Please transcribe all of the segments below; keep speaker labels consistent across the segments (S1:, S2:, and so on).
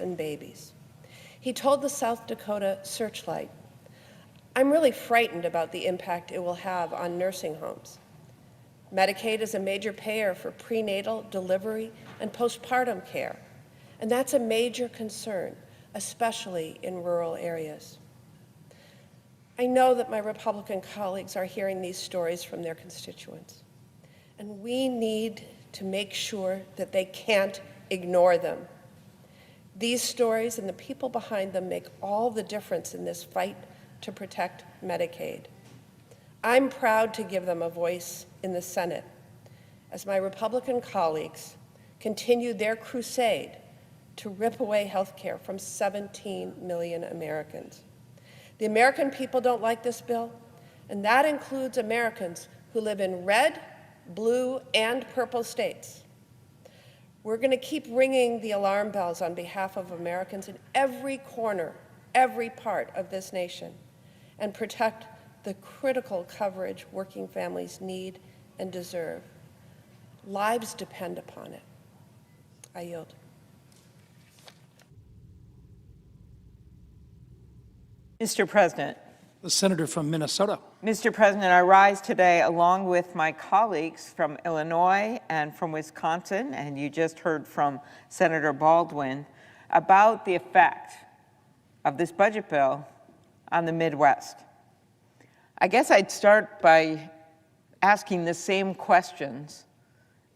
S1: and babies. He told the South Dakota Searchlight, "I'm really frightened about the impact it will have on nursing homes. Medicaid is a major payer for prenatal, delivery, and postpartum care, and that's a major concern, especially in rural areas." I know that my Republican colleagues are hearing these stories from their constituents, and we need to make sure that they can't ignore them. These stories and the people behind them make all the difference in this fight to protect Medicaid. I'm proud to give them a voice in the Senate as my Republican colleagues continue their crusade to rip away health care from 17 million Americans. The American people don't like this bill, and that includes Americans who live in red, blue, and purple states. We're going to keep ringing the alarm bells on behalf of Americans in every corner, every part of this nation, and protect the critical coverage working families need and deserve. Lives depend upon it. I yield.
S2: Mr. President.
S3: The senator from Minnesota.
S2: Mr. President, I rise today along with my colleagues from Illinois and from Wisconsin, and you just heard from Senator Baldwin, about the effect of this budget bill on the Midwest. I guess I'd start by asking the same questions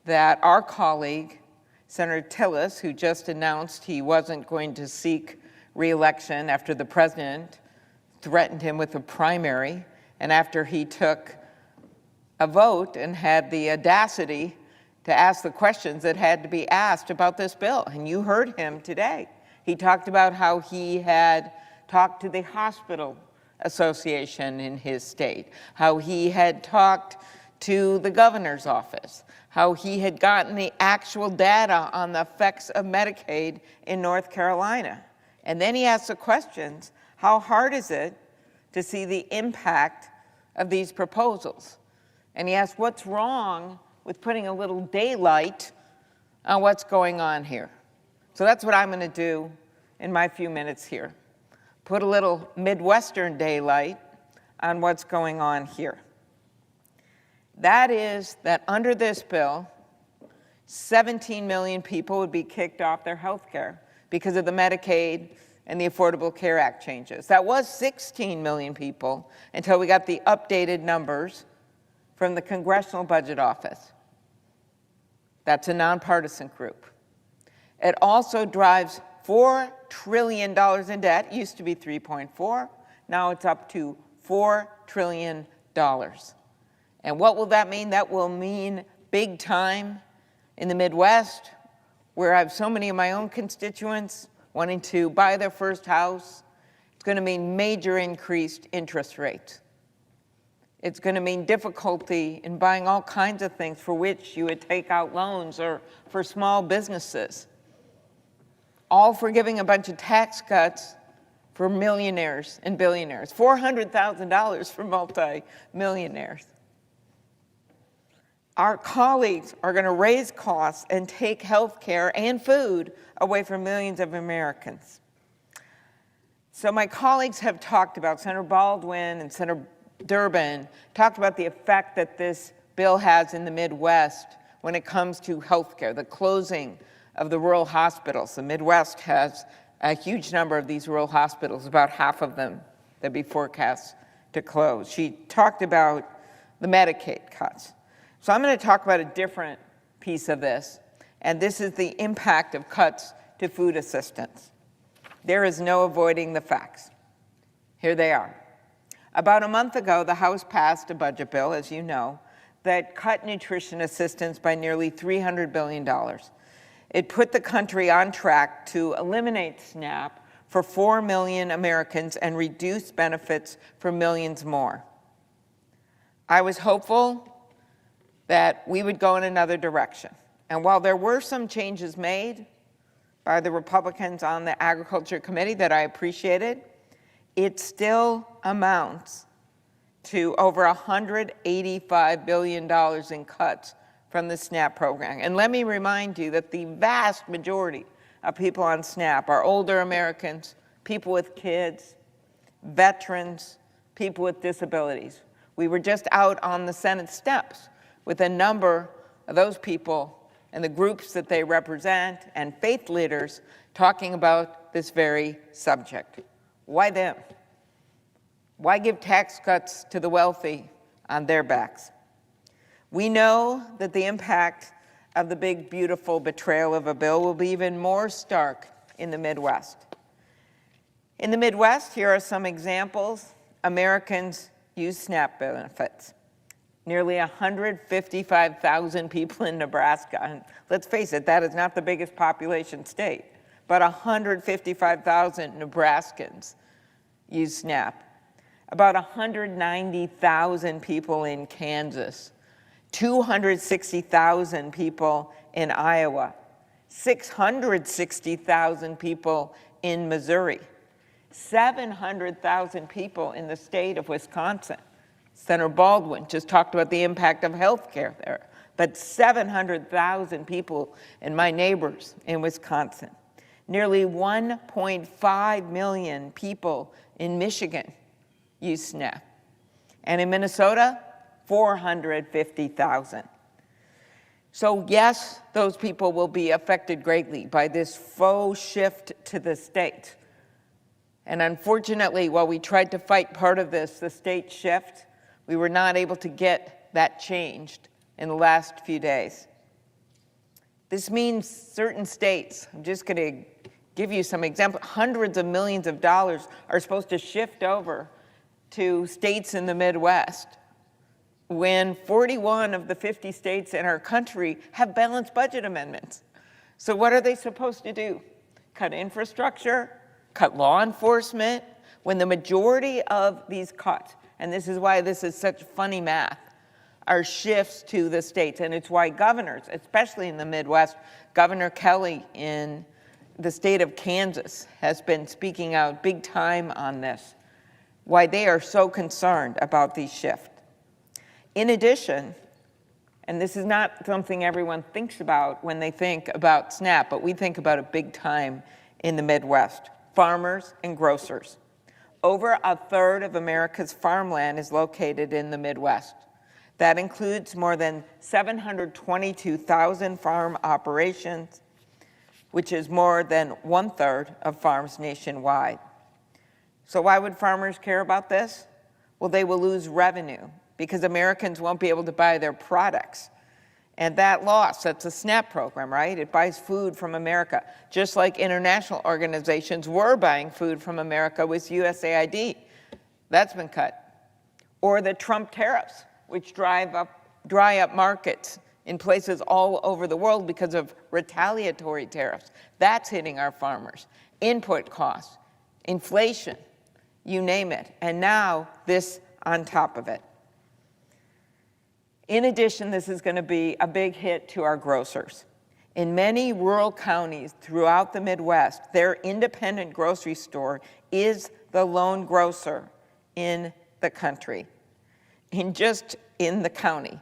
S2: that our colleague, Senator Tillis, who just announced he wasn't going to seek re-election after the president threatened him with a primary, and after he took a vote and had the audacity to ask the questions that had to be asked about this bill. And you heard him today. He talked about how he had talked to the hospital association in his state, how he had talked to the governor's office, how he had gotten the actual data on the effects of Medicaid in North Carolina. And then he asked the questions, how hard is it to see the impact of these proposals? And he asked, what's wrong with putting a little daylight on what's going on here? So that's what I'm going to do in my few minutes here. Put a little Midwestern daylight on what's going on here. That is that under this bill, 17 million people would be kicked off their health care because of the Medicaid and the Affordable Care Act changes. That was 16 million people until we got the updated numbers from the Congressional Budget Office. That's a nonpartisan group. It also drives $4 trillion in debt. It used to be 3.4. Now it's up to $4 trillion. And what will that mean? That will mean big time in the Midwest, where I have so many of my own constituents wanting to buy their first house. It's going to mean major increased interest rates. It's going to mean difficulty in buying all kinds of things for which you would take out loans, or for small businesses. All for giving a bunch of tax cuts for millionaires and billionaires. $400,000 for multi-millionaires. Our colleagues are going to raise costs and take health care and food away from millions of Americans. So my colleagues have talked about, Senator Baldwin and Senator Durbin, talked about the effect that this bill has in the Midwest when it comes to health care, the closing of the rural hospitals. The Midwest has a huge number of these rural hospitals, about half of them that be forecast to close. She talked about the Medicaid cuts. So I'm going to talk about a different piece of this, and this is the impact of cuts to food assistance. There is no avoiding the facts. Here they are. About a month ago, the House passed a budget bill, as you know, that cut nutrition assistance by nearly $300 billion. It put the country on track to eliminate SNAP for 4 million Americans and reduce benefits for millions more. I was hopeful that we would go in another direction. And while there were some changes made by the Republicans on the Agriculture Committee that I appreciated, it still amounts to over $185 billion in cuts from the SNAP program. And let me remind you that the vast majority of people on SNAP are older Americans, people with kids, veterans, people with disabilities. We were just out on the Senate steps with a number of those people and the groups that they represent and faith leaders talking about this very subject. Why them? Why give tax cuts to the wealthy on their backs? We know that the impact of the big, beautiful betrayal of a bill will be even more stark in the Midwest. In the Midwest, here are some examples. Americans use SNAP benefits. Nearly 155,000 people in Nebraska. And let's face it, that is not the biggest population state, but 155,000 Nebraskans use SNAP. About 190,000 people in Kansas, 260,000 people in Iowa, 660,000 people in Missouri, 700,000 people in the state of Wisconsin. Senator Baldwin just talked about the impact of health care there, but 700,000 people and my neighbors in Wisconsin. Nearly 1.5 million people in Michigan use SNAP. And in Minnesota, 450,000. So yes, those people will be affected greatly by this faux shift to the state. And unfortunately, while we tried to fight part of this, the state shift, we were not able to get that changed in the last few days. This means certain states, I'm just going to give you some examples, hundreds of millions of dollars are supposed to shift over to states in the Midwest when 41 of the 50 states in our country have balanced budget amendments. So what are they supposed to do? Cut infrastructure? Cut law enforcement? When the majority of these cuts, and this is why this is such funny math, are shifts to the states. And it's why governors, especially in the Midwest, Governor Kelly in the state of Kansas has been speaking out big time on this, why they are so concerned about these shifts. In addition, and this is not something everyone thinks about when they think about SNAP, but we think about it big time in the Midwest, farmers and grocers. Over a third of America's farmland is located in the Midwest. That includes more than 722,000 farm operations, which is more than 1/3 of farms nationwide. So why would farmers care about this? Well, they will lose revenue because Americans won't be able to buy their products. And that loss, that's a SNAP program, right? It buys food from America, just like international organizations were buying food from America with USAID. That's been cut. Or the Trump tariffs, which dry up markets in places all over the world because of retaliatory tariffs. That's hitting our farmers. Input costs, inflation, you name it. And now this on top of it. In addition, this is going to be a big hit to our grocers. In many rural counties throughout the Midwest, their independent grocery store is the lone grocer in the country, in the county.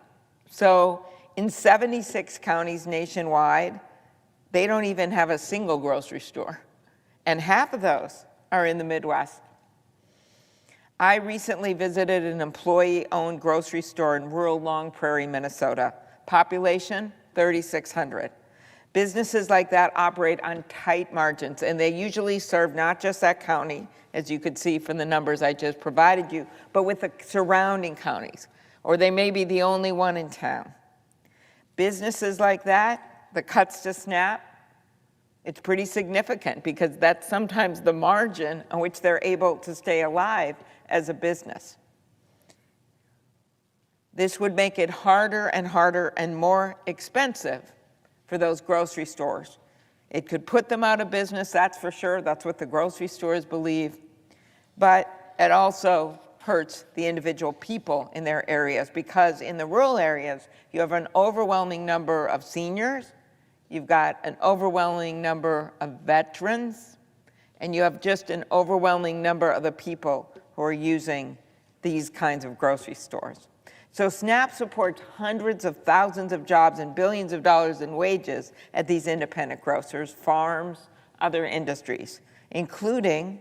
S2: So in 76 counties nationwide, they don't even have a single grocery store. And half of those are in the Midwest. I recently visited an employee-owned grocery store in rural Long Prairie, Minnesota. Population, 3,600. Businesses like that operate on tight margins, and they usually serve not just that county, as you could see from the numbers I just provided you, but with the surrounding counties, or they may be the only one in town. Businesses like that, the cuts to SNAP, it's pretty significant because that's sometimes the margin on which they're able to stay alive as a business. This would make it harder and more expensive for those grocery stores. It could put them out of business, that's for sure. That's what the grocery stores believe. But it also hurts the individual people in their areas because in the rural areas, you have an overwhelming number of seniors, you've got an overwhelming number of veterans, and you have just an overwhelming number of the people who are using these kinds of grocery stores. So SNAP supports hundreds of thousands of jobs and billions of dollars in wages at these independent grocers, farms, other industries, including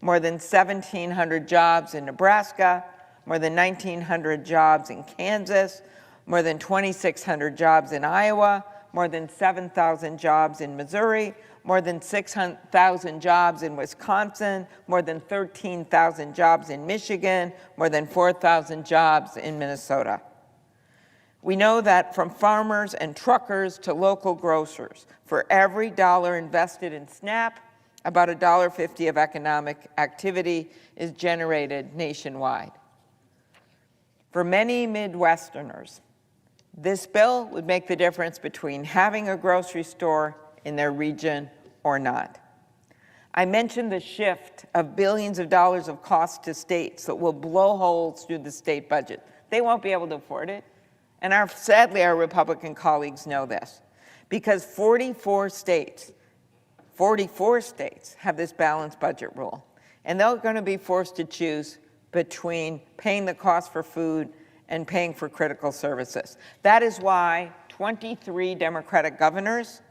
S2: more than 1,700 jobs in Nebraska, more than 1,900 jobs in Kansas, more than 2,600 jobs in Iowa, more than 7,000 jobs in Missouri, more than 6,000 jobs in Wisconsin, more than 13,000 jobs in Michigan, more than 4,000 jobs in Minnesota. We know that from farmers and truckers to local grocers, for every dollar invested in SNAP, about $1.50 of economic activity is generated nationwide. For many Midwesterners, this bill would make the difference between having a grocery store in their region or not. I mentioned the shift of billions of dollars of cost to states that will blow holes through the state budget. They won't be able to afford it. And sadly, our Republican colleagues know this, because 44 states have this balanced budget rule. And they're going to be forced to choose between paying the cost for food and paying for critical services. That is why 23 Democratic governors,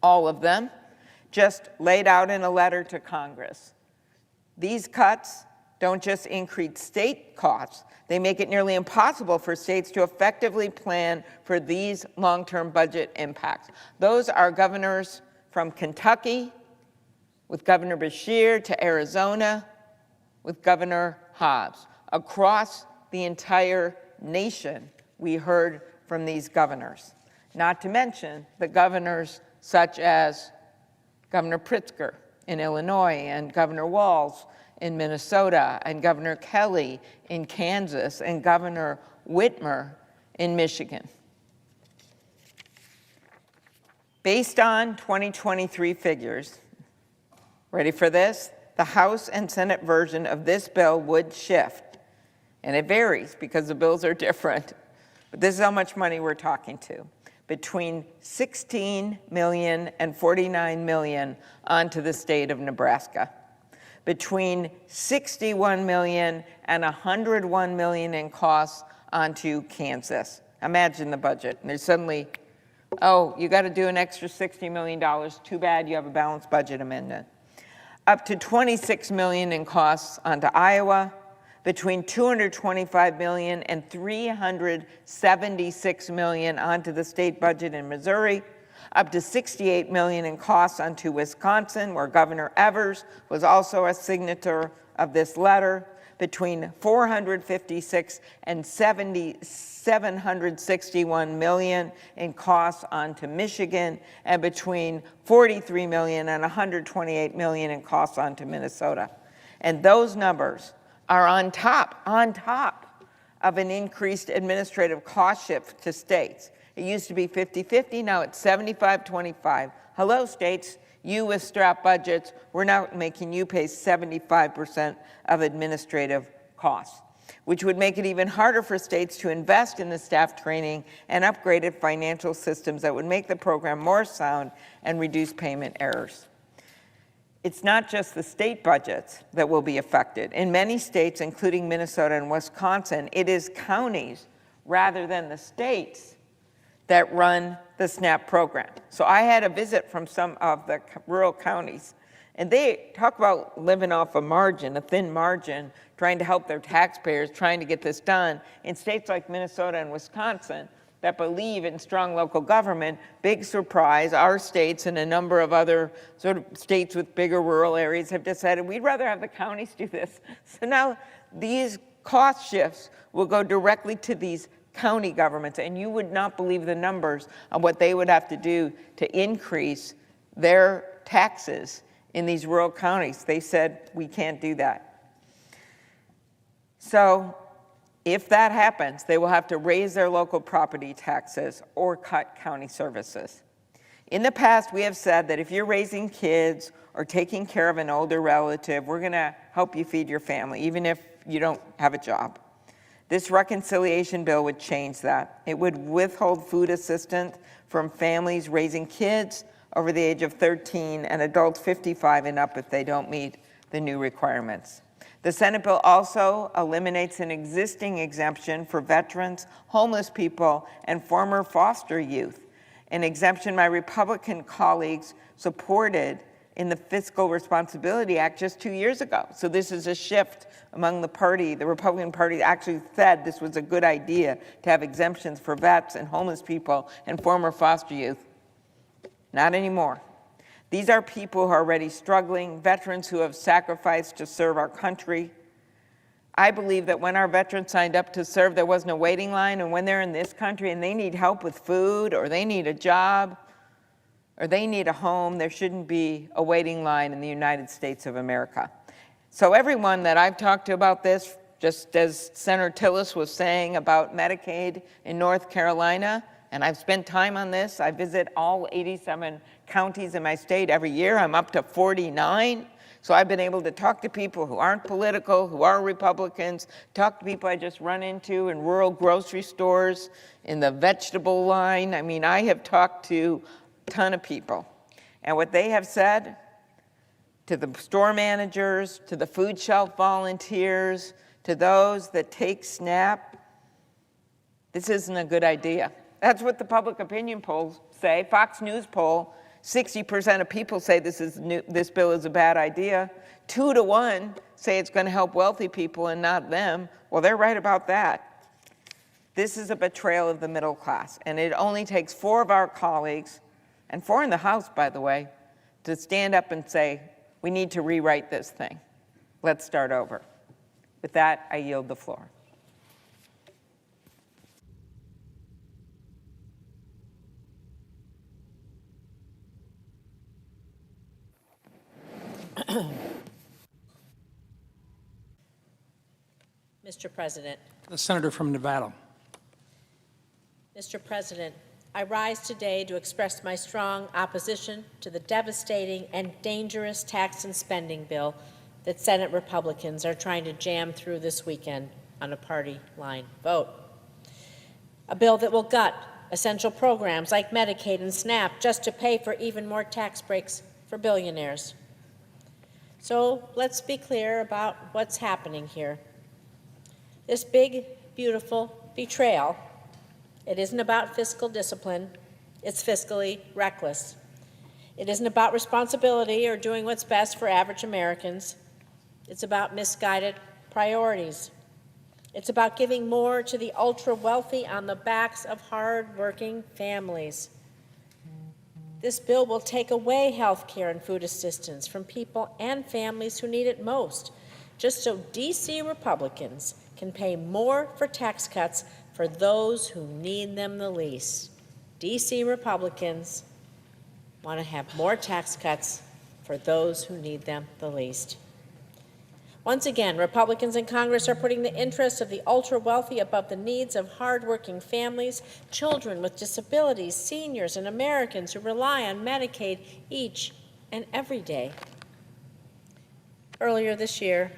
S2: all of them, just laid out in a letter to Congress. These cuts don't just increase state costs, they make it nearly impossible for states to effectively plan for these long-term budget impacts. Those are governors from Kentucky, with Governor Beshear, to Arizona, with Governor Hobbs. Across the entire nation, we heard from these governors. Not to mention the governors such as Governor Pritzker in Illinois, and Governor Walz in Minnesota, and Governor Kelly in Kansas, and Governor Whitmer in Michigan. Based on 2023 figures, ready for this? The House and Senate version of this bill would shift, and it varies because the bills are different, but this is how much money we're talking to, between $16 million and $49 million onto the state of Nebraska, between $61 million and $101 million in costs onto Kansas. Imagine the budget. And there's suddenly, oh, you got to do an extra $60 million. Too bad you have a balanced budget amendment. Up to $26 million in costs onto Iowa, between $225 million and $376 million onto the state budget in Missouri, up to $68 million in costs onto Wisconsin, where Governor Evers was also a signator of this letter, between $456 and $761 million in costs onto Michigan, and between $43 million and $128 million in costs onto Minnesota. And those numbers are on top of an increased administrative cost shift to states. It used to be 50-50, now it's 75-25. Hello, states, you with strapped budgets, we're now making you pay 75% of administrative costs, which would make it even harder for states to invest in the staff training and upgraded financial systems that would make the program more sound and reduce payment errors. It's not just the state budgets that will be affected. In many states, including Minnesota and Wisconsin, it is counties rather than the states that run the SNAP program. So I had a visit from some of the rural counties, and they talk about living off a margin, a thin margin, trying to help their taxpayers, trying to get this done. In states like Minnesota and Wisconsin that believe in strong local government, big surprise, our states and a number of other sort of states with bigger rural areas have decided we'd rather have the counties do this. So now these cost shifts will go directly to these county governments, and you would not believe the numbers on what they would have to do to increase their taxes in these rural counties. They said, we can't do that. So if that happens, they will have to raise their local property taxes or cut county services. In the past, we have said that if you're raising kids or taking care of an older relative, we're going to help you feed your family, even if you don't have a job. This reconciliation bill would change that. It would withhold food assistance from families raising kids over the age of 13 and adults 55 and up if they don't meet the new requirements. The Senate bill also eliminates an existing exemption for veterans, homeless people, and former foster youth, an exemption my Republican colleagues supported in the Fiscal Responsibility Act just 2 years ago. So this is a shift among the party. The Republican Party actually said this was a good idea to have exemptions for vets and homeless people and former foster youth. Not anymore. These are people who are already struggling, veterans who have sacrificed to serve our country. I believe that when our veterans signed up to serve, there wasn't a waiting line, and when they're in this country and they need help with food, or they need a job, or they need a home, there shouldn't be a waiting line in the United States of America. So everyone that I've talked to about this, just as Senator Tillis was saying about Medicaid in North Carolina, and I've spent time on this, I visit all 87 counties in my state every year. I'm up to 49. So I've been able to talk to people who aren't political, who are Republicans, talk to people I just run into in rural grocery stores, in the vegetable line. I mean, I have talked to a ton of people. And what they have said to the store managers, to the food shelf volunteers, to those that take SNAP, this isn't a good idea. That's what the public opinion polls say. Fox News poll, 60% of people say this bill is a bad idea. 2 to 1 say it's going to help wealthy people and not them. Well, they're right about that. This is a betrayal of the middle class, and it only takes 4 of our colleagues, and 4 in the House, by the way, to stand up and say, we need to rewrite this thing. Let's start over. With that, I yield the floor.
S4: Mr. President.
S3: The senator from Nevada.
S4: Mr. President, I rise today to express my strong opposition to the devastating and dangerous tax and spending bill that Senate Republicans are trying to jam through this weekend on a party line vote. A bill that will gut essential programs like Medicaid and SNAP just to pay for even more tax breaks for billionaires. So let's be clear about what's happening here. This big, beautiful betrayal, it isn't about fiscal discipline, it's fiscally reckless. It isn't about responsibility or doing what's best for average Americans. It's about misguided priorities. It's about giving more to the ultra-wealthy on the backs of hard-working families. This bill will take away health care and food assistance from people and families who need it most, just so D.C. Republicans can pay more for tax cuts for those who need them the least. D.C. Republicans want to have more tax cuts for those who need them the least. Once again, Republicans in Congress are putting the interests of the ultra-wealthy above the needs of hardworking families, children with disabilities, seniors, and Americans who rely on Medicaid each and every day. Earlier this year,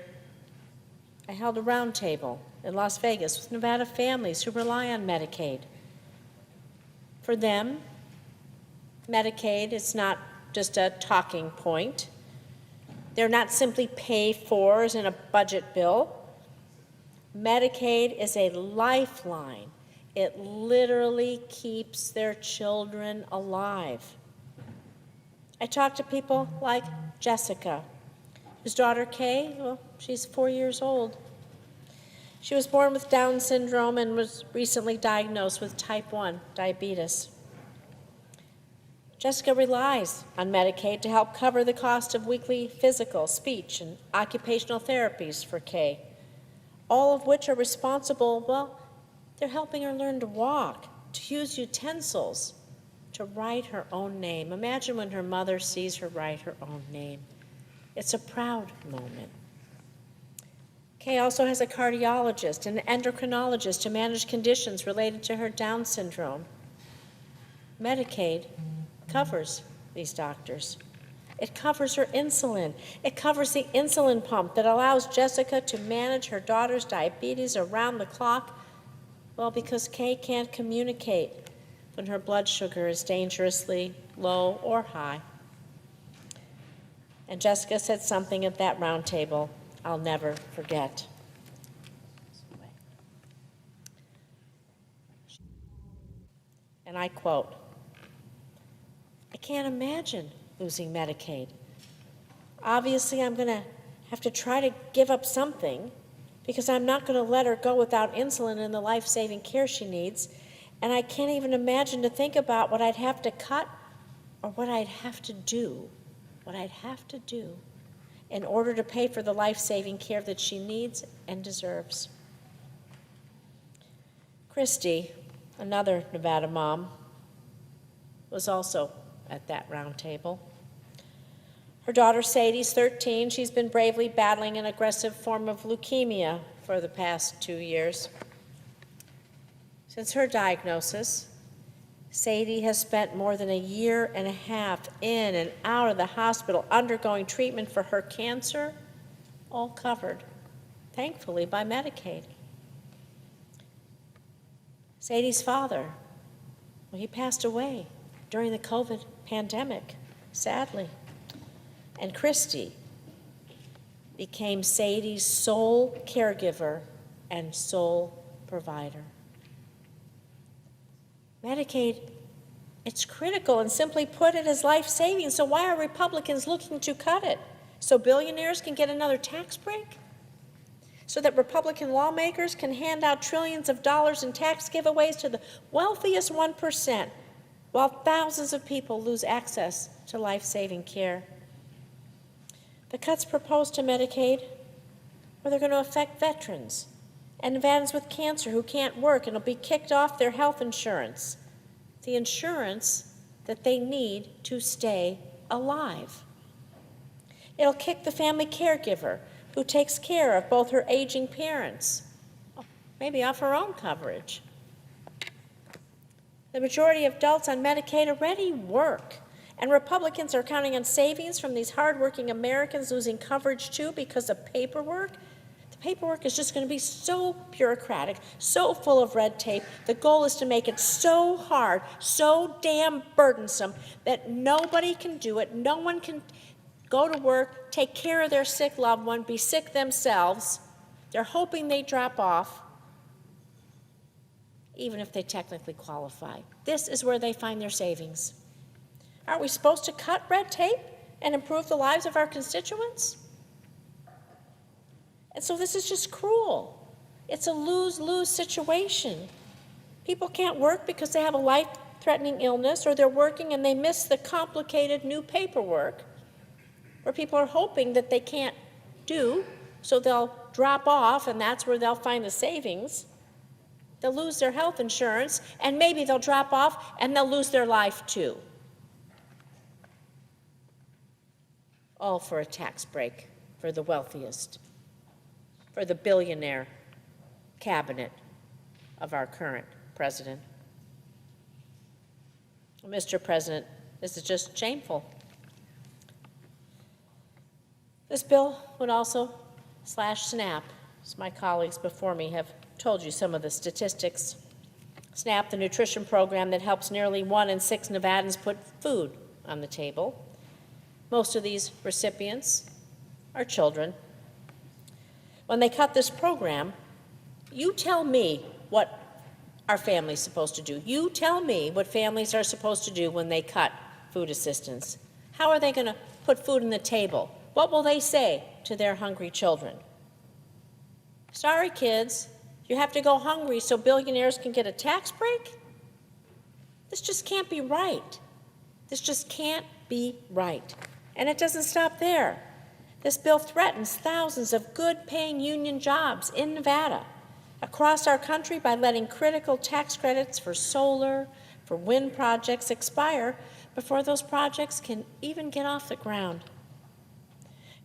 S4: I held a roundtable in Las Vegas with Nevada families who rely on Medicaid. For them, Medicaid is not just a talking point. They're not simply pay-fors in a budget bill. Medicaid is a lifeline. It literally keeps their children alive. I talked to people like Jessica, whose daughter Kay, well, she's 4 years old. She was born with Down syndrome and was recently diagnosed with type 1 diabetes. Jessica relies on Medicaid to help cover the cost of weekly physical, speech, and occupational therapies for Kay, all of which are responsible, well, they're helping her learn to walk, to use utensils, to write her own name. Imagine when her mother sees her write her own name. It's a proud moment. Kay also has a cardiologist and an endocrinologist to manage conditions related to her Down syndrome. Medicaid covers these doctors. It covers her insulin. It covers the insulin pump that allows Jessica to manage her daughter's diabetes around the clock, well, because Kay can't communicate when her blood sugar is dangerously low or high. And Jessica said something at that roundtable I'll never forget. And I quote, "I can't imagine losing Medicaid. Obviously, I'm going to have to try to give up something because I'm not going to let her go without insulin and the life-saving care she needs. And I can't even imagine to think about what I'd have to cut or what I'd have to do in order to pay for the life-saving care that she needs and deserves." Christy, another Nevada mom, was also at that round table. Her daughter Sadie's 13. She's been bravely battling an aggressive form of leukemia for the past 2 years. Since her diagnosis, Sadie has spent more than a year and a half in and out of the hospital undergoing treatment for her cancer, all covered, thankfully, by Medicaid. Sadie's father, well, he passed away during the COVID pandemic, sadly. And Christy became Sadie's sole caregiver and sole provider. Medicaid, it's critical, and simply put, it is life-saving. So why are Republicans looking to cut it? So billionaires can get another tax break? So that Republican lawmakers can hand out trillions of dollars in tax giveaways to the wealthiest 1%, while thousands of people lose access to life-saving care? The cuts proposed to Medicaid, well, they're going to affect veterans and Nevadans with cancer who can't work and will be kicked off their health insurance, the insurance that they need to stay alive. It'll kick the family caregiver who takes care of both her aging parents, maybe off her own coverage. The majority of adults on Medicaid already work, and Republicans are counting on savings from these hardworking Americans losing coverage too because of paperwork. The paperwork is just going to be so bureaucratic, so full of red tape. The goal is to make it so hard, so damn burdensome that nobody can do it. No one can go to work, take care of their sick loved one, be sick themselves. They're hoping they drop off, even if they technically qualify. This is where they find their savings. Aren't we supposed to cut red tape and improve the lives of our constituents? And so this is just cruel. It's a lose-lose situation. People can't work because they have a life-threatening illness, or they're working and they miss the complicated new paperwork, where people are hoping that they can't do, so they'll drop off, and that's where they'll find the savings. They'll lose their health insurance, and maybe they'll drop off, and they'll lose their life too. All for a tax break for the wealthiest, for the billionaire cabinet of our current president. Mr. President, this is just shameful. This bill would also slash SNAP, as my colleagues before me have told you some of the statistics. SNAP, the nutrition program that helps nearly 1 in 6 Nevadans put food on the table. Most of these recipients are children. When they cut this program, you tell me what our family's supposed to do. You tell me what families are supposed to do when they cut food assistance. How are they going to put food on the table? What will they say to their hungry children? Sorry, kids, you have to go hungry so billionaires can get a tax break? This just can't be right. This just can't be right. And it doesn't stop there. This bill threatens thousands of good-paying union jobs in Nevada, across our country, by letting critical tax credits for solar, for wind projects expire before those projects can even get off the ground.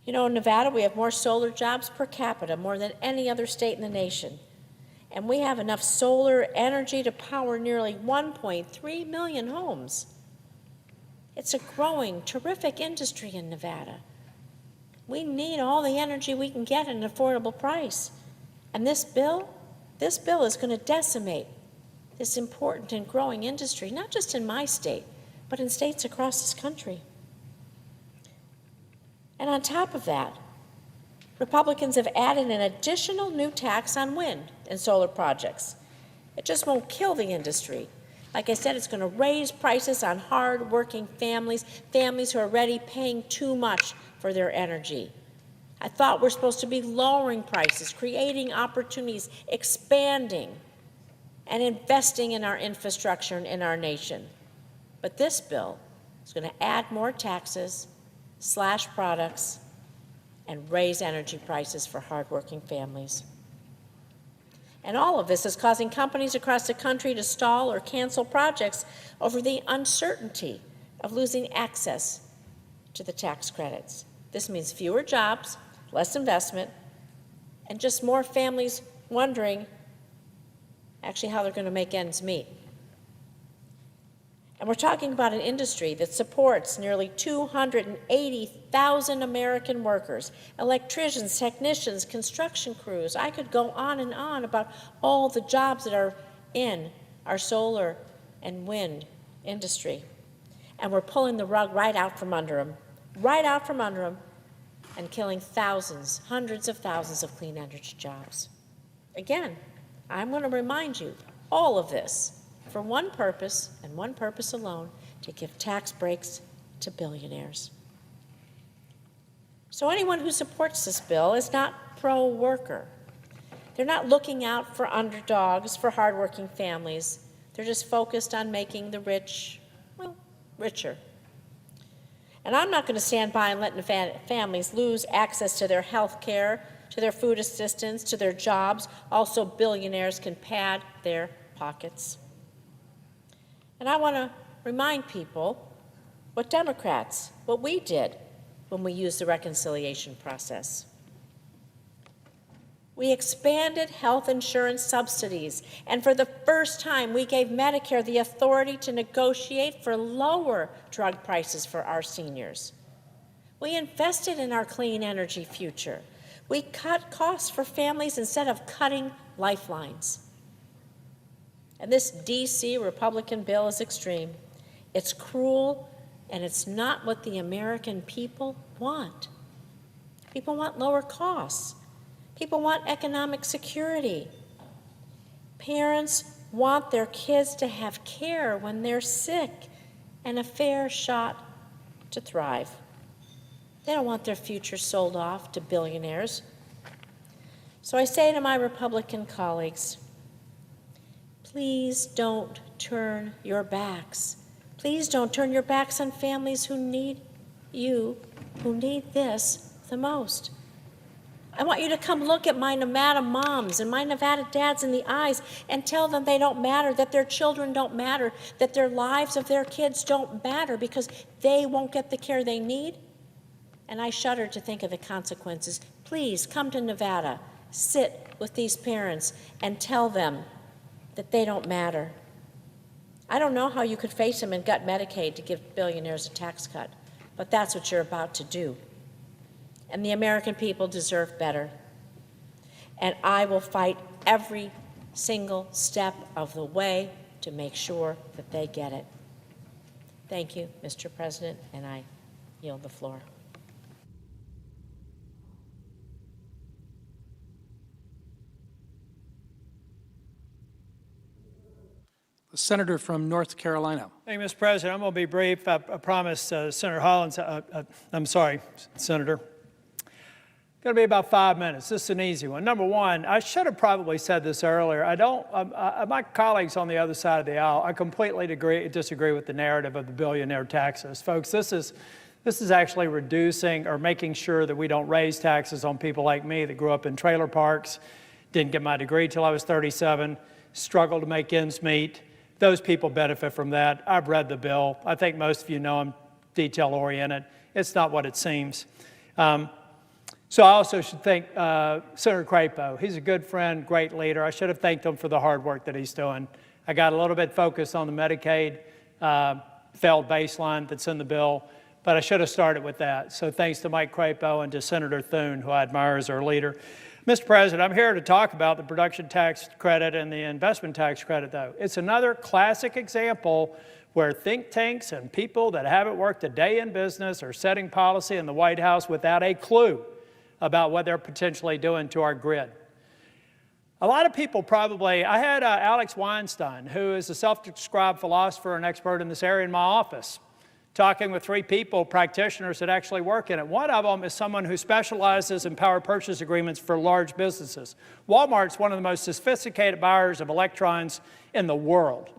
S4: You know, in Nevada, we have more solar jobs per capita, more than any other state in the nation. And we have enough solar energy to power nearly 1.3 million homes. It's a growing, terrific industry in Nevada. We need all the energy we can get at an affordable price. And this bill is going to decimate this important and growing industry, not just in my state, but in states across this country. And on top of that, Republicans have added an additional new tax on wind and solar projects. It just won't kill the industry. Like I said, it's going to raise prices on hard-working families who are already paying too much for their energy. I thought we're supposed to be lowering prices, creating opportunities, expanding, and investing in our infrastructure and in our nation. But this bill is going to add more taxes, slash products, and raise energy prices for hardworking families. And all of this is causing companies across the country to stall or cancel projects over the uncertainty of losing access to the tax credits. This means fewer jobs, less investment, and just more families wondering actually how they're going to make ends meet. And we're talking about an industry that supports nearly 280,000 American workers, electricians, technicians, construction crews. I could go on and on about all the jobs that are in our solar and wind industry. And we're pulling the rug right out from under them, and killing thousands, hundreds of thousands of clean energy jobs. Again, I'm going to remind you, all of this for one purpose and one purpose alone, to give tax breaks to billionaires. So anyone who supports this bill is not pro-worker. They're not looking out for underdogs, for hardworking families. They're just focused on making the rich, well, richer. And I'm not going to stand by and let families lose access to their health care, to their food assistance, to their jobs. Also, billionaires can pad their pockets. And I want to remind people what we did when we used the reconciliation process. We expanded health insurance subsidies, and for the first time, we gave Medicare the authority to negotiate for lower drug prices for our seniors. We invested in our clean energy future. We cut costs for families instead of cutting lifelines. And this D.C. Republican bill is extreme. It's cruel, and it's not what the American people want. People want lower costs. People want economic security. Parents want their kids to have care when they're sick and a fair shot to thrive. They don't want their future sold off to billionaires. So I say to my Republican colleagues, please don't turn your backs. Please don't turn your backs on families who need you, who need this the most. I want you to come look at my Nevada moms and my Nevada dads in the eyes and tell them they don't matter, that their children don't matter, that their lives of their kids don't matter because they won't get the care they need. And I shudder to think of the consequences. Please come to Nevada, sit with these parents and tell them that they don't matter. I don't know how you could face them and gut Medicaid to give billionaires a tax cut, but that's what you're about to do. And the American people deserve better. And I will fight every single step of the way to make sure that they get it. Thank you, Mr. President, and I yield the floor.
S3: The senator from North Carolina.
S5: Thank you, Mr. President. I'm going to be brief. I promised Senator Hollins, Senator. Going to be about 5 minutes. This is an easy one. Number one, I should have probably said this earlier. My colleagues on the other side of the aisle, I completely disagree with the narrative of the billionaire taxes. Folks, this is actually reducing or making sure that we don't raise taxes on people like me that grew up in trailer parks, didn't get my degree till I was 37, struggled to make ends meet. Those people benefit from that. I've read the bill. I think most of you know I'm detail-oriented. It's not what it seems. So I also should thank Senator Crapo. He's a good friend, great leader. I should have thanked him for the hard work that he's doing. I got a little bit focused on the Medicaid failed baseline that's in the bill, but I should have started with that. So thanks to Mike Crapo and to Senator Thune, who I admire as our leader. Mr. President, I'm here to talk about the production tax credit and the investment tax credit, though. It's another classic example where think tanks and people that haven't worked a day in business are setting policy in the White House without a clue about what they're potentially doing to our grid. A lot of people probably, I had Alex Weinstein, who is a self-described philosopher and expert in this area in my office, talking with 3 people, practitioners that actually work in it. One of them is someone who specializes in power purchase agreements for large businesses. Walmart's one of the most sophisticated buyers of electrons in the world.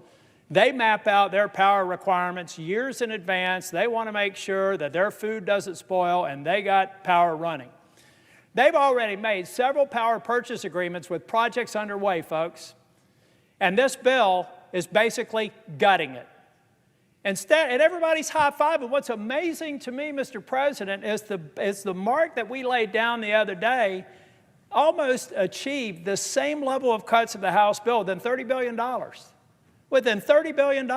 S5: They map out their power requirements years in advance. They want to make sure that their food doesn't spoil and they got power running. They've already made several power purchase agreements with projects underway, folks. And this bill is basically gutting it. Instead, and everybody's high-fiving. What's amazing to me, Mr. President, is the mark that we laid down the other day almost achieved the same level of cuts of the House bill within $30 billion. Within $30 billion.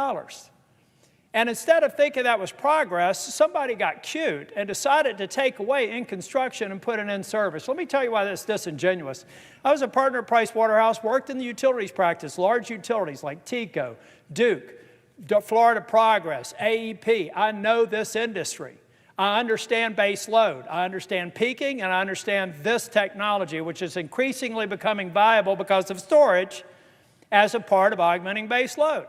S5: And instead of thinking that was progress, somebody got cute and decided to take away in construction and put it in service. Let me tell you why that's disingenuous. I was a partner at Price Waterhouse, worked in the utilities practice, large utilities like TECO, Duke, Florida Progress, AEP. I know this industry. I understand base load. I understand peaking, and I understand this technology, which is increasingly becoming viable because of storage as a part of augmenting base load.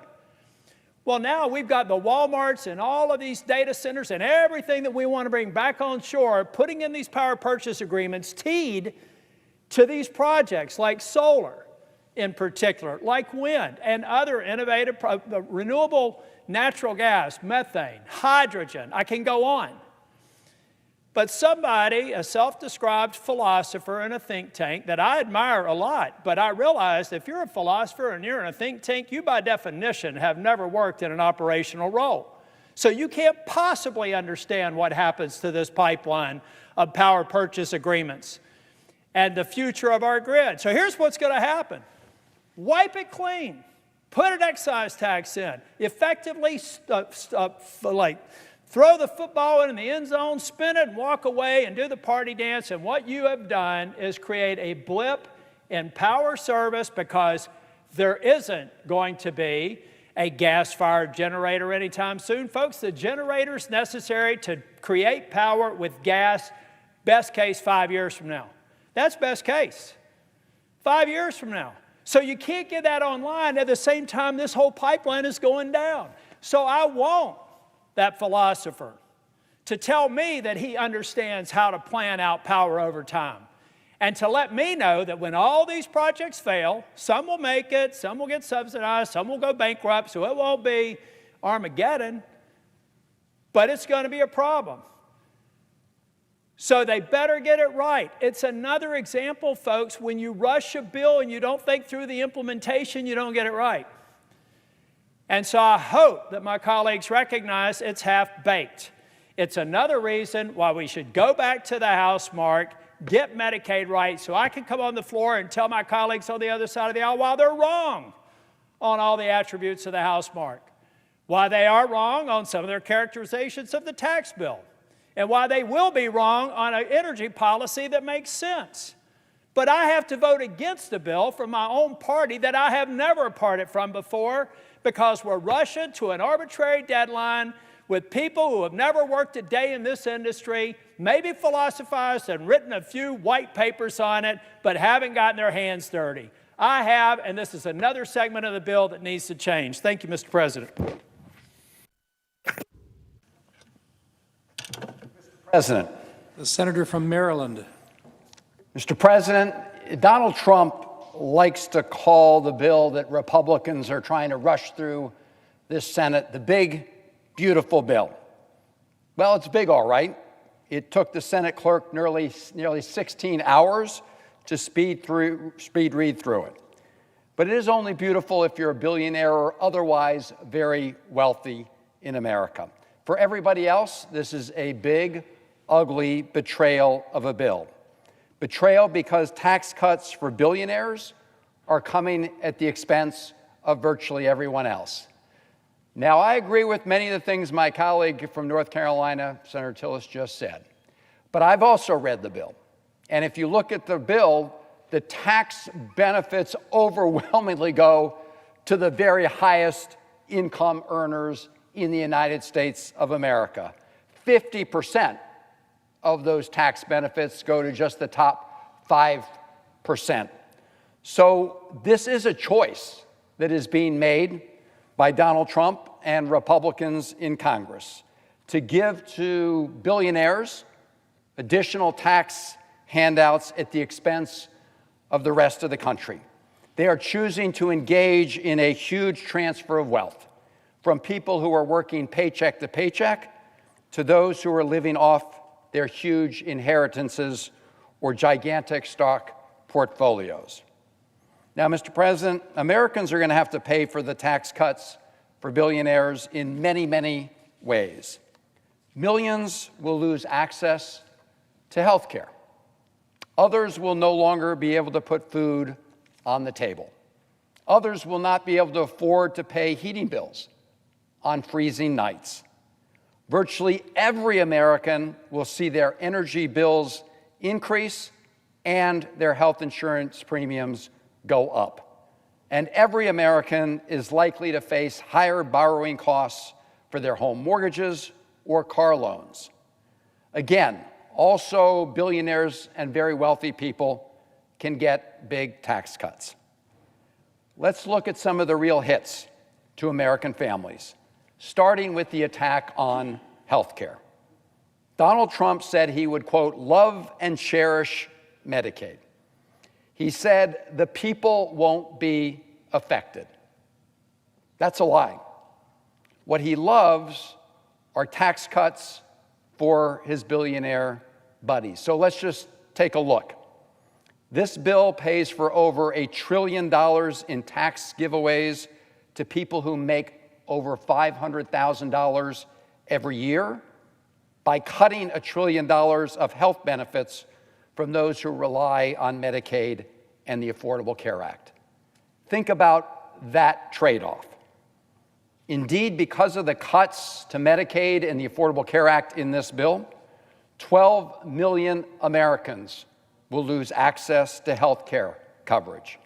S5: Well, now we've got the Walmarts and all of these data centers and everything that we want to bring back on shore, putting in these power purchase agreements teed to these projects like solar in particular, like wind and other innovative, renewable natural gas, methane, hydrogen. I can go on. But somebody, a self-described philosopher in a think tank that I admire a lot, but I realize if you're a philosopher and you're in a think tank, you by definition have never worked in an operational role. So you can't possibly understand what happens to this pipeline of power purchase agreements and the future of our grid. So here's what's going to happen. Wipe it clean. Put an excise tax in. Effectively, throw the football in the end zone, spin it, and walk away and do the party dance. And what you have done is create a blip in power service because there isn't going to be a gas-fired generator anytime soon. Folks, the generators necessary to create power with gas, best case 5 years from now. That's best case. 5 years from now. So you can't get that online at the same time this whole pipeline is going down. So I want that philosopher to tell me that he understands how to plan out power over time and to let me know that when all these projects fail, some will make it, some will get subsidized, some will go bankrupt, so it won't be Armageddon, but it's going to be a problem. So they better get it right. It's another example, folks, when you rush a bill and you don't think through the implementation, you don't get it right. And so I hope that my colleagues recognize it's half-baked. It's another reason why we should go back to the House mark, get Medicaid right, so I can come on the floor and tell my colleagues on the other side of the aisle why they're wrong on all the attributes of the House mark, why they are wrong on some of their characterizations of the tax bill, and why they will be wrong on an energy policy that makes sense. But I have to vote against the bill from my own party that I have never parted from before because we're rushing to an arbitrary deadline with people who have never worked a day in this industry, maybe philosophized and written a few white papers on it, but haven't gotten their hands dirty. I have, and this is another segment of the bill that needs to change. Thank you, Mr. President.
S6: President.
S3: The senator from Maryland.
S6: Mr. President, Donald Trump likes to call the bill that Republicans are trying to rush through this Senate the big, beautiful bill. Well, it's big, all right. It took the Senate clerk nearly 16 hours to speed read through it. But it is only beautiful if you're a billionaire or otherwise very wealthy in America. For everybody else, this is a big, ugly betrayal of a bill. Betrayal because tax cuts for billionaires are coming at the expense of virtually everyone else. Now, I agree with many of the things my colleague from North Carolina, Senator Tillis, just said. But I've also read the bill. And if you look at the bill, the tax benefits overwhelmingly go to the very highest income earners in the United States of America. 50% of those tax benefits go to just the top 5%. So this is a choice that is being made by Donald Trump and Republicans in Congress to give to billionaires additional tax handouts at the expense of the rest of the country. They are choosing to engage in a huge transfer of wealth from people who are working paycheck to paycheck to those who are living off their huge inheritances or gigantic stock portfolios. Now, Mr. President, Americans are going to have to pay for the tax cuts for billionaires in many, many ways. Millions will lose access to health care. Others will no longer be able to put food on the table. Others will not be able to afford to pay heating bills on freezing nights. Virtually every American will see their energy bills increase and their health insurance premiums go up. And every American is likely to face higher borrowing costs for their home mortgages or car loans. Again, also billionaires and very wealthy people can get big tax cuts. Let's look at some of the real hits to American families, starting with the attack on health care. Donald Trump said he would, quote, love and cherish Medicaid. He said the people won't be affected. That's a lie. What he loves are tax cuts for his billionaire buddies. So let's just take a look. This bill pays for over $1 trillion in tax giveaways to people who make over $500,000 every year by cutting $1 trillion of health benefits from those who rely on Medicaid and the Affordable Care Act. Think about that trade-off. Indeed, because of the cuts to Medicaid and the Affordable Care Act in this bill, 12 million Americans will lose access to health care coverage.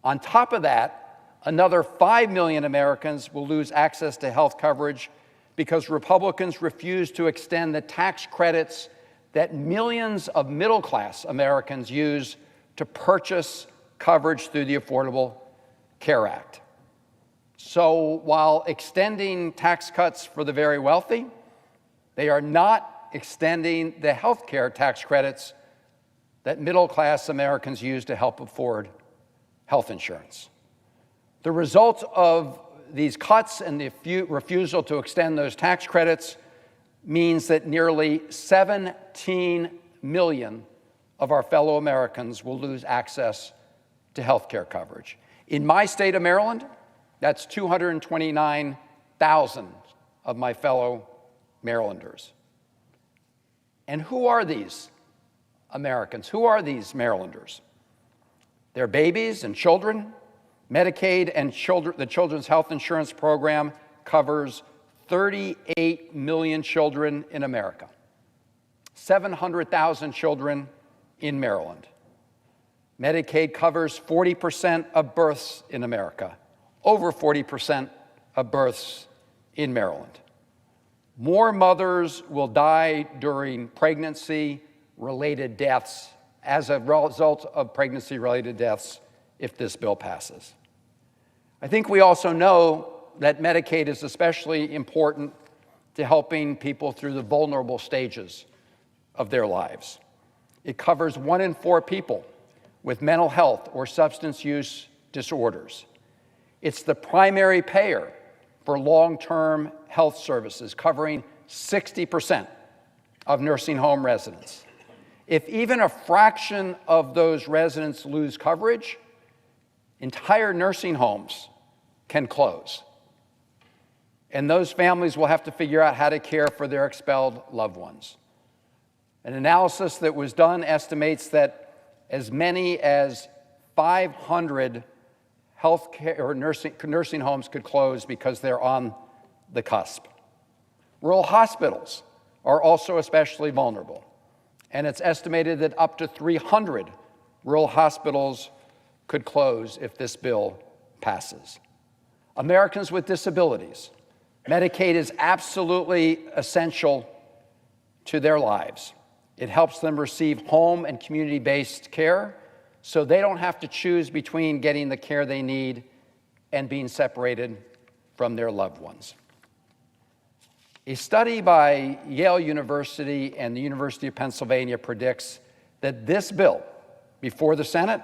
S6: On top of that, another 5 million Americans will lose access to health coverage because Republicans refuse to extend the tax credits that millions of middle-class Americans use to purchase coverage through the Affordable Care Act. So while extending tax cuts for the very wealthy, they are not extending the health care tax credits that middle-class Americans use to help afford health insurance. The result of these cuts and the refusal to extend those tax credits means that nearly 17 million of our fellow Americans will lose access to health care coverage. In my state of Maryland, that's 229,000 of my fellow Marylanders. And who are these Americans? Who are these Marylanders? They're babies and children. Medicaid and the Children's Health Insurance Program covers 38 million children in America, 700,000 children in Maryland. Medicaid covers 40% of births in America, over 40% of births in Maryland. More mothers will die during pregnancy-related deaths as a result of pregnancy-related deaths if this bill passes. I think we also know that Medicaid is especially important to helping people through the vulnerable stages of their lives. It covers 1 in 4 people with mental health or substance use disorders. It's the primary payer for long-term health services, covering 60% of nursing home residents. If even a fraction of those residents lose coverage, entire nursing homes can close. And those families will have to figure out how to care for their expelled loved ones. An analysis that was done estimates that as many as 500 health care or nursing homes could close because they're on the cusp. Rural hospitals are also especially vulnerable, and it's estimated that up to 300 rural hospitals could close if this bill passes. Americans with disabilities, Medicaid is absolutely essential to their lives. It helps them receive home and community-based care so they don't have to choose between getting the care they need and being separated from their loved ones. A study by Yale University and the University of Pennsylvania predicts that this bill, before the Senate,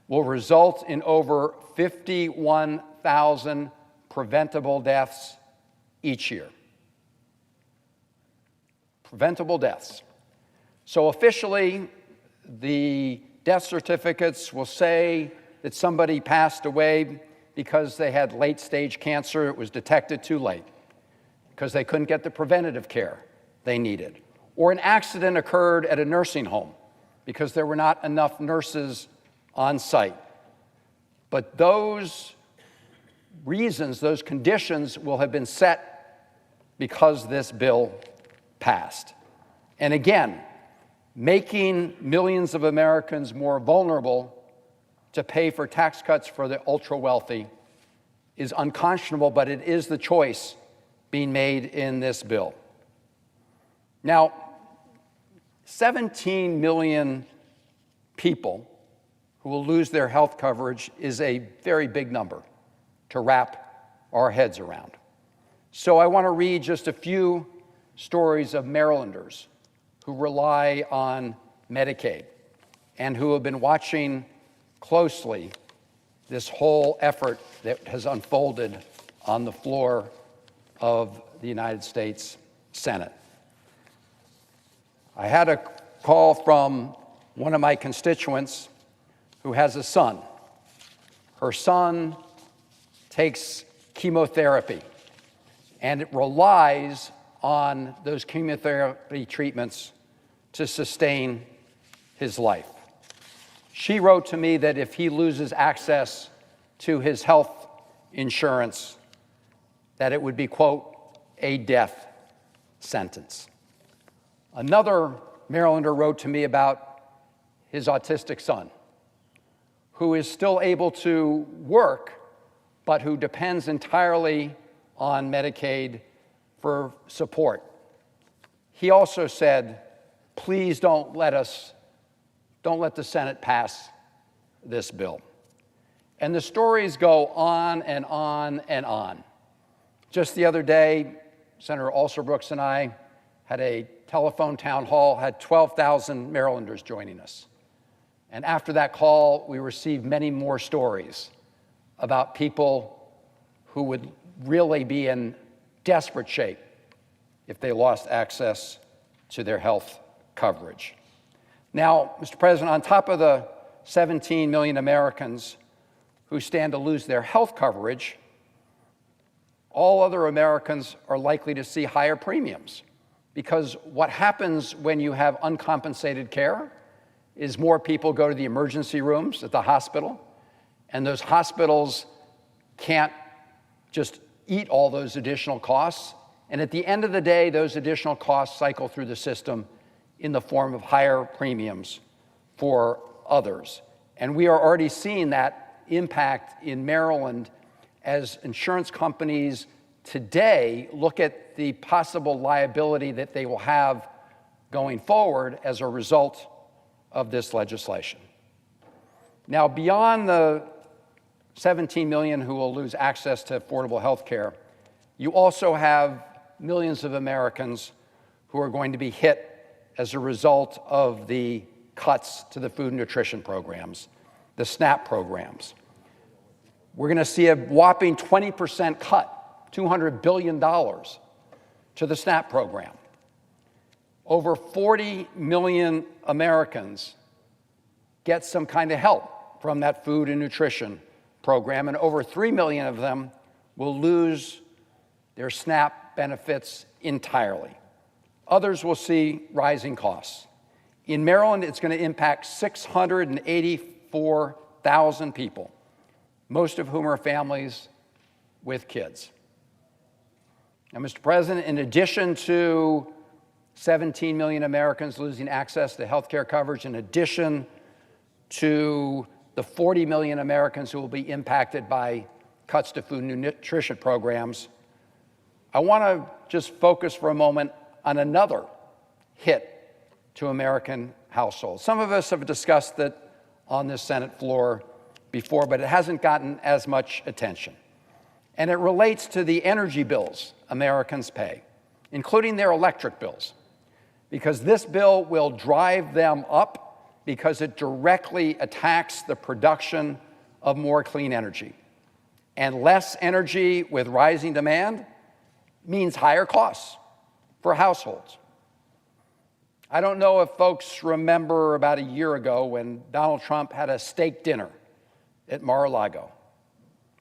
S6: will result in over 51,000 preventable deaths each year. Preventable deaths. So officially, the death certificates will say that somebody passed away because they had late-stage cancer. It was detected too late, because they couldn't get the preventative care they needed. Or an accident occurred at a nursing home because there were not enough nurses on site. But those reasons, those conditions will have been set because this bill passed. And again, making millions of Americans more vulnerable to pay for tax cuts for the ultra-wealthy is unconscionable, but it is the choice being made in this bill. Now, 17 million people who will lose their health coverage is a very big number to wrap our heads around. So I want to read just a few stories of Marylanders who rely on Medicaid and who have been watching closely this whole effort that has unfolded on the floor of the United States Senate. I had a call from one of my constituents who has a son. Her son takes chemotherapy, and it relies on those chemotherapy treatments to sustain his life. She wrote to me that if he loses access to his health insurance, that it would be, quote, a death sentence. Another Marylander wrote to me about his autistic son, who is still able to work, but who depends entirely on Medicaid for support. He also said, please don't let the Senate pass this bill. And the stories go on and on and on. Just the other day, Senator Alsobrooks and I had a telephone town hall, had 12,000 Marylanders joining us. And after that call, we received many more stories about people who would really be in desperate shape if they lost access to their health coverage. Now, Mr. President, on top of the 17 million Americans who stand to lose their health coverage, all other Americans are likely to see higher premiums, because what happens when you have uncompensated care is more people go to the emergency rooms at the hospital, and those hospitals can't just eat all those additional costs. And at the end of the day, those additional costs cycle through the system in the form of higher premiums for others. And we are already seeing that impact in Maryland as insurance companies today look at the possible liability that they will have going forward as a result of this legislation. Now, beyond the 17 million who will lose access to affordable health care, you also have millions of Americans who are going to be hit as a result of the cuts to the food and nutrition programs, the SNAP programs. We're going to see a whopping 20% cut, $200 billion, to the SNAP program. Over 40 million Americans get some kind of help from that food and nutrition program, and over 3 million of them will lose their SNAP benefits entirely. Others will see rising costs. In Maryland, it's going to impact 684,000 people, most of whom are families with kids. Now, Mr. President, in addition to 17 million Americans losing access to health care coverage, in addition to the 40 million Americans who will be impacted by cuts to food and nutrition programs, I want to just focus for a moment on another hit to American households. Some of us have discussed it on this Senate floor before, but it hasn't gotten as much attention. And it relates to the energy bills Americans pay, including their electric bills, because this bill will drive them up because it directly attacks the production of more clean energy. And less energy with rising demand means higher costs for households. I don't know if folks remember about a year ago when Donald Trump had a steak dinner at Mar-a-Lago,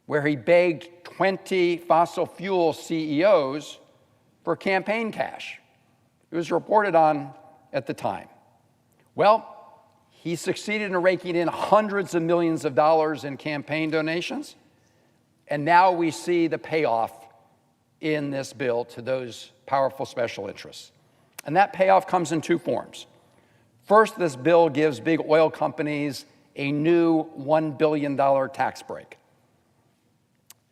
S6: where he begged 20 fossil fuel CEOs for campaign cash. It was reported on at the time. Well, he succeeded in raking in hundreds of millions of dollars in campaign donations, and now we see the payoff in this bill to those powerful special interests. And that payoff comes in two forms. First, this bill gives big oil companies a new $1 billion tax break.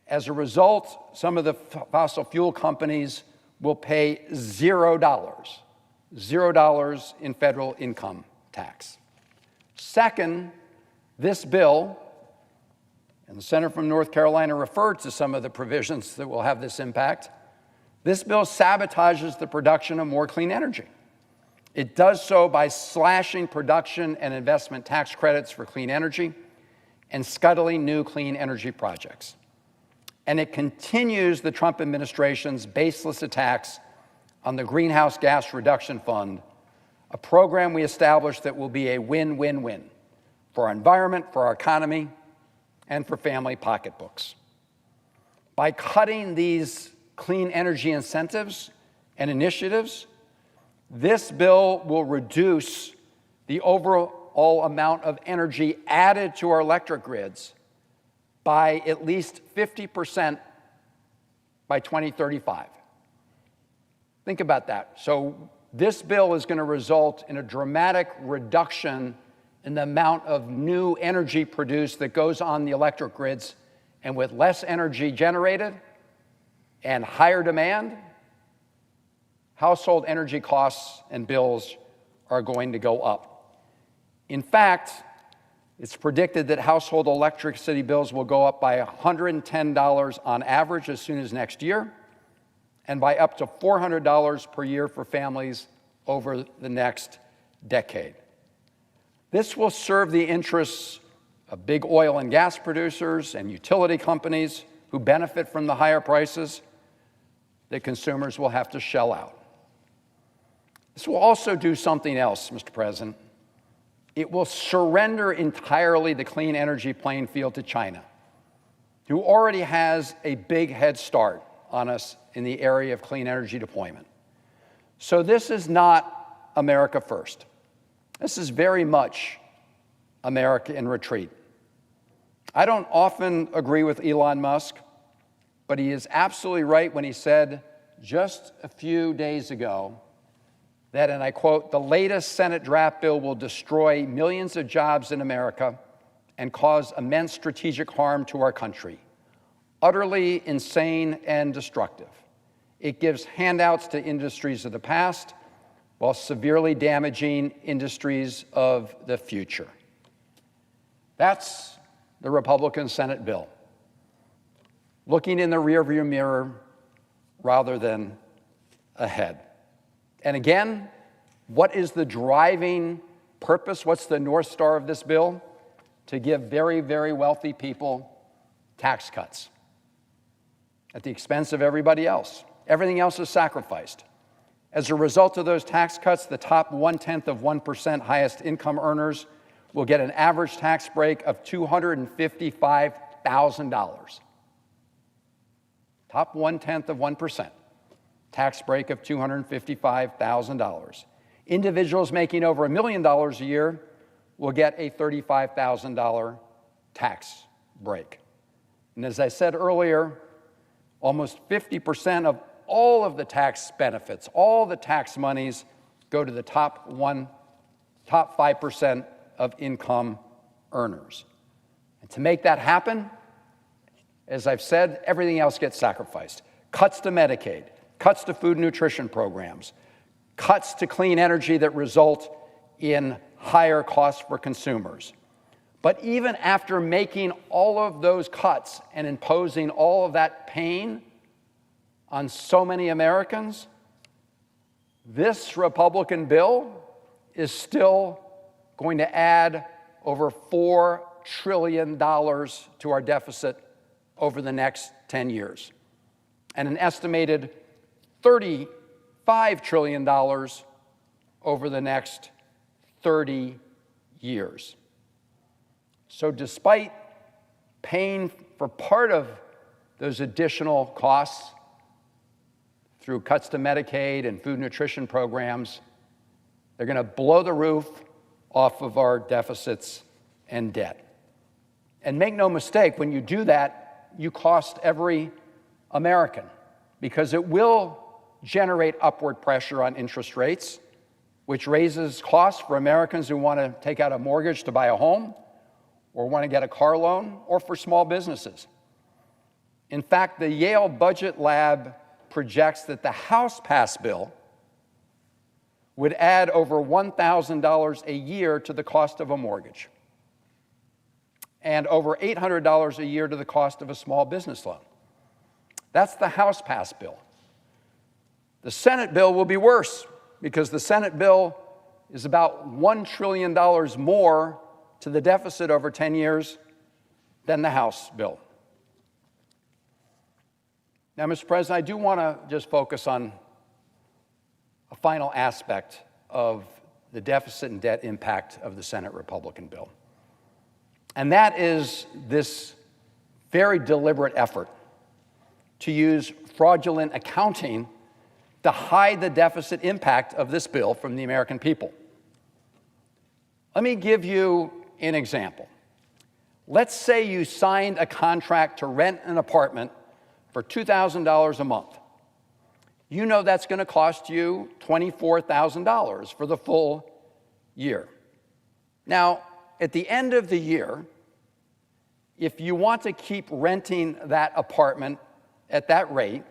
S6: As a result, some of the fossil fuel companies will pay $0 in federal income tax. Second, this bill, and the senator from North Carolina referred to some of the provisions that will have this impact, this bill sabotages the production of more clean energy. It does so by slashing production and investment tax credits for clean energy and scuttling new clean energy projects. And it continues the Trump administration's baseless attacks on the Greenhouse Gas Reduction Fund, a program we established that will be a win-win-win for our environment, for our economy, and for family pocketbooks. By cutting these clean energy incentives and initiatives, this bill will reduce the overall amount of energy added to our electric grids by at least 50% by 2035. Think about that. So this bill is going to result in a dramatic reduction in the amount of new energy produced that goes on the electric grids, and with less energy generated and higher demand, household energy costs and bills are going to go up. In fact, it's predicted that household electricity bills will go up by $110 on average as soon as next year, and by up to $400 per year for families over the next decade. This will serve the interests of big oil and gas producers and utility companies who benefit from the higher prices that consumers will have to shell out. This will also do something else, Mr. President. It will surrender entirely the clean energy playing field to China, who already has a big head start on us in the area of clean energy deployment. So this is not America first. This is very much America in retreat. I don't often agree with Elon Musk, but he is absolutely right when he said just a few days ago that, and I quote, "The latest Senate draft bill will destroy millions of jobs in America and cause immense strategic harm to our country. Utterly insane and destructive. It gives handouts to industries of the past while severely damaging industries of the future." That's the Republican Senate bill, looking in the rearview mirror rather than ahead. And again, what is the driving purpose? What's the North Star of this bill? To give very, very wealthy people tax cuts at the expense of everybody else. Everything else is sacrificed. As a result of those tax cuts, the top 0.1% highest income earners will get an average tax break of $255,000. Top 0.1%. Tax break of $255,000. Individuals making over $1 million a year will get a $35,000 tax break. And as I said earlier, almost 50% of all of the tax benefits, all the tax monies go to the top 5% of income earners. And to make that happen, as I've said, everything else gets sacrificed. Cuts to Medicaid, cuts to food and nutrition programs, cuts to clean energy that result in higher costs for consumers. But even after making all of those cuts and imposing all of that pain on so many Americans, this Republican bill is still going to add over $4 trillion to our deficit over the next 10 years, and an estimated $35 trillion over the next 30 years. So despite paying for part of those additional costs through cuts to Medicaid and food nutrition programs, they're going to blow the roof off of our deficits and debt. And make no mistake, when you do that, you cost every American, because it will generate upward pressure on interest rates, which raises costs for Americans who want to take out a mortgage to buy a home, or want to get a car loan, or for small businesses. In fact, the Yale Budget Lab projects that the House-passed bill would add over $1,000 a year to the cost of a mortgage, and over $800 a year to the cost of a small business loan. That's the House-passed bill. The Senate bill will be worse, because the Senate bill is about $1 trillion more to the deficit over 10 years than the House bill. Now, Mr. President, I do want to just focus on a final aspect of the deficit and debt impact of the Senate Republican bill. And that is this very deliberate effort to use fraudulent accounting to hide the deficit impact of this bill from the American people. Let me give you an example. Let's say you signed a contract to rent an apartment for $2,000 a month. You know that's going to cost you $24,000 for the full year. Now, at the end of the year, if you want to keep renting that apartment at that rate,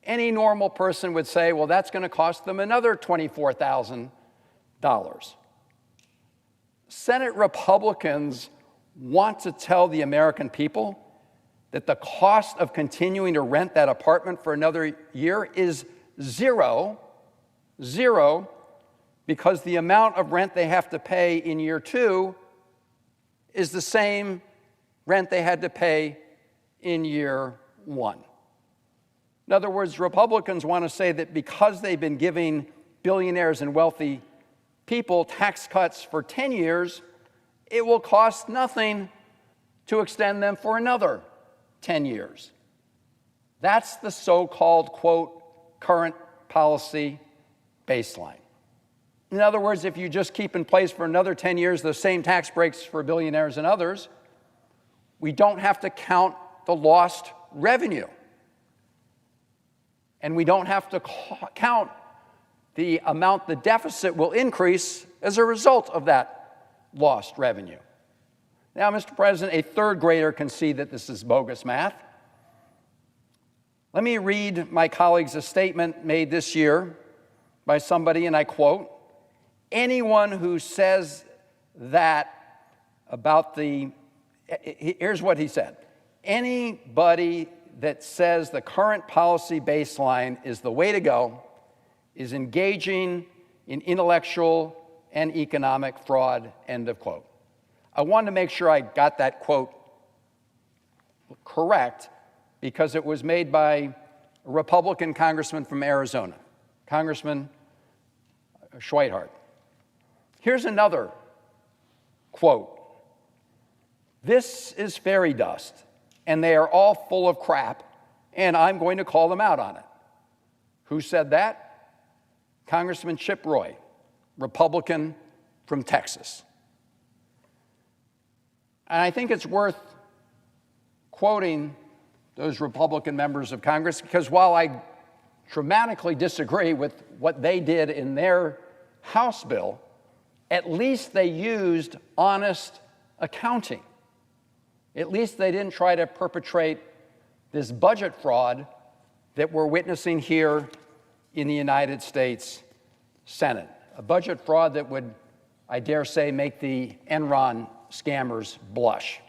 S6: any normal person would say, well, that's going to cost them another $24,000. Senate Republicans want to tell the American people that the cost of continuing to rent that apartment for another year is zero, because the amount of rent they have to pay in year 2 is the same rent they had to pay in year 1. In other words, Republicans want to say that because they've been giving billionaires and wealthy people tax cuts for 10 years, it will cost nothing to extend them for another 10 years. That's the so-called, quote, current policy baseline. In other words, if you just keep in place for another 10 years the same tax breaks for billionaires and others, we don't have to count the lost revenue. And we don't have to count the amount the deficit will increase as a result of that lost revenue. Now, Mr. President, a third grader can see that this is bogus math. Let me read my colleagues a statement made this year by somebody, and I quote, anyone who says that about the, here's what he said, anybody that says the current policy baseline is the way to go is engaging in intellectual and economic fraud, end of quote. I wanted to make sure I got that quote correct because it was made by a Republican congressman from Arizona, Congressman Schweihart. Here's another quote. This is fairy dust, and they are all full of crap, and I'm going to call them out on it. Who said that? Congressman Chip Roy, Republican from Texas. And I think it's worth quoting those Republican members of Congress because while I dramatically disagree with what they did in their House bill, at least they used honest accounting. At least they didn't try to perpetrate this budget fraud that we're witnessing here in the United States Senate, a budget fraud that would, I dare say, make the Enron scammers blush.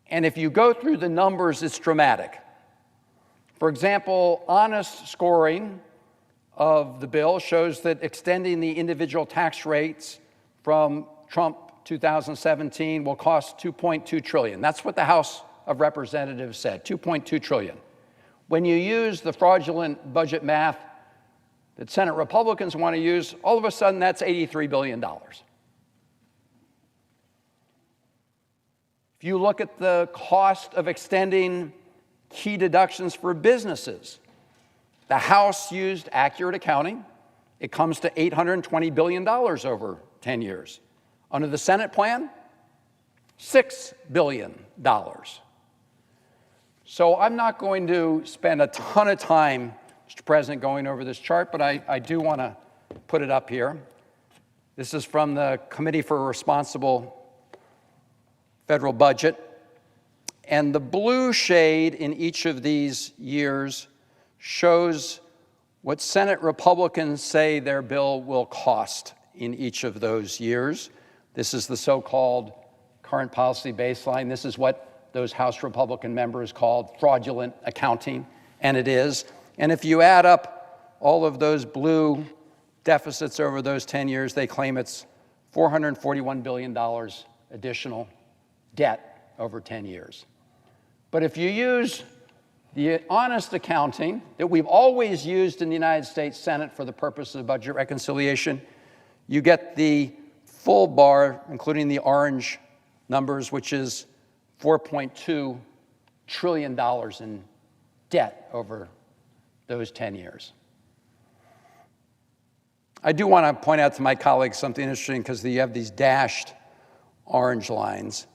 S6: And if you go through the numbers, it's dramatic. For example, honest scoring of the bill shows that extending the individual tax rates from Trump 2017 will cost $2.2 trillion. That's what the House of Representatives said, $2.2 trillion. When you use the fraudulent budget math that Senate Republicans want to use, all of a sudden that's $83 billion. If you look at the cost of extending key deductions for businesses, the House used accurate accounting. It comes to $820 billion over 10 years. Under the Senate plan, $6 billion. So I'm not going to spend a ton of time, Mr. President, going over this chart, but I do want to put it up here. This is from the Committee for a Responsible Federal Budget. And the blue shade in each of these years shows what Senate Republicans say their bill will cost in each of those years. This is the so-called current policy baseline. This is what those House Republican members called fraudulent accounting, and it is. And if you add up all of those blue deficits over those 10 years, they claim it's $441 billion additional debt over 10 years. But if you use the honest accounting that we've always used in the United States Senate for the purposes of budget reconciliation, you get the full bar, including the orange numbers, which is $4.2 trillion in debt over those 10 years. I do want to point out to my colleagues something interesting, because you have these dashed orange lines.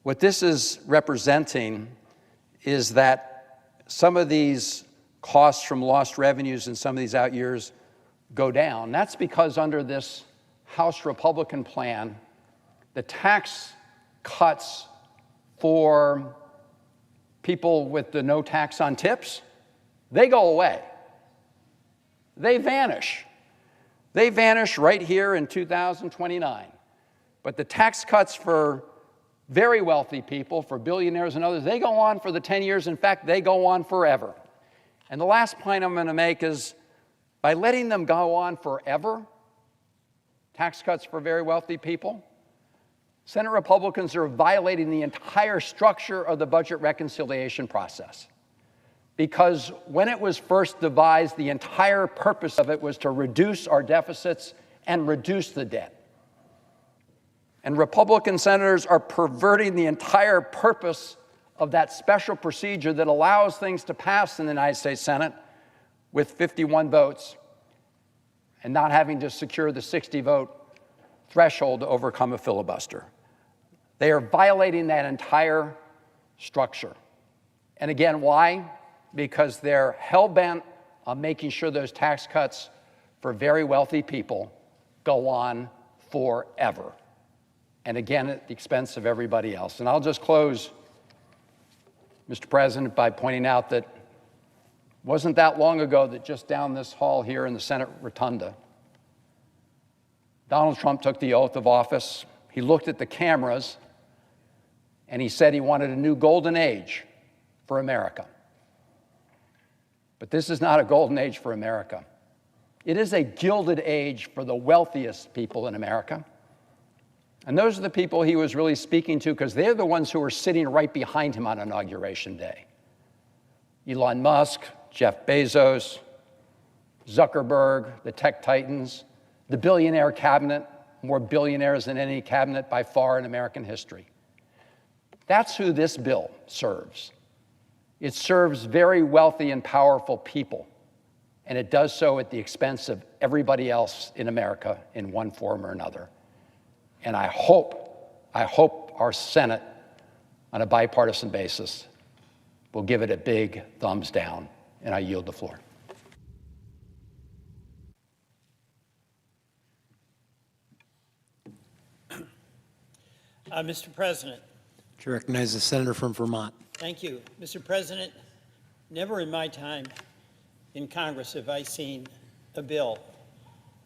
S6: What this is representing is that some of these costs from lost revenues in some of these out years go down. That's because under this House Republican plan, the tax cuts for people with the no tax on tips, they go away. They vanish. They vanish right here in 2029. But the tax cuts for very wealthy people, for billionaires and others, they go on for the 10 years. In fact, they go on forever. And the last point I'm going to make is, by letting them go on forever, tax cuts for very wealthy people, Senate Republicans are violating the entire structure of the budget reconciliation process. Because when it was first devised, the entire purpose of it was to reduce our deficits and reduce the debt. And Republican senators are perverting the entire purpose of that special procedure that allows things to pass in the United States Senate with 51 votes and not having to secure the 60-vote threshold to overcome a filibuster. They are violating that entire structure. And again, why? Because they're hell-bent on making sure those tax cuts for very wealthy people go on forever. And again, at the expense of everybody else. And I'll just close, Mr. President, by pointing out that it wasn't that long ago that just down this hall here in the Senate rotunda, Donald Trump took the oath of office. He looked at the cameras and he said he wanted a new golden age for America. But this is not a golden age for America. It is a gilded age for the wealthiest people in America. And those are the people he was really speaking to, because they're the ones who were sitting right behind him on Inauguration Day. Elon Musk, Jeff Bezos, Zuckerberg, the tech titans, the billionaire cabinet, more billionaires than any cabinet by far in American history. That's who this bill serves. It serves very wealthy and powerful people, and it does so at the expense of everybody else in America in one form or another. And I hope our Senate, on a bipartisan basis, will give it a big thumbs down, and I yield the floor.
S7: Mr. President.
S3: To recognize the senator from Vermont.
S7: Thank you. Mr. President, never in my time in Congress have I seen a bill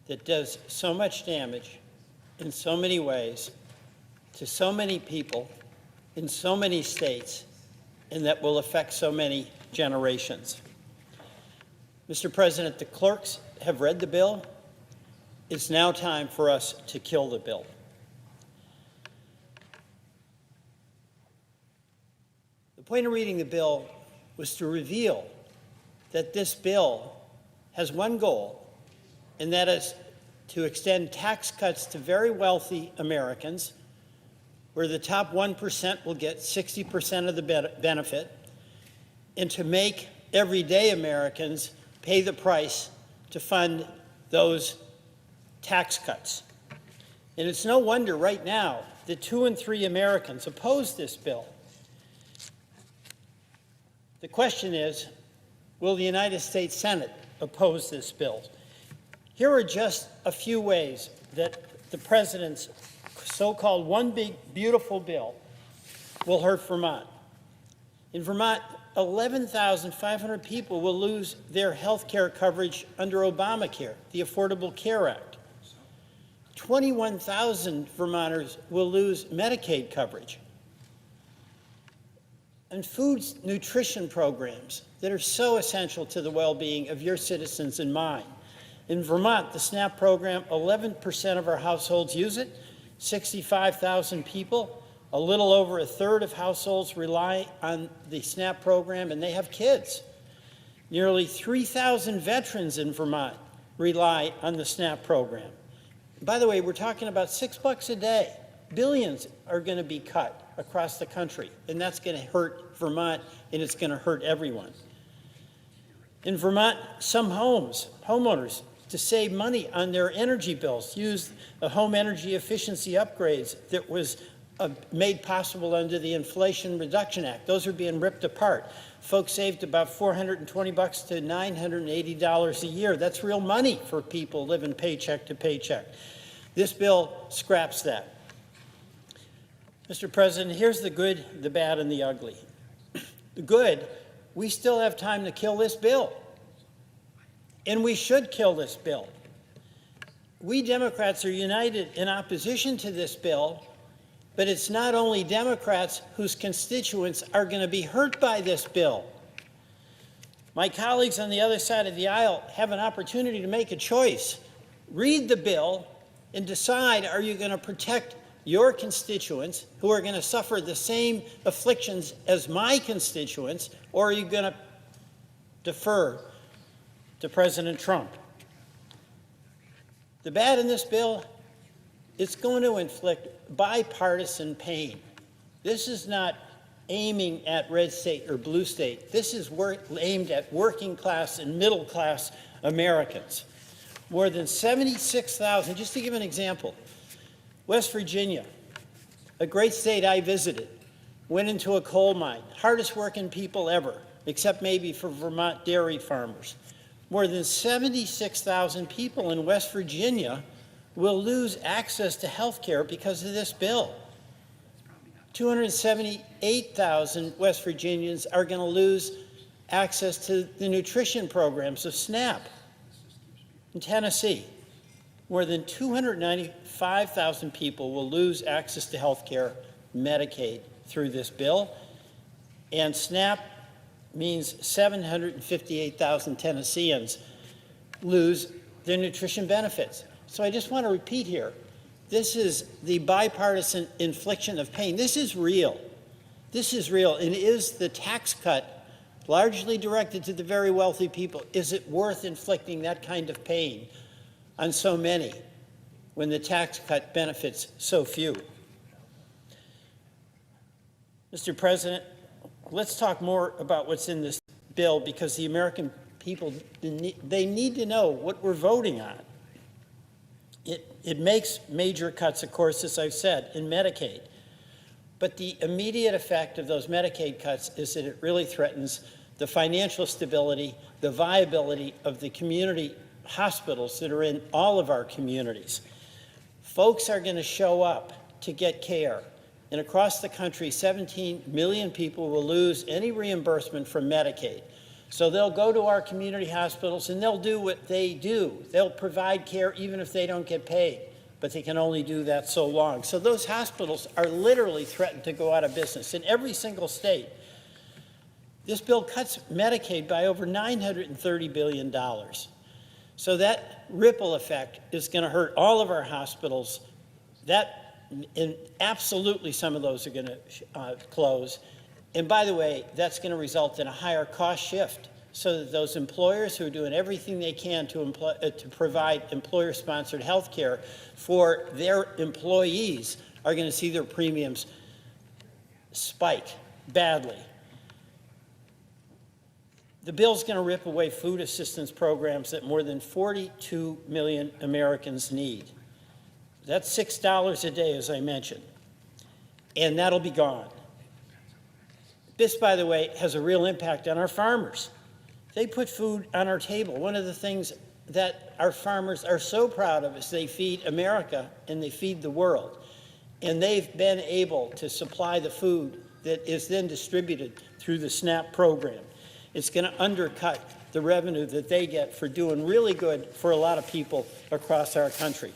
S7: that does so much damage in so many ways to so many people in so many states and that will affect so many generations. Mr. President, the clerks have read the bill. It's now time for us to kill the bill. The point of reading the bill was to reveal that this bill has one goal, and that is to extend tax cuts to very wealthy Americans, where the top 1% will get 60% of the benefit, and to make everyday Americans pay the price to fund those tax cuts. And it's no wonder right now that 2 in 3 Americans oppose this bill. The question is, will the United States Senate oppose this bill? Here are just a few ways that the president's so-called one big, beautiful bill will hurt Vermont. In Vermont, 11,500 people will lose their health care coverage under Obamacare, the Affordable Care Act. 21,000 Vermonters will lose Medicaid coverage. And food nutrition programs that are so essential to the well-being of your citizens and mine. In Vermont, the SNAP program, 11% of our households use it, 65,000 people. A little over a third of households rely on the SNAP program, and they have kids. Nearly 3,000 veterans in Vermont rely on the SNAP program. By the way, we're talking about $6 a day. Billions are going to be cut across the country, and that's going to hurt Vermont, and it's going to hurt everyone. In Vermont, some homeowners, to save money on their energy bills, use the home energy efficiency upgrades that was made possible under the Inflation Reduction Act. Those are being ripped apart. Folks saved about $420 to $980 a year. That's real money for people living paycheck to paycheck. This bill scraps that. Mr. President, here's the good, the bad, and the ugly. The good, we still have time to kill this bill. And we should kill this bill. We Democrats are united in opposition to this bill, but it's not only Democrats whose constituents are going to be hurt by this bill. My colleagues on the other side of the aisle have an opportunity to make a choice. Read the bill and decide, are you going to protect your constituents who are going to suffer the same afflictions as my constituents, or are you going to defer to President Trump? The bad in this bill, it's going to inflict bipartisan pain. This is not aiming at red state or blue state. This is aimed at working class and middle class Americans. More than 76,000, just to give an example, West Virginia, a great state I visited, went into a coal mine, hardest working people ever, except maybe for Vermont dairy farmers. More than 76,000 people in West Virginia will lose access to health care because of this bill. 278,000 West Virginians are going to lose access to the nutrition programs of SNAP. In Tennessee, more than 295,000 people will lose access to health care, Medicaid, through this bill. And SNAP means 758,000 Tennesseans lose their nutrition benefits. So I just want to repeat here, this is the bipartisan infliction of pain. This is real. This is real. And is the tax cut largely directed to the very wealthy people? Is it worth inflicting that kind of pain on so many when the tax cut benefits so few? Mr. President, let's talk more about what's in this bill, because the American people, they need to know what we're voting on. It makes major cuts, of course, as I've said, in Medicaid. But the immediate effect of those Medicaid cuts is that it really threatens the financial stability, the viability of the community hospitals that are in all of our communities. Folks are going to show up to get care. And across the country, 17 million people will lose any reimbursement from Medicaid. So they'll go to our community hospitals and they'll do what they do. They'll provide care even if they don't get paid, but they can only do that so long. So those hospitals are literally threatened to go out of business in every single state. This bill cuts Medicaid by over $930 billion. So that ripple effect is going to hurt all of our hospitals. And absolutely some of those are going to close. And by the way, that's going to result in a higher cost shift so that those employers who are doing everything they can to provide employer-sponsored health care for their employees are going to see their premiums spike badly. The bill's going to rip away food assistance programs that more than 42 million Americans need. That's $6 a day, as I mentioned, and that'll be gone. This, by the way, has a real impact on our farmers. They put food on our table. One of the things that our farmers are so proud of is they feed America and they feed the world. And they've been able to supply the food that is then distributed through the SNAP program. It's going to undercut the revenue that they get for doing really good for a lot of people across our country.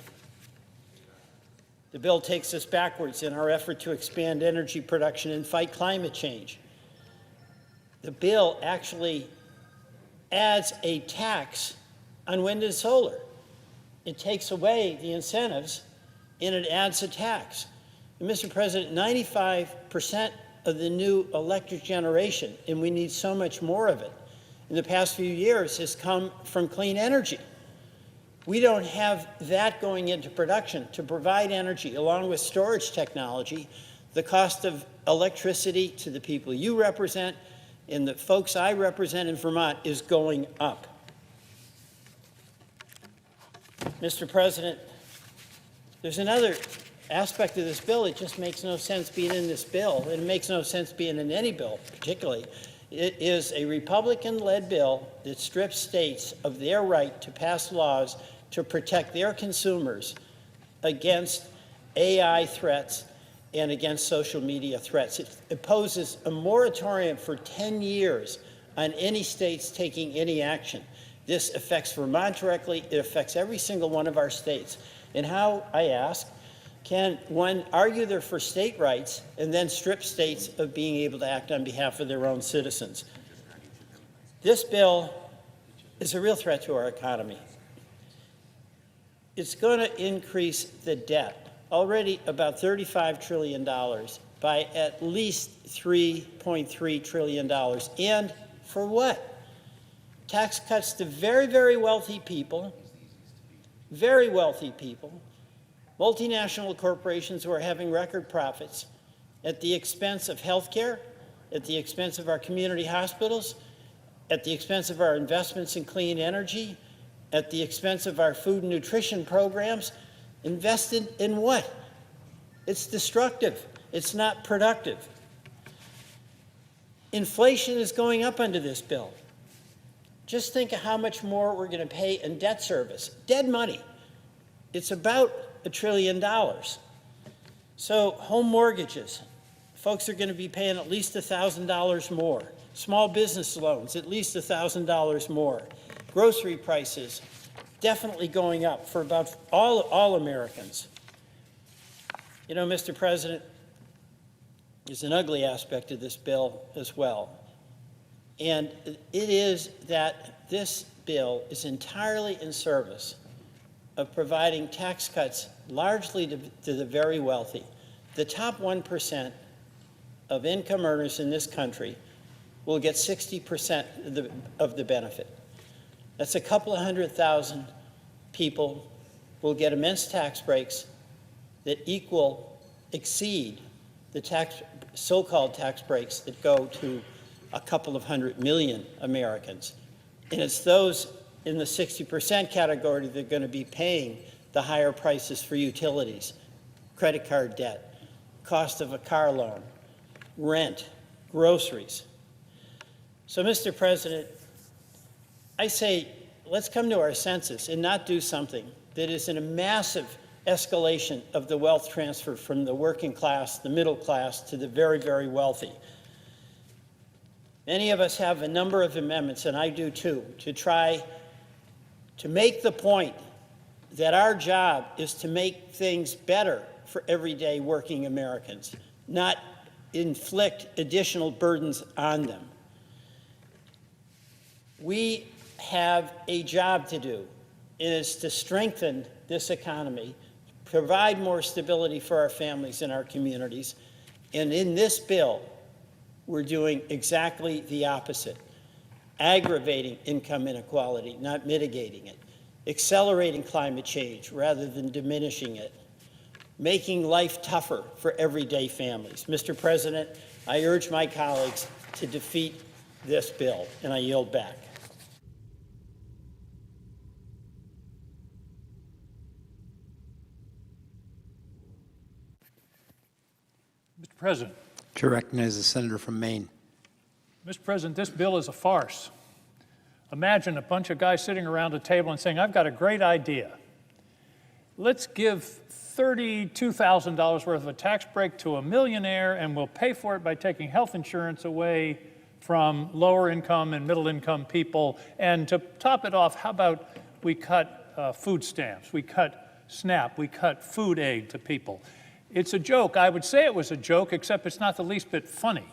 S7: The bill takes us backwards in our effort to expand energy production and fight climate change. The bill actually adds a tax on wind and solar. It takes away the incentives and it adds a tax. And Mr. President, 95% of the new electric generation, and we need so much more of it, in the past few years has come from clean energy. We don't have that going into production to provide energy along with storage technology. The cost of electricity to the people you represent and the folks I represent in Vermont is going up. Mr. President, there's another aspect of this bill. It just makes no sense being in this bill, and it makes no sense being in any bill particularly. It is a Republican-led bill that strips states of their right to pass laws to protect their consumers against AI threats and against social media threats. It imposes a moratorium for 10 years on any states taking any action. This affects Vermont directly. It affects every single one of our states. And how, I ask, can one argue they're for state rights and then strip states of being able to act on behalf of their own citizens? This bill is a real threat to our economy. It's going to increase the debt, already about $35 trillion, by at least $3.3 trillion. And for what? Tax cuts to very, very wealthy people, multinational corporations who are having record profits at the expense of health care, at the expense of our community hospitals, at the expense of our investments in clean energy, at the expense of our food and nutrition programs. Invested in what? It's destructive. It's not productive. Inflation is going up under this bill. Just think of how much more we're going to pay in debt service. Dead money. It's about $1 trillion. So home mortgages, folks are going to be paying at least $1,000 more. Small business loans, at least $1,000 more. Grocery prices, definitely going up for about all Americans. You know, Mr. President, there's an ugly aspect of this bill as well. And it is that this bill is entirely in service of providing tax cuts largely to the very wealthy. The top 1% of income earners in this country will get 60% of the benefit. That's a couple of 100,000 people will get immense tax breaks that exceed the so-called tax breaks that go to a couple of 100 million Americans. And it's those in the 60% category that are going to be paying the higher prices for utilities, credit card debt, cost of a car loan, rent, groceries. So, Mr. President, I say let's come to our senses and not do something that is in a massive escalation of the wealth transfer from the working class, the middle class, to the very, very wealthy. Many of us have a number of amendments, and I do too, to try to make the point that our job is to make things better for everyday working Americans, not inflict additional burdens on them. We have a job to do, and it's to strengthen this economy, provide more stability for our families and our communities. And in this bill, we're doing exactly the opposite, aggravating income inequality, not mitigating it, accelerating climate change rather than diminishing it, making life tougher for everyday families. Mr. President, I urge my colleagues to defeat this bill, and I yield back.
S5: Mr. President.
S3: To recognize the senator from Maine.
S5: Mr. President, this bill is a farce. Imagine a bunch of guys sitting around a table and saying, I've got a great idea. Let's give $32,000 worth of a tax break to a millionaire, and we'll pay for it by taking health insurance away from lower income and middle income people. And to top it off, how about we cut food stamps, we cut SNAP, we cut food aid to people. It's a joke. I would say it was a joke, except it's not the least bit funny.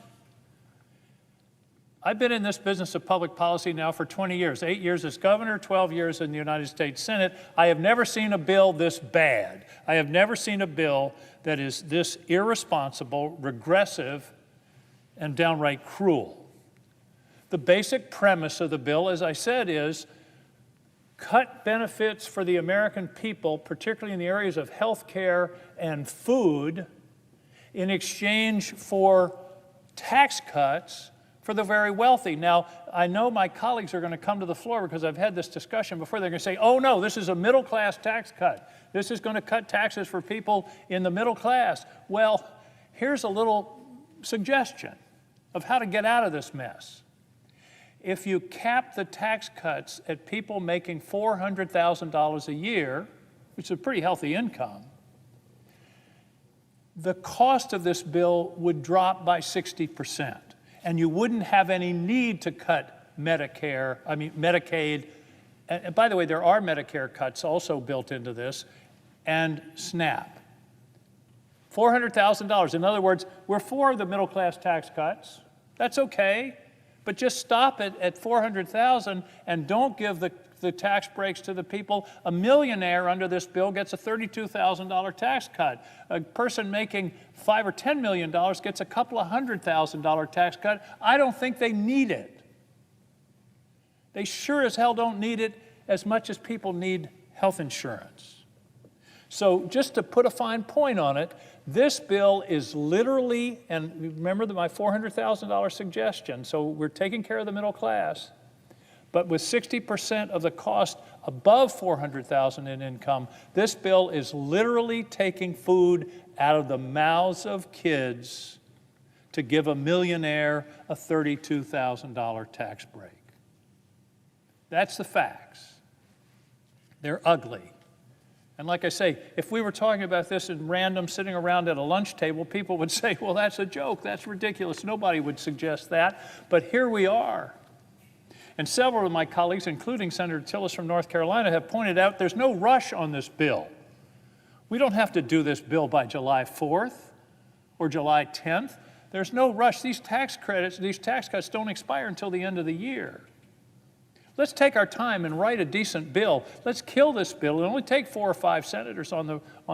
S5: I've been in this business of public policy now for 20 years, 8 years as governor, 12 years in the United States Senate. I have never seen a bill this bad. I have never seen a bill that is this irresponsible, regressive, and downright cruel. The basic premise of the bill, as I said, is cut benefits for the American people, particularly in the areas of health care and food, in exchange for tax cuts for the very wealthy. Now, I know my colleagues are going to come to the floor because I've had this discussion before. They're going to say, oh no, this is a middle-class tax cut. This is going to cut taxes for people in the middle class. Well, here's a little suggestion of how to get out of this mess. If you cap the tax cuts at people making $400,000 a year, which is a pretty healthy income, the cost of this bill would drop by 60%. And you wouldn't have any need to cut Medicaid. And by the way, there are Medicare cuts also built into this, and SNAP. $400,000. In other words, we're for the middle class tax cuts. That's okay. But just stop it at $400,000 and don't give the tax breaks to the people. A millionaire under this bill gets a $32,000 tax cut. A person making $5 or $10 million gets a couple of $100,000 tax cut. I don't think they need it. They sure as hell don't need it as much as people need health insurance. So just to put a fine point on it, this bill is literally, and remember my $400,000 suggestion, so we're taking care of the middle class, but with 60% of the cost above $400,000 in income, this bill is literally taking food out of the mouths of kids to give a millionaire a $32,000 tax break. That's the facts. They're ugly. And like I say, if we were talking about this in random, sitting around at a lunch table, people would say, well, that's a joke, that's ridiculous. Nobody would suggest that. But here we are. And several of my colleagues, including Senator Tillis from North Carolina, have pointed out there's no rush on this bill. We don't have to do this bill by July 4th or July 10th. There's no rush. These tax credits, these tax cuts don't expire until the end of the year. Let's take our time and write a decent bill. Let's kill this bill. It'll only take 4 or 5 senators on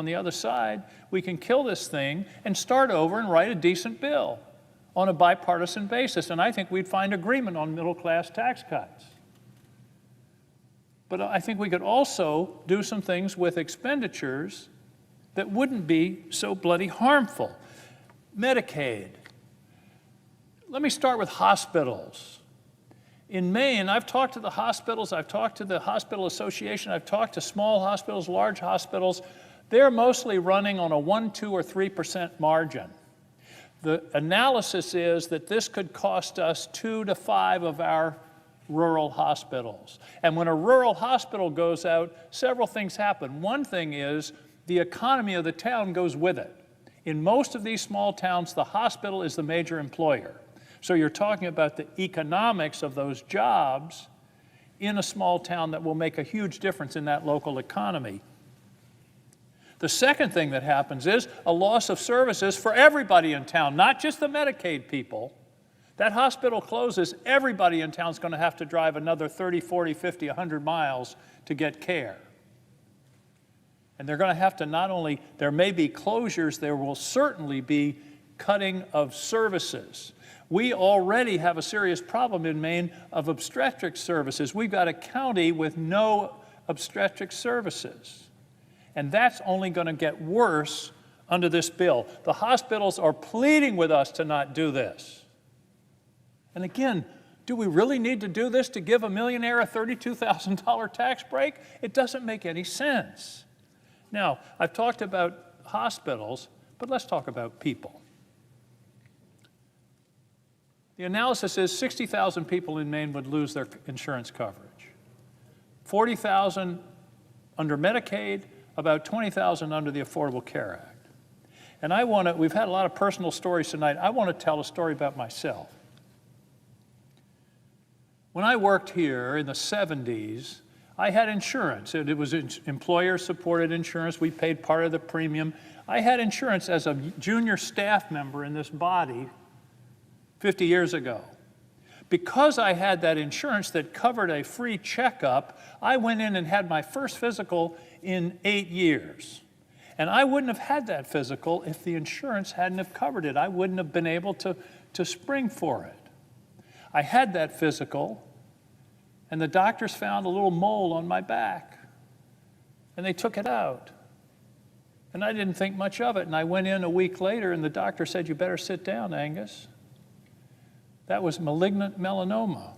S5: the other side. We can kill this thing and start over and write a decent bill on a bipartisan basis. And I think we'd find agreement on middle-class tax cuts. But I think we could also do some things with expenditures that wouldn't be so bloody harmful. Medicaid. Let me start with hospitals. In Maine, I've talked to the hospitals, I've talked to the Hospital Association, I've talked to small hospitals, large hospitals. They're mostly running on a 1%, 2%, or 3% margin. The analysis is that this could cost us 2 to 5 of our rural hospitals. And when a rural hospital goes out, several things happen. One thing is the economy of the town goes with it. In most of these small towns, the hospital is the major employer. So you're talking about the economics of those jobs in a small town that will make a huge difference in that local economy. The second thing that happens is a loss of services for everybody in town, not just the Medicaid people. That hospital closes, everybody in town is going to have to drive another 30, 40, 50, 100 miles to get care. And they're going to have to not only, there may be closures, there will certainly be cutting of services. We already have a serious problem in Maine of obstetric services. We've got a county with no obstetric services. And that's only going to get worse under this bill. The hospitals are pleading with us to not do this. And again, do we really need to do this to give a millionaire a $32,000 tax break? It doesn't make any sense. Now, I've talked about hospitals, but let's talk about people. The analysis is 60,000 people in Maine would lose their insurance coverage. 40,000 under Medicaid, about 20,000 under the Affordable Care Act. And we've had a lot of personal stories tonight. I want to tell a story about myself. When I worked here in the 70s, I had insurance. It was employer-supported insurance. We paid part of the premium. I had insurance as a junior staff member in this body 50 years ago. Because I had that insurance that covered a free checkup, I went in and had my first physical in 8 years. And I wouldn't have had that physical if the insurance hadn't have covered it. I wouldn't have been able to spring for it. I had that physical, and the doctors found a little mole on my back, and they took it out. And I didn't think much of it, and I went in a week later, and the doctor said, "You better sit down, Angus. That was malignant melanoma.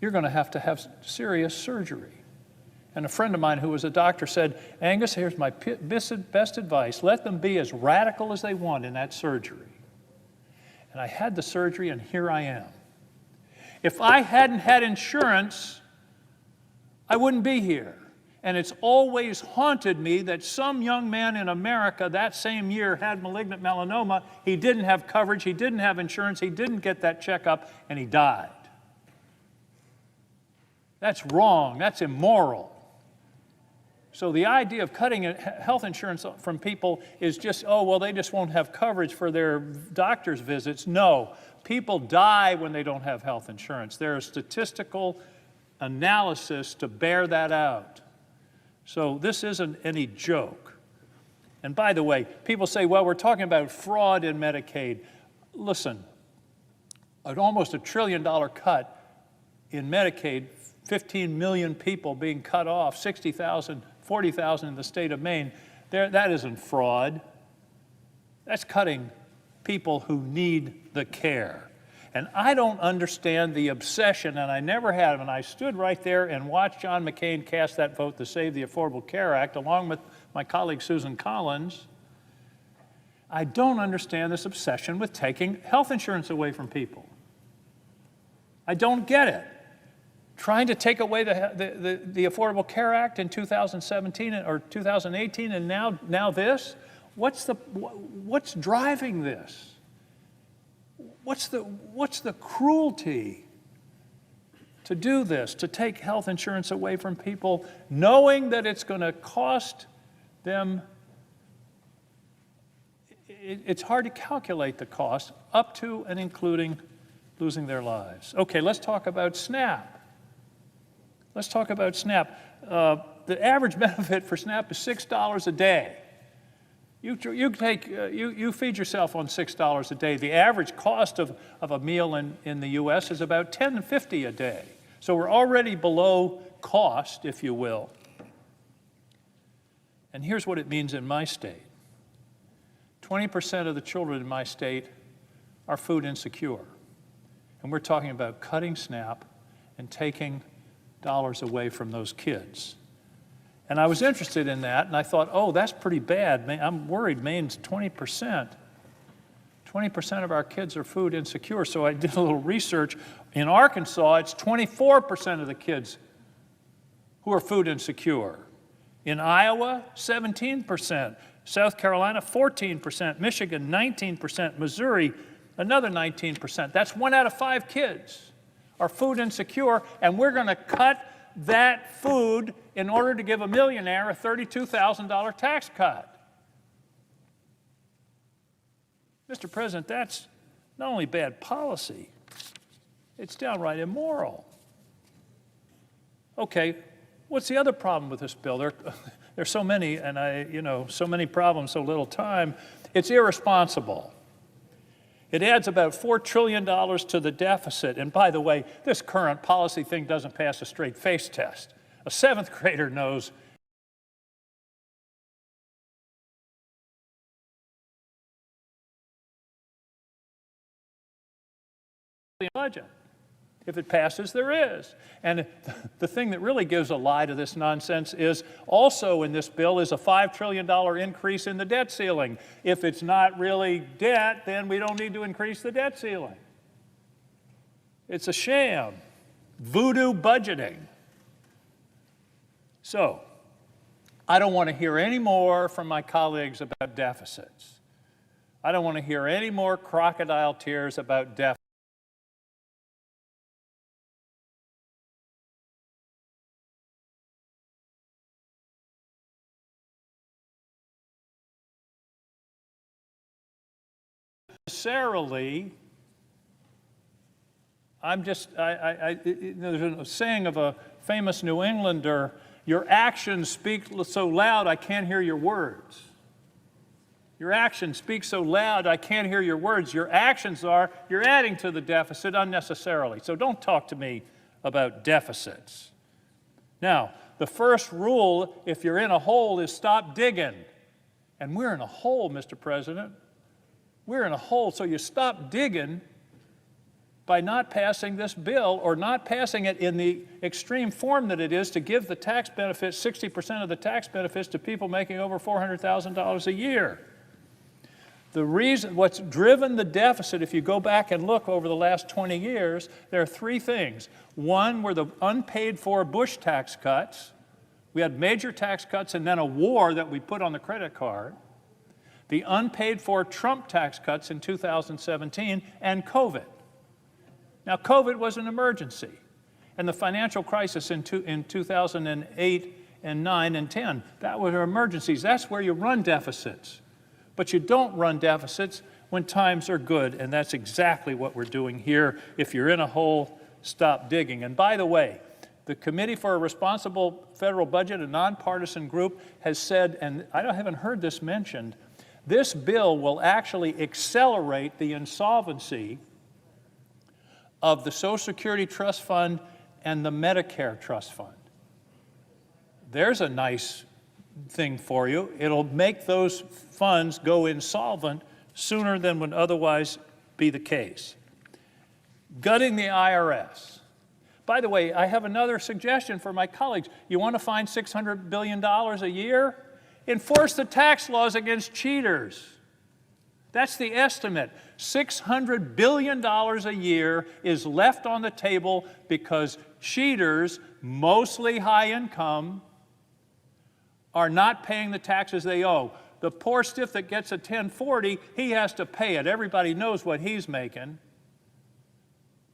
S5: You're going to have serious surgery." And a friend of mine who was a doctor said, "Angus, here's my best advice. Let them be as radical as they want in that surgery." And I had the surgery, and here I am. If I hadn't had insurance, I wouldn't be here. And it's always haunted me that some young man in America that same year had malignant melanoma. He didn't have coverage, he didn't have insurance, he didn't get that checkup, and he died. That's wrong, that's immoral. So the idea of cutting health insurance from people is just, oh, well, they just won't have coverage for their doctor's visits. No, people die when they don't have health insurance. There is statistical analysis to bear that out. So this isn't any joke. And by the way, people say, well, we're talking about fraud in Medicaid. Listen, almost $1 trillion cut in Medicaid, 15 million people being cut off, 60,000, 40,000 in the state of Maine, that isn't fraud. That's cutting people who need the care. And I don't understand the obsession, and I never have, and I stood right there and watched John McCain cast that vote to save the Affordable Care Act, along with my colleague Susan Collins. I don't understand this obsession with taking health insurance away from people. I don't get it. Trying to take away the Affordable Care Act in 2017 or 2018, and now this? What's driving this? What's the cruelty to do this, to take health insurance away from people, knowing that it's going to cost them? It's hard to calculate the cost, up to and including losing their lives. Okay, let's talk about SNAP. Let's talk about SNAP. The average benefit for SNAP is $6 a day. You feed yourself on $6 a day. The average cost of a meal in the U.S. is about $10.50 a day. So we're already below cost, if you will. And here's what it means in my state. 20% of the children in my state are food insecure. And we're talking about cutting SNAP and taking dollars away from those kids. And I was interested in that, and I thought, oh, that's pretty bad. I'm worried Maine's 20%. 20% of our kids are food insecure, so I did a little research. In Arkansas, it's 24% of the kids who are food insecure. In Iowa, 17%. South Carolina, 14%. Michigan, 19%. Missouri, Another 19%. That's 1 out of 5 kids are food insecure, and we're going to cut that food in order to give a millionaire a $32,000 tax cut. Mr. President, that's not only bad policy, it's downright immoral. Okay, what's the other problem with this bill? There's so many, and so many problems, so little time. It's irresponsible. It adds about $4 trillion to the deficit. And by the way, this current policy thing doesn't pass a straight face test. A 7th grader knows the budget. If it passes, there is. And the thing that really gives a lie to this nonsense is also in this bill is a $5 trillion increase in the debt ceiling. If it's not really debt, then we don't need to increase the debt ceiling. It's a sham. Voodoo budgeting. So, I don't want to hear any more from my colleagues about deficits. I don't want to hear any more crocodile tears about deficits. Necessarily, there's a saying of a famous New Englander, your actions speak so loud I can't hear your words. Your actions speak so loud I can't hear your words. Your actions are, you're adding to the deficit unnecessarily. So don't talk to me about deficits. Now, the first rule, if you're in a hole, is stop digging. And we're in a hole, Mr. President. We're in a hole, so you stop digging by not passing this bill or not passing it in the extreme form that it is to give the tax benefits, 60% of the tax benefits to people making over $400,000 a year. The reason, what's driven the deficit, if you go back and look over the last 20 years, there are 3 things. One were the unpaid for Bush tax cuts. We had major tax cuts and then a war that we put on the credit card. The unpaid for Trump tax cuts in 2017, and COVID. Now, COVID was an emergency, and the financial crisis in 2008 and 9 and 10, that were emergencies. That's where you run deficits. But you don't run deficits when times are good, and that's exactly what we're doing here. If you're in a hole, stop digging. And by the way, the Committee for a Responsible Federal Budget, a nonpartisan group, has said, and I haven't heard this mentioned, this bill will actually accelerate the insolvency of the Social Security Trust Fund and the Medicare Trust Fund. There's a nice thing for you. It'll make those funds go insolvent sooner than would otherwise be the case. Gutting the IRS. By the way, I have another suggestion for my colleagues. You want to find $600 billion a year? Enforce the tax laws against cheaters. That's the estimate. $600 billion a year is left on the table because cheaters, mostly high income, are not paying the taxes they owe. The poor stiff that gets a 1040, he has to pay it. Everybody knows what he's making.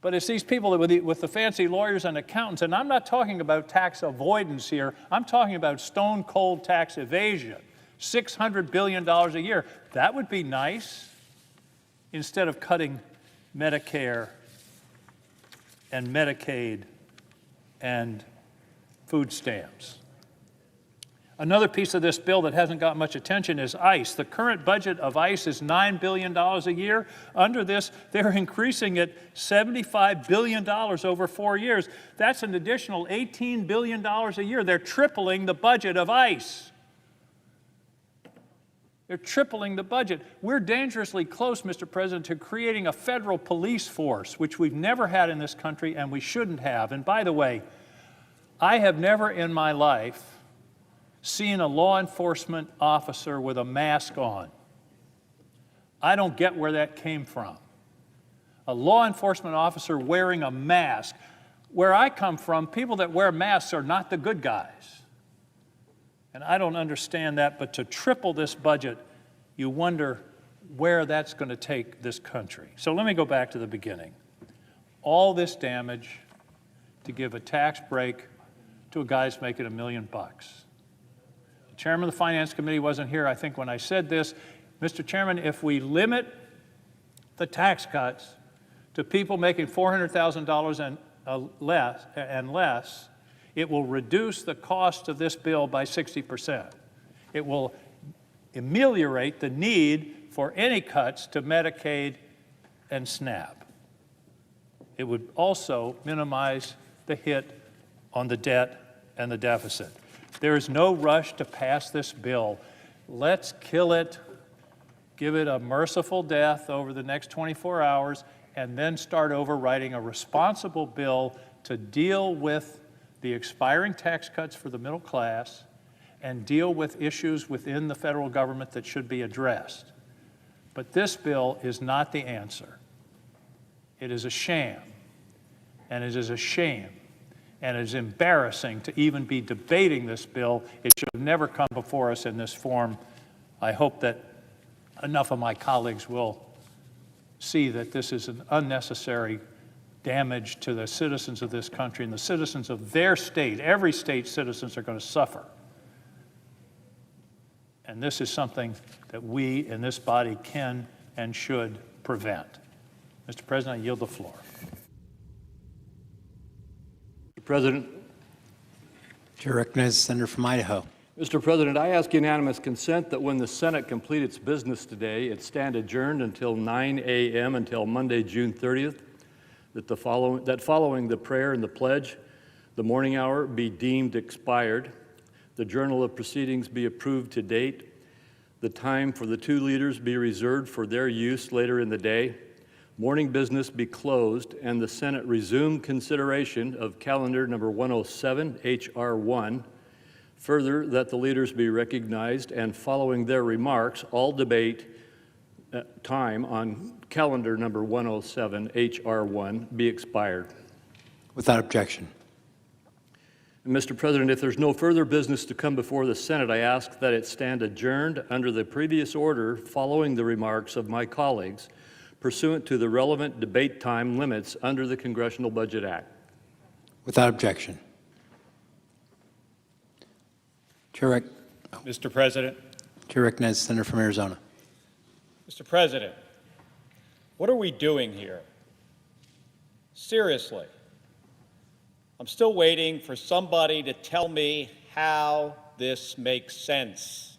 S5: But it's these people with the fancy lawyers and accountants, and I'm not talking about tax avoidance here. I'm talking about stone-cold tax evasion. $600 billion a year. That would be nice instead of cutting Medicare and Medicaid and food stamps. Another piece of this bill that hasn't got much attention is ICE. The current budget of ICE is $9 billion a year. Under this, they're increasing it $75 billion over 4 years. That's an additional $18 billion a year. They're tripling the budget of ICE. They're tripling the budget. We're dangerously close, Mr. President, to creating a federal police force, which we've never had in this country and we shouldn't have. And by the way, I have never in my life seen a law enforcement officer with a mask on. I don't get where that came from. A law enforcement officer wearing a mask. Where I come from, people that wear masks are not the good guys. And I don't understand that, but to triple this budget, you wonder
S8: where that's going to take this country. So let me go back to the beginning. All this damage to give a tax break to a guy who's making $1 million. The chairman of the Finance Committee wasn't here, I think, when I said this. Mr. Chairman, if we limit the tax cuts to people making $400,000 and less, it will reduce the cost of this bill by 60%. It will ameliorate the need for any cuts to Medicaid and SNAP. It would also minimize the hit on the debt and the deficit. There is no rush to pass this bill. Let's kill it, give it a merciful death over the next 24 hours, and then start over writing a responsible bill to deal with the expiring tax cuts for the middle class and deal with issues within the federal government that should be addressed. But this bill is not the answer. It is a sham, and it is a shame, and it is embarrassing to even be debating this bill. It should have never come before us in this form. I hope that enough of my colleagues will see that this is an unnecessary damage to the citizens of this country and the citizens of their state. Every state's citizens are going to suffer. And this is something that we in this body can and should prevent. Mr. President, I yield the floor.
S9: Mr. President.
S3: Chair recognizes the senator from Idaho.
S9: Mr. President, I ask unanimous consent that when the Senate complete its business today, it stand adjourned until 9 a.m. until Monday, June 30th, that following the prayer and the pledge, the morning hour be deemed expired, the journal of proceedings be approved to date, the time for the two leaders be reserved for their use later in the day, morning business be closed, and the Senate resume consideration of calendar number 107, H.R. 1. Further, that the leaders be recognized, and following their remarks, all debate time on calendar number 107, H.R. 1, be expired.
S3: Without objection.
S9: And Mr. President, if there's no further business to come before the Senate, I ask that it stand adjourned under the previous order following the remarks of my colleagues, pursuant to the relevant debate time limits under the Congressional Budget Act.
S3: Without objection.
S10: Mr. President.
S3: Chair recognizes the senator from Arizona.
S10: Mr. President, what are we doing here? Seriously. I'm still waiting for somebody to tell me how this makes sense.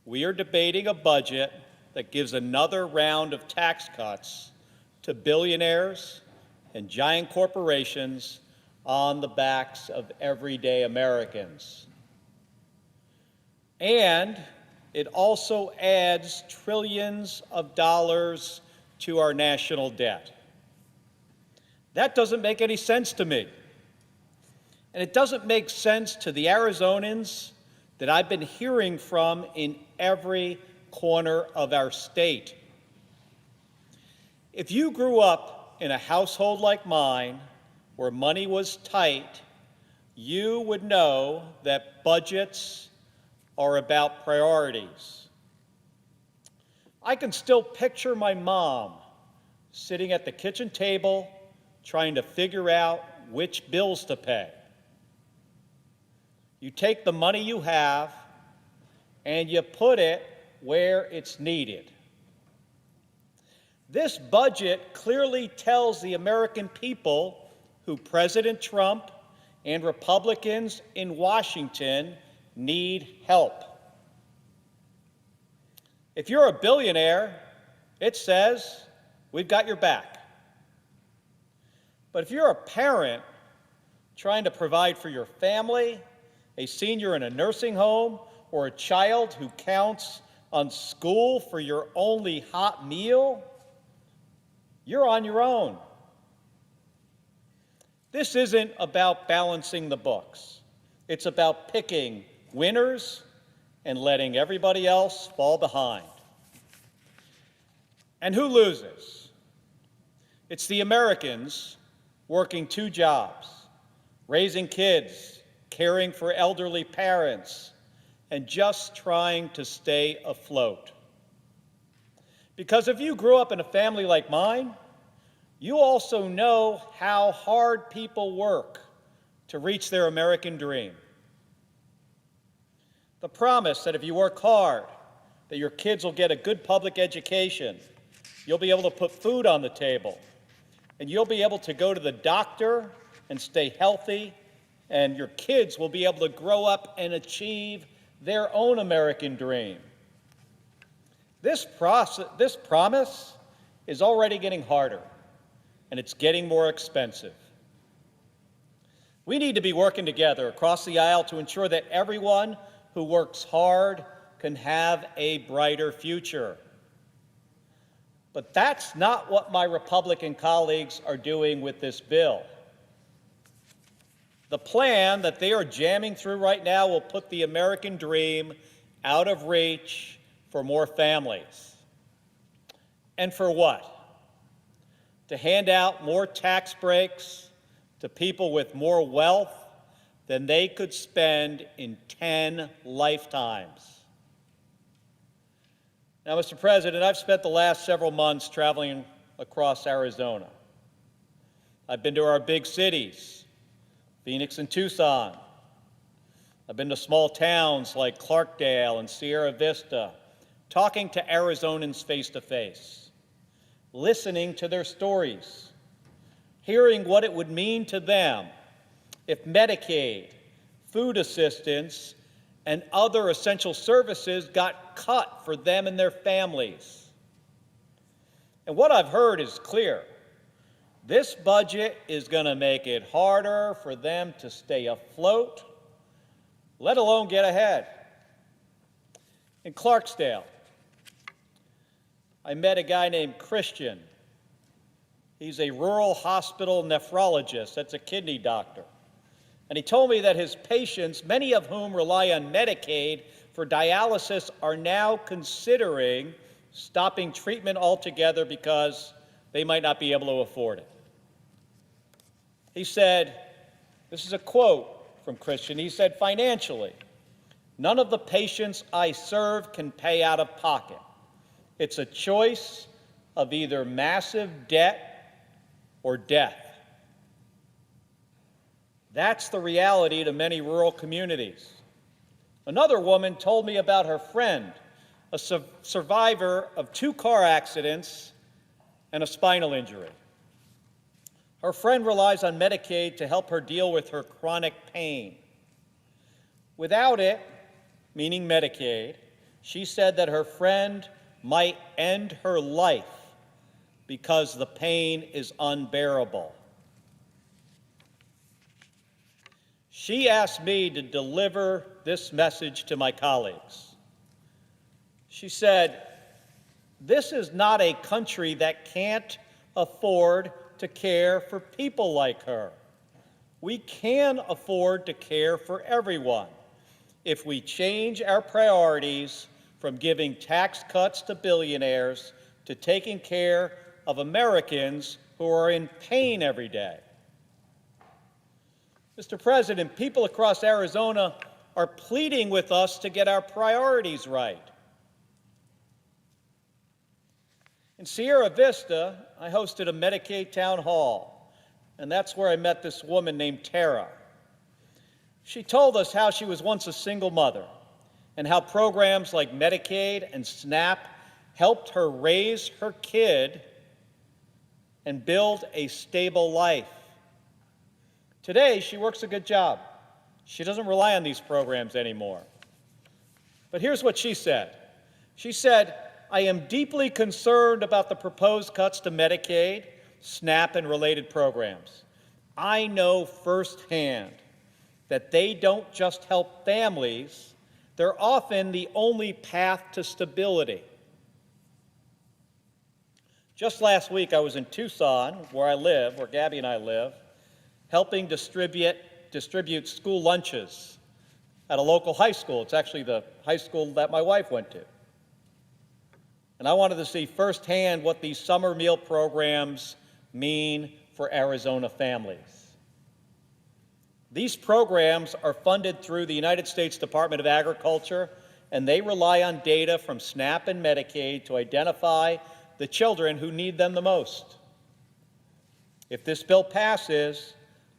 S10: We are debating a budget that gives another round of tax cuts to billionaires and giant corporations on the backs of everyday Americans. And it also adds trillions of dollars to our national debt. That doesn't make any sense to me. And it doesn't make sense to the Arizonans that I've been hearing from in every corner of our state. If you grew up in a household like mine, where money was tight, you would know that budgets are about priorities. I can still picture my mom sitting at the kitchen table trying to figure out which bills to pay. You take the money you have and you put it where it's needed. This budget clearly tells the American people who President Trump and Republicans in Washington need help. If you're a billionaire, it says, we've got your back. But if you're a parent trying to provide for your family, a senior in a nursing home, or a child who counts on school for your only hot meal, you're on your own. This isn't about balancing the books. It's about picking winners and letting everybody else fall behind. And who loses? It's the Americans working 2 jobs, raising kids, caring for elderly parents, and just trying to stay afloat. Because if you grew up in a family like mine, you also know how hard people work to reach their American dream. The promise that if you work hard, that your kids will get a good public education, you'll be able to put food on the table, and you'll be able to go to the doctor and stay healthy, and your kids will be able to grow up and achieve their own American dream. This promise is already getting harder, and it's getting more expensive. We need to be working together across the aisle to ensure that everyone who works hard can have a brighter future. But that's not what my Republican colleagues are doing with this bill. The plan that they are jamming through right now will put the American dream out of reach for more families. And for what? To hand out more tax breaks to people with more wealth than they could spend in 10 lifetimes. Now, Mr. President, I've spent the last several months traveling across Arizona. I've been to our big cities, Phoenix and Tucson. I've been to small towns like Clarkdale and Sierra Vista, talking to Arizonans face to face, listening to their stories, hearing what it would mean to them if Medicaid, food assistance, and other essential services got cut for them and their families. And what I've heard is clear. This budget is going to make it harder for them to stay afloat, let alone get ahead. In Clarksdale, I met a guy named Christian. He's a rural hospital nephrologist. That's a kidney doctor. And he told me that his patients, many of whom rely on Medicaid for dialysis, are now considering stopping treatment altogether because they might not be able to afford it. He said, this is a quote from Christian, he said, financially, none of the patients I serve can pay out of pocket. It's a choice of either massive debt or death. That's the reality to many rural communities. Another woman told me about her friend, a survivor of 2 car accidents and a spinal injury. Her friend relies on Medicaid to help her deal with her chronic pain. Without it, meaning Medicaid, she said that her friend might end her life because the pain is unbearable. She asked me to deliver this message to my colleagues. She said, this is not a country that can't afford to care for people like her. We can afford to care for everyone if we change our priorities from giving tax cuts to billionaires to taking care of Americans who are in pain every day. Mr. President, people across Arizona are pleading with us to get our priorities right. In Sierra Vista, I hosted a Medicaid town hall, and that's where I met this woman named Tara. She told us how she was once a single mother and how programs like Medicaid and SNAP helped her raise her kid and build a stable life. Today, she works a good job. She doesn't rely on these programs anymore. But here's what she said. She said, I am deeply concerned about the proposed cuts to Medicaid, SNAP, and related programs. I know firsthand that they don't just help families, they're often the only path to stability. Just last week, I was in Tucson, where I live, where Gabby and I live, helping distribute school lunches at a local high school. It's actually the high school that my wife went to. And I wanted to see firsthand what these summer meal programs mean for Arizona families. These programs are funded through the United States Department of Agriculture and they rely on data from SNAP and Medicaid to identify the children who need them the most. If this bill passes,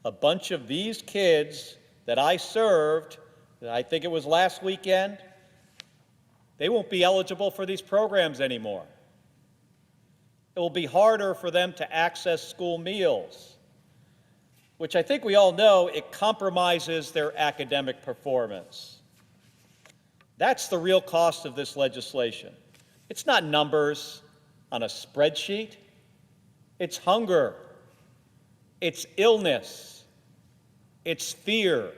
S10: a bunch of these kids that I served, I think it was last weekend, they won't be eligible for these programs anymore. It will be harder for them to access school meals, which I think we all know it compromises their academic performance. That's the real cost of this legislation. It's not numbers on a spreadsheet. It's hunger. It's illness. It's fear.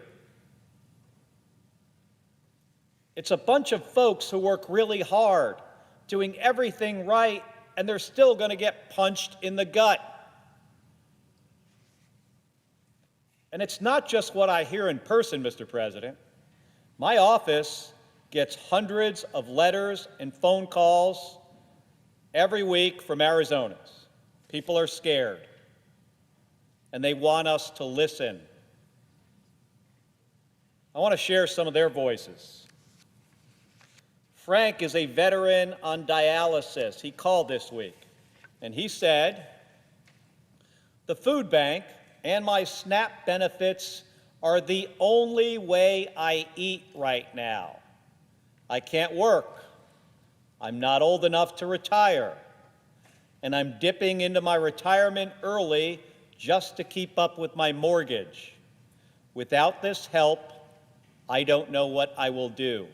S10: It's a bunch of folks who work really hard, doing everything right, and they're still going to get punched in the gut. And it's not just what I hear in person, Mr. President. My office gets hundreds of letters and phone calls every week from Arizonans. People are scared, and they want us to listen. I want to share some of their voices. Frank is a veteran on dialysis. He called this week, and he said, "The food bank and my SNAP benefits are the only way I eat right now. I can't work. I'm not old enough to retire. And I'm dipping into my retirement early just to keep up with my mortgage. Without this help, I don't know what I will do."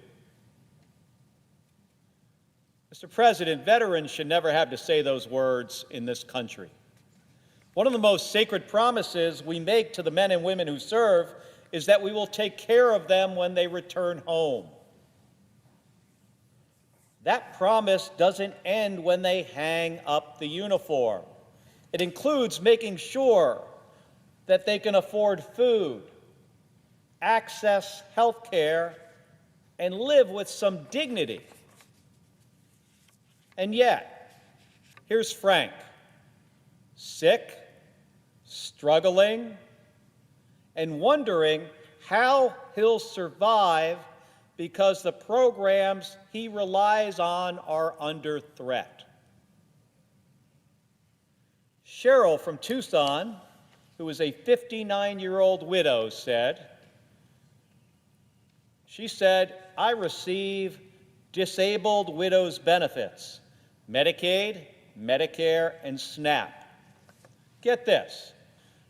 S10: Mr. President, veterans should never have to say those words in this country. One of the most sacred promises we make to the men and women who serve is that we will take care of them when they return home. That promise doesn't end when they hang up the uniform. It includes making sure that they can afford food, access health care, and live with some dignity. And yet, here's Frank, sick, struggling, and wondering how he'll survive because the programs he relies on are under threat. Cheryl from Tucson, who is a 59-year-old widow, she said, "I receive disabled widows' benefits, Medicaid, Medicare, and SNAP. Get this.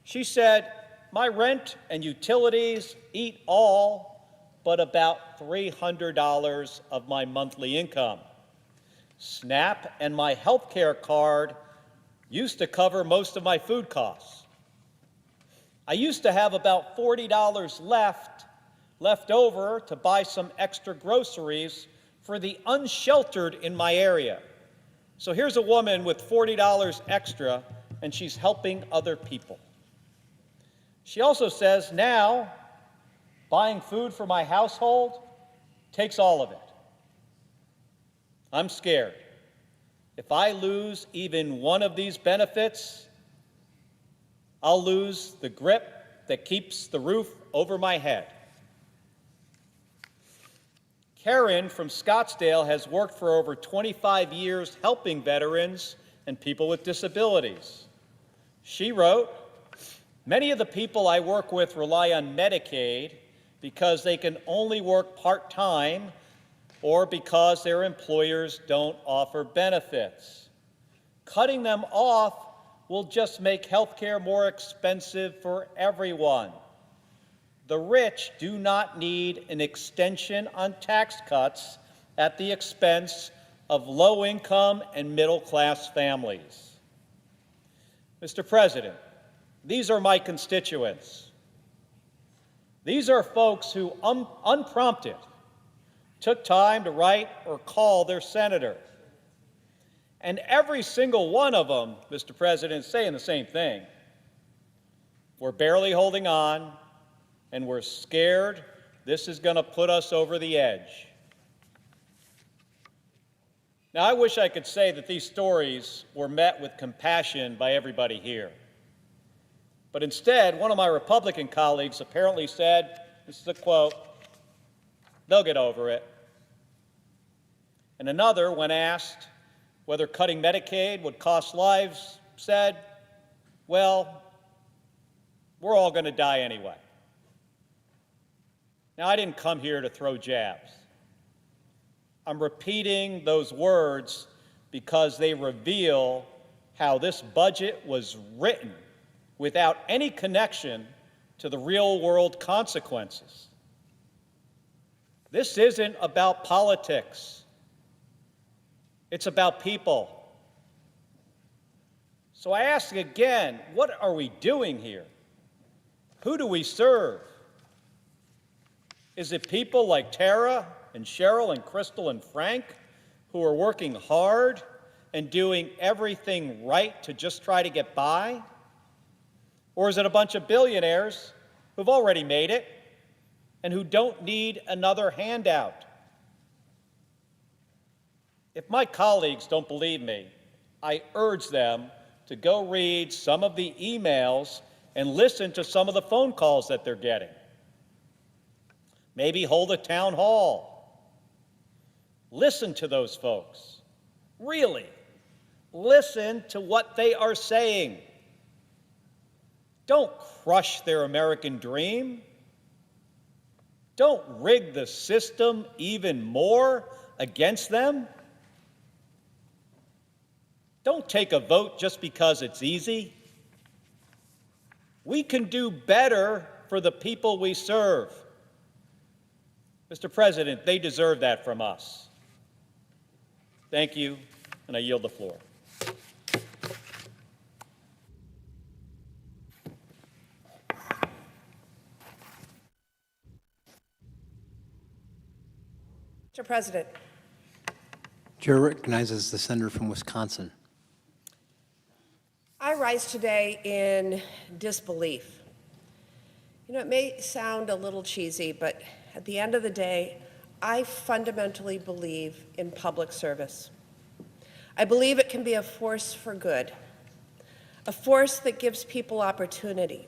S10: She said, my rent and utilities eat all but about $300 of my monthly income. SNAP and my health care card used to cover most of my food costs. I used to have about $40 left over to buy some extra groceries for the unsheltered in my area. So here's a woman with $40 extra, and she's helping other people." She also says, now, buying food for my household takes all of it. I'm scared. If I lose even one of these benefits, I'll lose the grip that keeps the roof over my head. Karen from Scottsdale has worked for over 25 years helping veterans and people with disabilities. She wrote, "Many of the people I work with rely on Medicaid because they can only work part-time or because their employers don't offer benefits. Cutting them off will just make health care more expensive for everyone. The rich do not need an extension on tax cuts at the expense of low-income and middle-class families." Mr. President, these are my constituents. These are folks who, unprompted, took time to write or call their senator. And every single one of them, Mr. President, is saying the same thing. We're barely holding on, and we're scared this is going to put us over the edge. Now, I wish I could say that these stories were met with compassion by everybody here. But instead, one of my Republican colleagues apparently said, this is a quote, "They'll get over it. And another, when asked whether cutting Medicaid would cost lives, said, well, we're all going to die anyway. Now, I didn't come here to throw jabs. I'm repeating those words because they reveal how this budget was written without any connection to the real-world consequences. This isn't about politics. It's about people. So I ask again, what are we doing here? Who do we serve? Is it people like Tara and Cheryl and Crystal and Frank who are working hard and doing everything right to just try to get by? Or is it a bunch of billionaires who've already made it and who don't need another handout? If my colleagues don't believe me, I urge them to go read some of the emails and listen to some of the phone calls that they're getting. Maybe hold a town hall. Listen to those folks. Really, listen to what they are saying. Don't crush their American dream. Don't rig the system even more against them. Don't take a vote just because it's easy. We can do better for the people we serve. Mr. President, they deserve that from us. Thank you, and I yield the floor.
S1: Mr. President.
S3: Chair recognizes the senator from Wisconsin.
S1: I rise today in disbelief. You know, it may sound a little cheesy, but at the end of the day, I fundamentally believe in public service. I believe it can be a force for good, a force that gives people opportunity,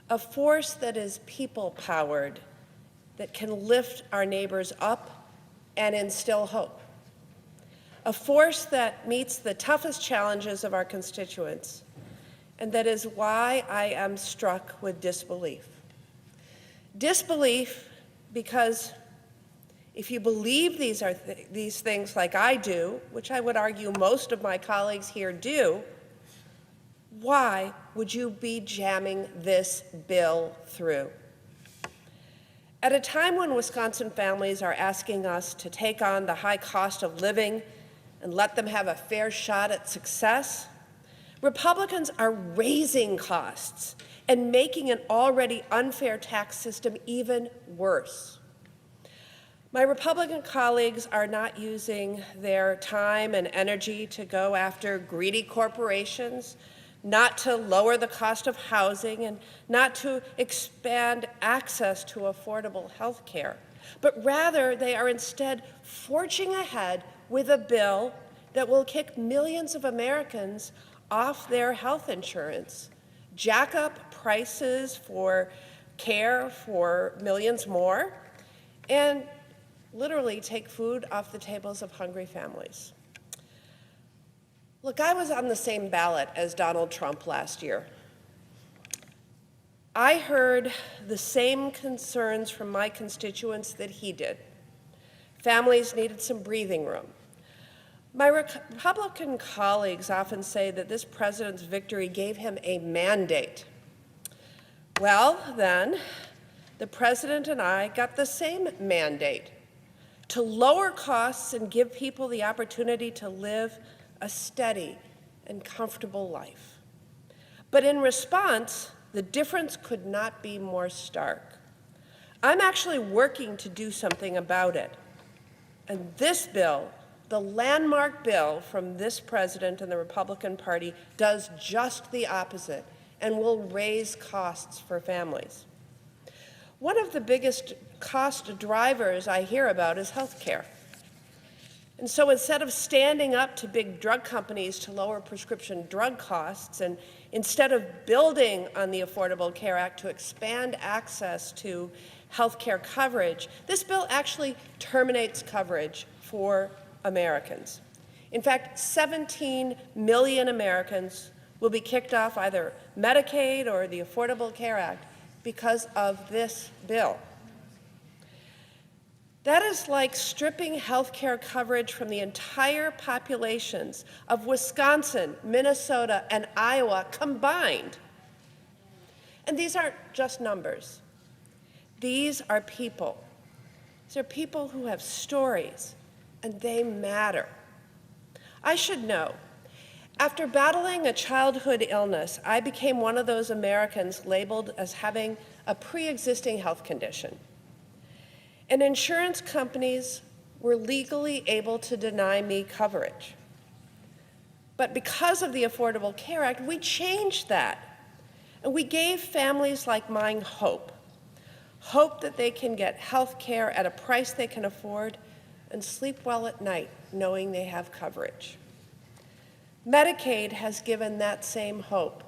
S1: a force that is people-powered, that can lift our neighbors up and instill hope, a force that meets the toughest challenges of our constituents, and that is why I am struck with disbelief. Disbelief because if you believe these things like I do, which I would argue most of my colleagues here do, why would you be jamming this bill through? At a time when Wisconsin families are asking us to take on the high cost of living and let them have a fair shot at success, Republicans are raising costs and making an already unfair tax system even worse. My Republican colleagues are not using their time and energy to go after greedy corporations, not to lower the cost of housing, and not to expand access to affordable health care, but rather they are instead forging ahead with a bill that will kick millions of Americans off their health insurance, jack up prices for care for millions more, and literally take food off the tables of hungry families. Look, I was on the same ballot as Donald Trump last year. I heard the same concerns from my constituents that he did. Families needed some breathing room. My Republican colleagues often say that this president's victory gave him a mandate. Well, then, the president and I got the same mandate: to lower costs and give people the opportunity to live a steady and comfortable life. But in response, the difference could not be more stark. I'm actually working to do something about it. And this bill, the landmark bill from this president and the Republican Party, does just the opposite and will raise costs for families. One of the biggest cost drivers I hear about is health care. And so instead of standing up to big drug companies to lower prescription drug costs, and instead of building on the Affordable Care Act to expand access to health care coverage, this bill actually terminates coverage for Americans. In fact, 17 million Americans will be kicked off either Medicaid or the Affordable Care Act because of this bill. That is like stripping health care coverage from the entire populations of Wisconsin, Minnesota, and Iowa combined. And these aren't just numbers. These are people. These are people who have stories, and they matter. I should know, after battling a childhood illness, I became one of those Americans labeled as having a pre-existing health condition. And insurance companies were legally able to deny me coverage. But because of the Affordable Care Act, we changed that. And we gave families like mine hope. Hope that they can get health care at a price they can afford and sleep well at night knowing they have coverage. Medicaid has given that same hope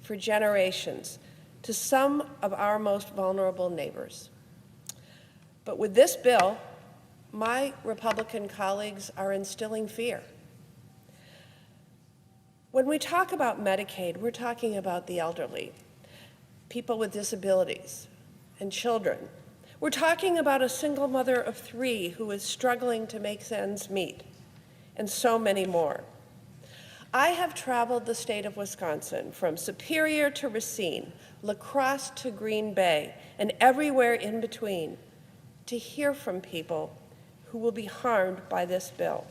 S1: for generations to some of our most vulnerable neighbors. But with this bill, my Republican colleagues are instilling fear. When we talk about Medicaid, we're talking about the elderly, people with disabilities, and children. We're talking about a single mother of 3 who is struggling to make ends meet, and so many more. I have traveled the state of Wisconsin from Superior to Racine, La Crosse to Green Bay, and everywhere in between to hear from people who will be harmed by this bill.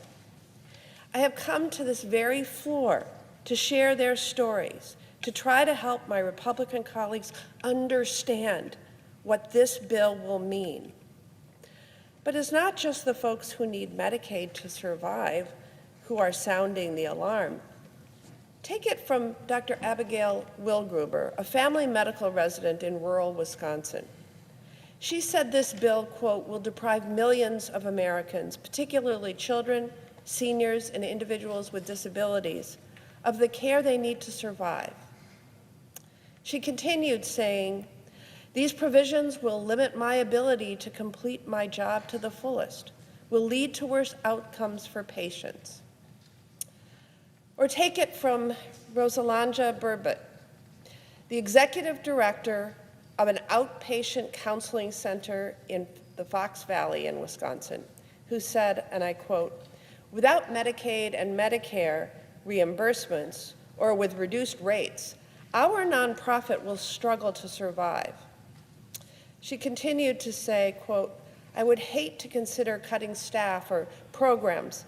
S1: I have come to this very floor to share their stories, to try to help my Republican colleagues understand what this bill will mean. But it's not just the folks who need Medicaid to survive who are sounding the alarm. Take it from Dr. Abigail Wilgruber, a family medical resident in rural Wisconsin. She said this bill, quote, will deprive millions of Americans, particularly children, seniors, and individuals with disabilities, of the care they need to survive. She continued saying, these provisions will limit my ability to complete my job to the fullest, will lead to worse outcomes for patients. Or take it from Rosalanja Burbot, the executive director of an outpatient counseling center in the Fox Valley in Wisconsin, who said, and I quote, without Medicaid and Medicare reimbursements or with reduced rates, our nonprofit will struggle to survive. She continued to say, quote, I would hate to consider cutting staff or programs,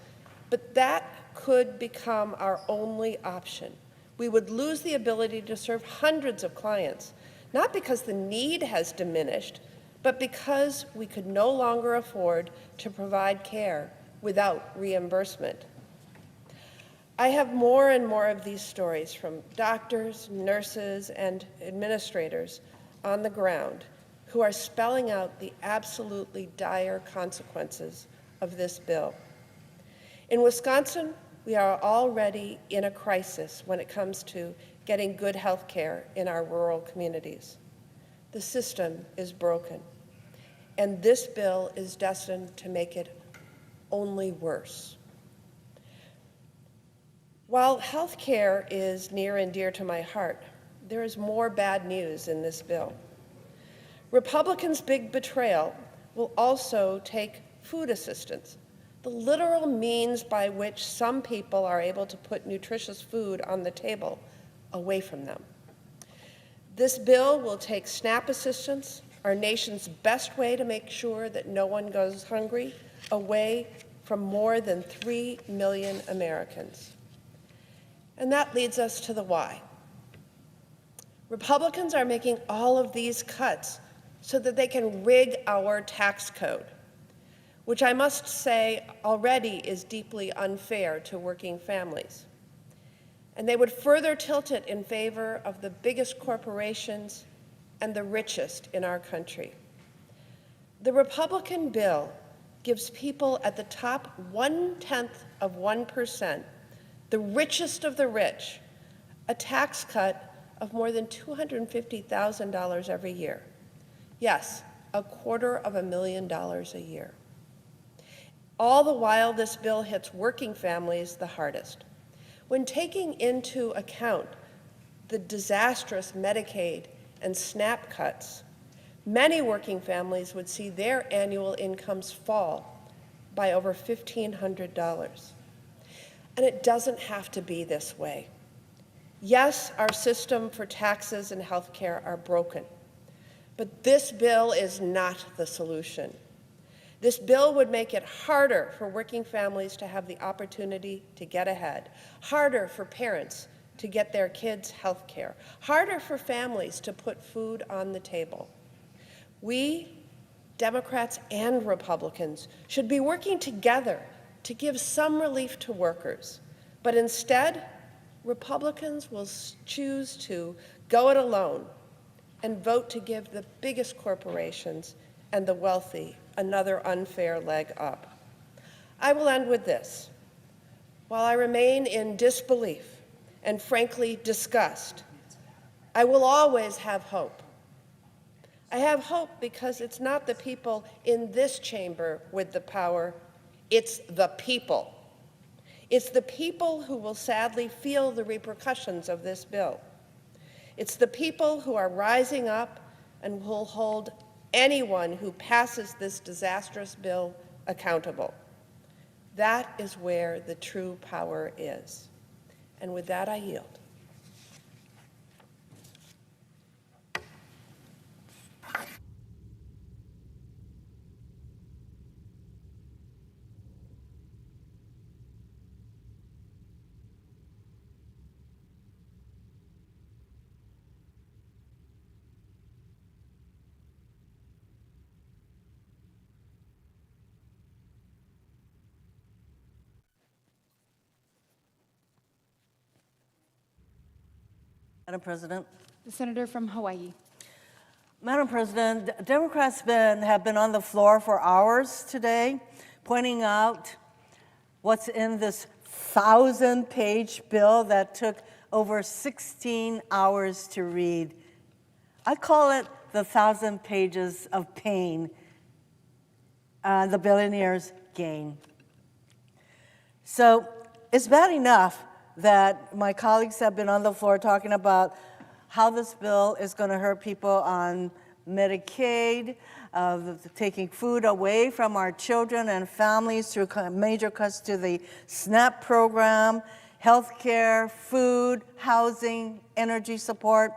S1: but that could become our only option. We would lose the ability to serve hundreds of clients, not because the need has diminished, but because we could no longer afford to provide care without reimbursement. I have more and more of these stories from doctors, nurses, and administrators on the ground who are spelling out the absolutely dire consequences of this bill. In Wisconsin, we are already in a crisis when it comes to getting good health care in our rural communities. The system is broken, and this bill is destined to make it only worse. While health care is near and dear to my heart, there is more bad news in this bill. Republicans' big betrayal will also take food assistance, the literal means by which some people are able to put nutritious food on the table, away from them. This bill will take SNAP assistance, our nation's best way to make sure that no one goes hungry, away from more than 3 million Americans. And that leads us to the why. Republicans are making all of these cuts so that they can rig our tax code, which I must say already is deeply unfair to working families. And they would further tilt it in favor of the biggest corporations and the richest in our country. The Republican bill gives people at the top 0.1%, the richest of the rich, a tax cut of more than $250,000 every year. Yes, $250,000 a year. All the while, this bill hits working families the hardest. When taking into account the disastrous Medicaid and SNAP cuts, many working families would see their annual incomes fall by over $1,500. And it doesn't have to be this way. Yes, our system for taxes and health care are broken, but this bill is not the solution. This bill would make it harder for working families to have the opportunity to get ahead, harder for parents to get their kids health care, harder for families to put food on the table. We, Democrats and Republicans, should be working together to give some relief to workers. But instead, Republicans will choose to go it alone and vote to give the biggest corporations and the wealthy another unfair leg up. I will end with this. While I remain in disbelief and frankly disgust, I will always have hope. I have hope because it's not the people in this chamber with the power, it's the people. It's the people who will sadly feel the repercussions of this bill. It's the people who are rising up and will hold anyone who passes this disastrous bill accountable. That is where the true power is. And with that, I yield.
S11: Madam President.
S12: The senator from Hawaii.
S11: Madam President, Democrats have been on the floor for hours today, pointing out what's in this 1,000-page bill that took over 16 hours to read. I call it the 1,000 pages of pain, the billionaires' gain. So it's bad enough that my colleagues have been on the floor talking about how this bill is going to hurt people on Medicaid, taking food away from our children and families through major cuts to the SNAP program, health care, food, housing, energy support,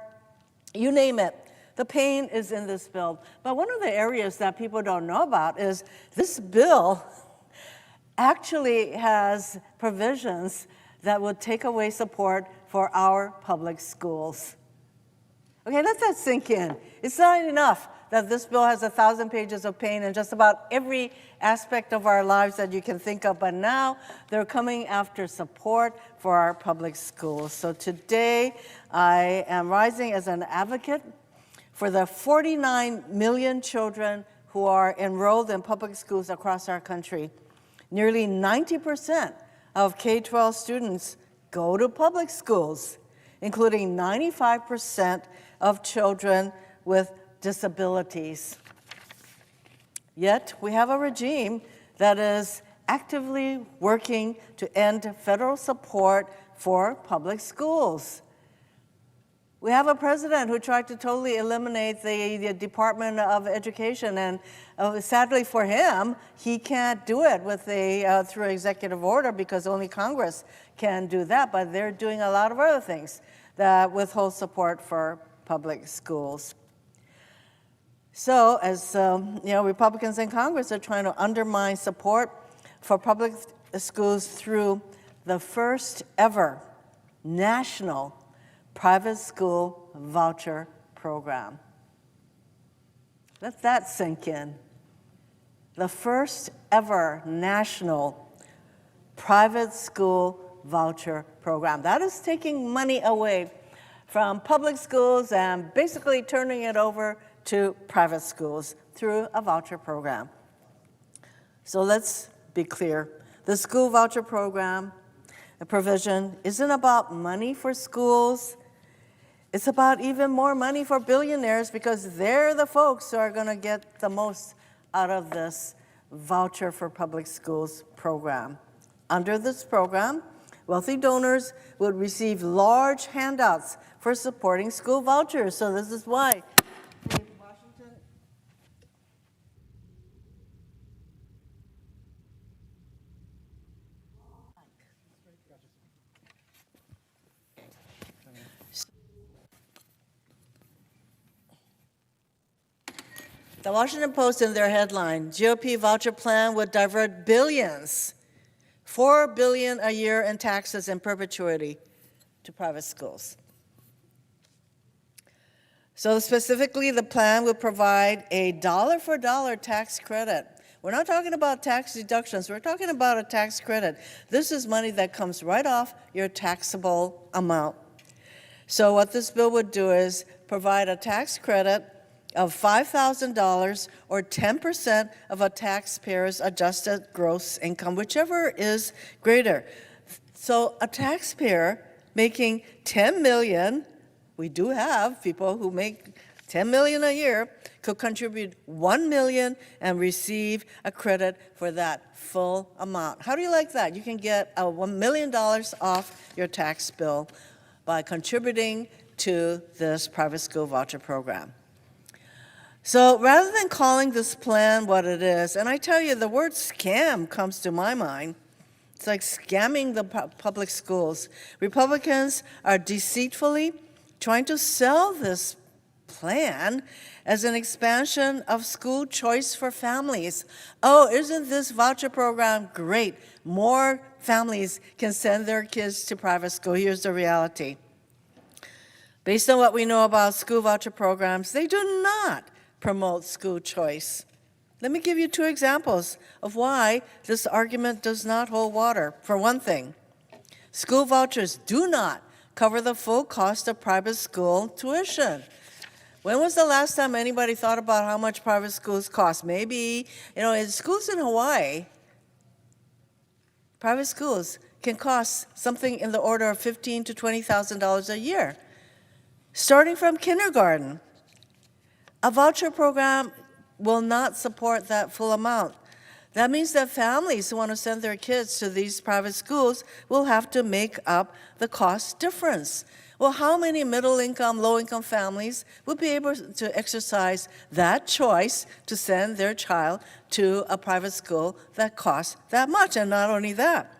S11: you name it. The pain is in this bill. But one of the areas that people don't know about is this bill actually has provisions that would take away support for our public schools. Okay, let that sink in. It's not enough that this bill has 1,000 pages of pain in just about every aspect of our lives that you can think of, but now they're coming after support for our public schools. So today, I am rising as an advocate for the 49 million children who are enrolled in public schools across our country. Nearly 90% of K-12 students go to public schools, including 95% of children with disabilities. Yet, we have a regime that is actively working to end federal support for public schools. We have a president who tried to totally eliminate the Department of Education, and sadly for him, he can't do it with through executive order because only Congress can do that, but they're doing a lot of other things that withhold support for public schools. So as Republicans in Congress are trying to undermine support for public schools through the first ever national private school voucher program. Let that sink in. The first ever national private school voucher program. That is taking money away from public schools and basically turning it over to private schools through a voucher program. So let's be clear. The school voucher program, the provision, isn't about money for schools. It's about even more money for billionaires because they're the folks who are going to get the most out of this Voucher for Public Schools program. Under this program, wealthy donors would receive large handouts for supporting school vouchers. So this is why Washington. The Washington Post in their headline, GOP voucher plan would divert billions, $4 billion a year in taxes in perpetuity to private schools. So specifically, the plan would provide a dollar-for-dollar tax credit. We're not talking about tax deductions. We're talking about a tax credit. This is money that comes right off your taxable amount. So what this bill would do is provide a tax credit of $5,000 or 10% of a taxpayer's adjusted gross income, whichever is greater. So a taxpayer making $10 million, we do have people who make $10 million a year, could contribute $1 million and receive a credit for that full amount. How do you like that? You can get $1 million off your tax bill by contributing to this private school voucher program. So rather than calling this plan what it is, and I tell you, the word scam comes to my mind. It's like scamming the public schools. Republicans are deceitfully trying to sell this plan as an expansion of school choice for families. Oh, isn't this voucher program great? More families can send their kids to private school. Here's the reality. Based on what we know about school voucher programs, they do not promote school choice. Let me give you two examples of why this argument does not hold water. For one thing, school vouchers do not cover the full cost of private school tuition. When was the last time anybody thought about how much private schools cost? Maybe, in schools in Hawaii, private schools can cost something in the order of $15,000 to $20,000 a year, starting from kindergarten. A voucher program will not support that full amount. That means that families who want to send their kids to these private schools will have to make up the cost difference. Well, how many middle-income, low-income families would be able to exercise that choice to send their child to a private school that costs that much? And not only that,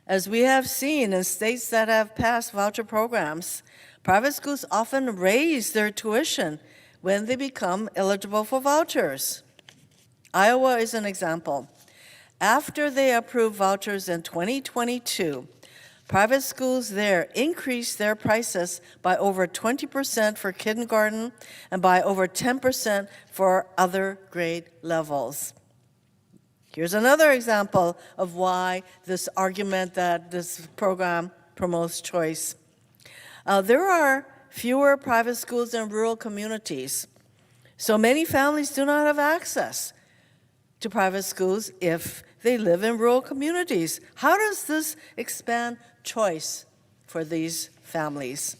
S11: as we have seen in states that have passed voucher programs, private schools often raise their tuition when they become eligible for vouchers. Iowa is an example. After they approved vouchers in 2022, private schools there increased their prices by over 20% for kindergarten and by over 10% for other grade levels. Here's another example of why this argument that this program promotes choice. There are fewer private schools in rural communities, so many families do not have access to private schools if they live in rural communities. How does this expand choice for these families?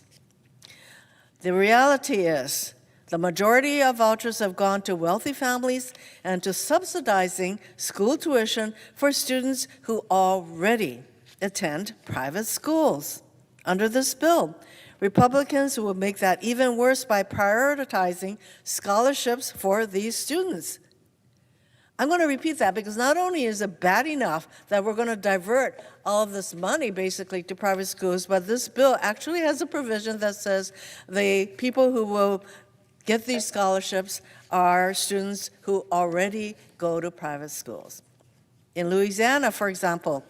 S11: The reality is the majority of vouchers have gone to wealthy families and to subsidizing school tuition for students who already attend private schools. Under this bill, Republicans will make that even worse by prioritizing scholarships for these students. I'm going to repeat that because not only is it bad enough that we're going to divert all of this money basically to private schools, but this bill actually has a provision that says the people who will get these scholarships are students who already go to private schools. In Louisiana, for example,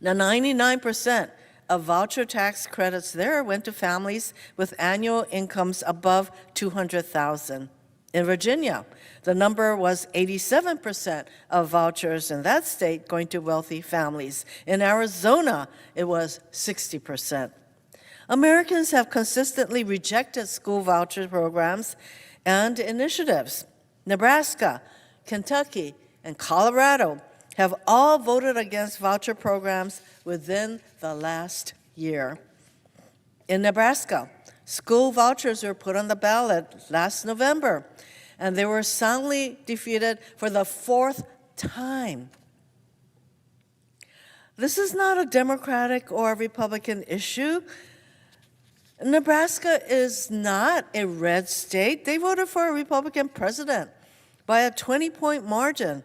S11: now 99% of voucher tax credits there went to families with annual incomes above $200,000. In Virginia, the number was 87% of vouchers in that state going to wealthy families. In Arizona, it was 60%. Americans have consistently rejected school voucher programs and initiatives. Nebraska, Kentucky, and Colorado have all voted against voucher programs within the last year. In Nebraska, school vouchers were put on the ballot last November, and they were soundly defeated for the 4th time. This is not a Democratic or a Republican issue. Nebraska is not a red state. They voted for a Republican president by a 20-point margin,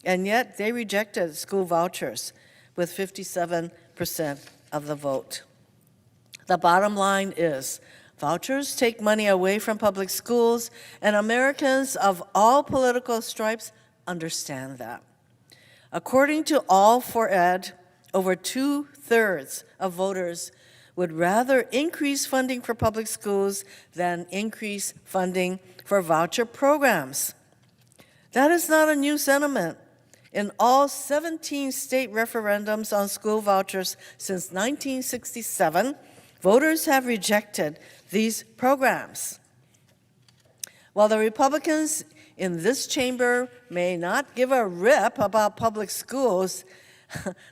S11: and yet they rejected school vouchers with 57% of the vote. The bottom line is, vouchers take money away from public schools, and Americans of all political stripes understand that. According to All for Ed, over 2/3 of voters would rather increase funding for public schools than increase funding for voucher programs. That is not a new sentiment. In all 17 state referendums on school vouchers since 1967, voters have rejected these programs. While the Republicans in this chamber may not give a rip about public schools,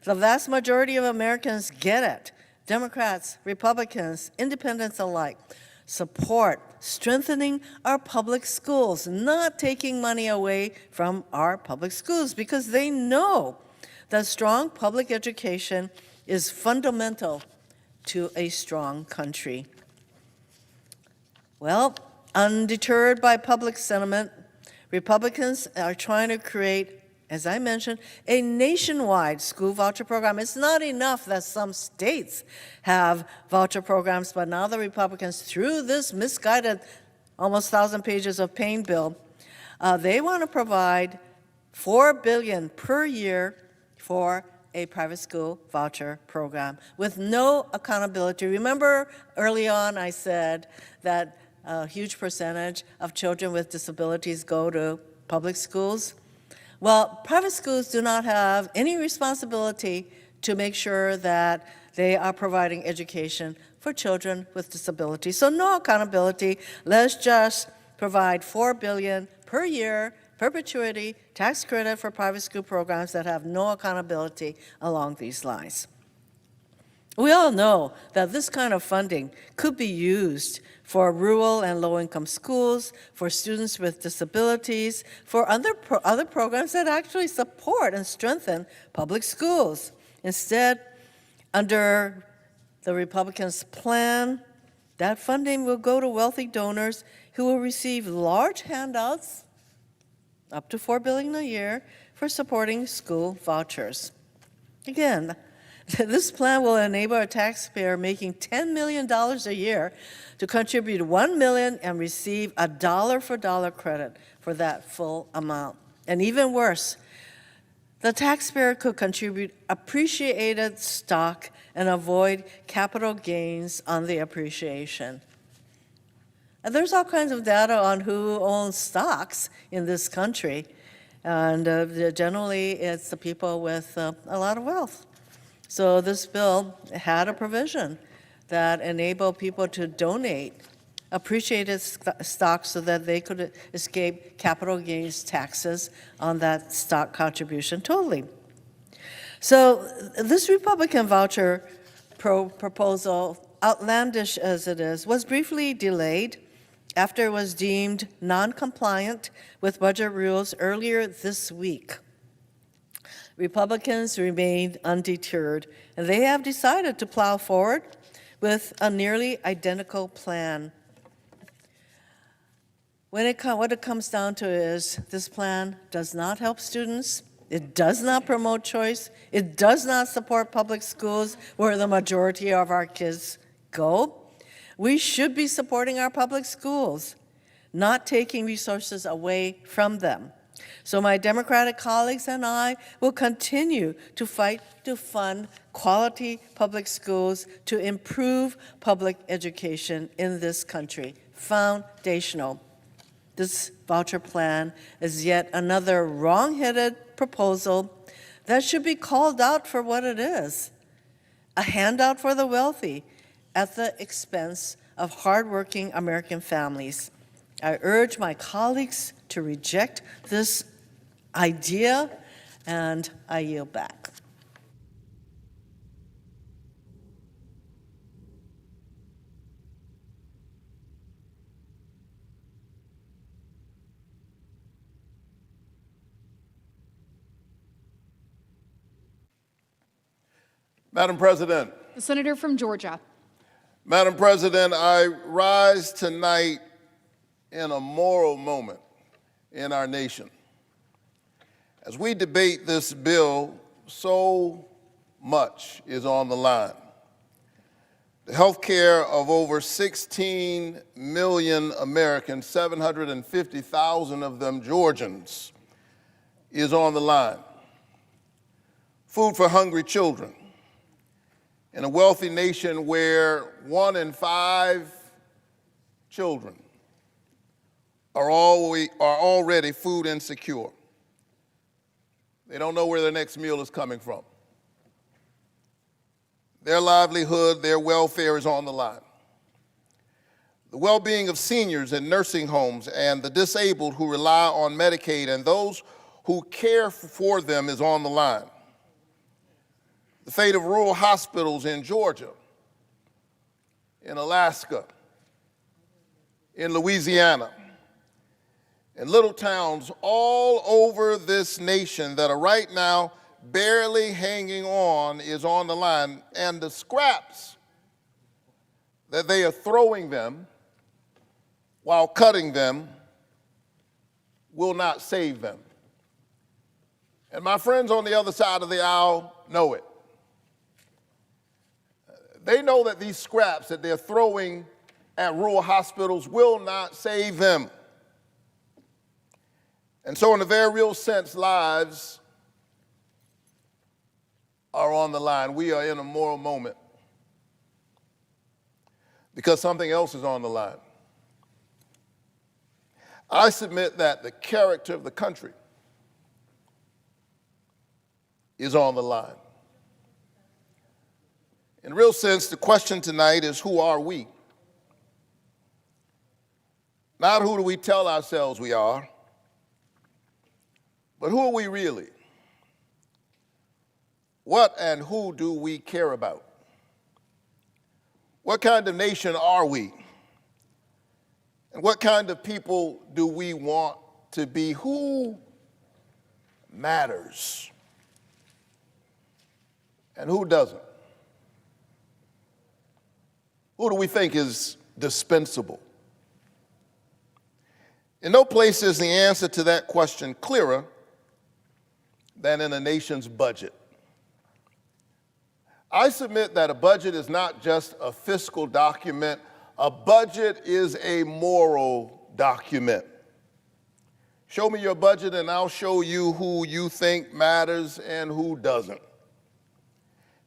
S11: the vast majority of Americans get it. Democrats, Republicans, independents alike support strengthening our public schools, not taking money away from our public schools, because they know that strong public education is fundamental to a strong country. Well, undeterred by public sentiment, Republicans are trying to create, as I mentioned, a nationwide school voucher program. It's not enough that some states have voucher programs, but now the Republicans, through this misguided almost 1,000 pages of pain bill, they want to provide $4 billion per year for a private school voucher program with no accountability. Remember early on I said that a huge percentage of children with disabilities go to public schools? Well, private schools do not have any responsibility to make sure that they are providing education for children with disabilities. So no accountability. Let's just provide $4 billion per year, perpetuity, tax credit for private school programs that have no accountability along these lines. We all know that this kind of funding could be used for rural and low-income schools, for students with disabilities, for other programs that actually support and strengthen public schools. Instead, under the Republicans' plan, that funding will go to wealthy donors who will receive large handouts, up to $4 billion a year, for supporting school vouchers. Again, this plan will enable a taxpayer making $10 million a year to contribute $1 million and receive a dollar-for-dollar credit for that full amount. And even worse, the taxpayer could contribute appreciated stock and avoid capital gains on the appreciation. And there's all kinds of data on who owns stocks in this country, and generally it's the people with a lot of wealth. So this bill had a provision that enabled people to donate appreciated stock so that they could escape capital gains taxes on that stock contribution totally. So this Republican voucher proposal, outlandish as it is, was briefly delayed after it was deemed non-compliant with budget rules earlier this week. Republicans remained undeterred, and they have decided to plow forward with a nearly identical plan. What it comes down to is this plan does not help students, it does not promote choice, it does not support public schools where the majority of our kids go. We should be supporting our public schools, not taking resources away from them. So my Democratic colleagues and I will continue to fight to fund quality public schools to improve public education in this country. Foundational. This voucher plan is yet another wrong-headed proposal that should be called out for what it is, a handout for the wealthy at the expense of hardworking American families. I urge my colleagues to reject this idea, and I yield back.
S13: Madam President.
S12: The senator from Georgia.
S13: Madam President, I rise tonight in a moral moment in our nation. As we debate this bill, so much is on the line. The health care of over 16 million Americans, 750,000 of them Georgians, is on the line. Food for hungry children. In a wealthy nation where 1 in 5 children are already food insecure. They don't know where their next meal is coming from. Their livelihood, their welfare is on the line. The well-being of seniors in nursing homes and the disabled who rely on Medicaid and those who care for them is on the line. The fate of rural hospitals in Georgia, in Alaska, in Louisiana, in little towns all over this nation that are right now barely hanging on is on the line, and the scraps that they are throwing them while cutting them will not save them. And my friends on the other side of the aisle know it. They know that these scraps that they're throwing at rural hospitals will not save them. And so in a very real sense, lives are on the line. We are in a moral moment because something else is on the line. I submit that the character of the country is on the line. In a real sense, the question tonight is, who are we? Not who do we tell ourselves we are, but who are we really? What and who do we care about? What kind of nation are we? And what kind of people do we want to be? Who matters? And who doesn't? Who do we think is dispensable? In no place is the answer to that question clearer than in a nation's budget. I submit that a budget is not just a fiscal document. A budget is a moral document. Show me your budget and I'll show you who you think matters and who doesn't.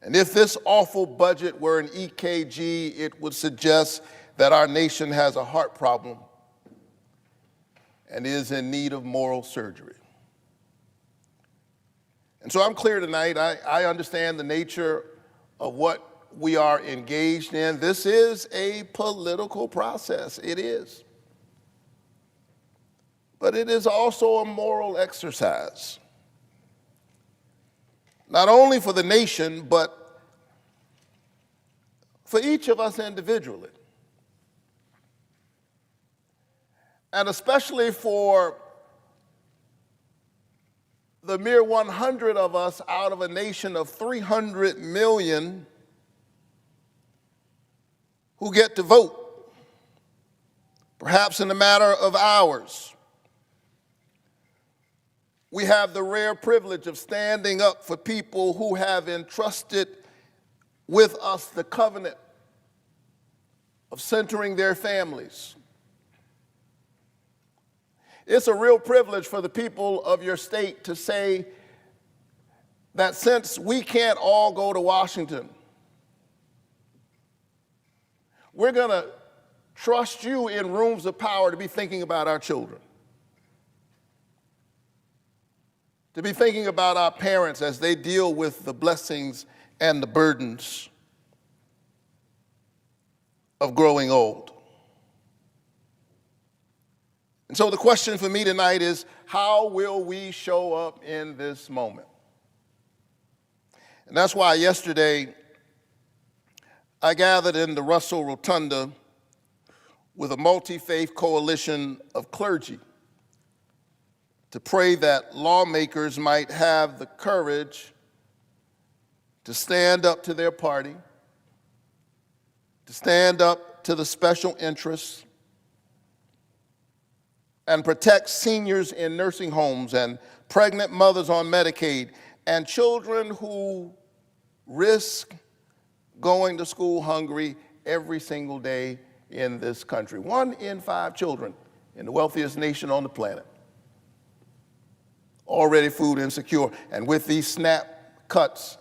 S13: And if this awful budget were an EKG, it would suggest that our nation has a heart problem and is in need of moral surgery. And so I'm clear tonight. I understand the nature of what we are engaged in. This is a political process. It is. But it is also a moral exercise. Not only for the nation, but for each of us individually. And especially for the mere 100 of us out of a nation of 300 million who get to vote, perhaps in a matter of hours. We have the rare privilege of standing up for people who have entrusted with us the covenant of centering their families. It's a real privilege for the people of your state to say that since we can't all go to Washington, we're going to trust you in rooms of power to be thinking about our children, to be thinking about our parents as they deal with the blessings and the burdens of growing old. And so the question for me tonight is, how will we show up in this moment? And that's why yesterday I gathered in the Russell Rotunda with a multi-faith coalition of clergy to pray that lawmakers might have the courage to stand up to their party, to stand up to the special interests, and protect seniors in nursing homes and pregnant mothers on Medicaid and children who risk going to school hungry every single day in this country. 1 in 5 children in the wealthiest nation on the planet already food insecure. And with these SNAP cuts,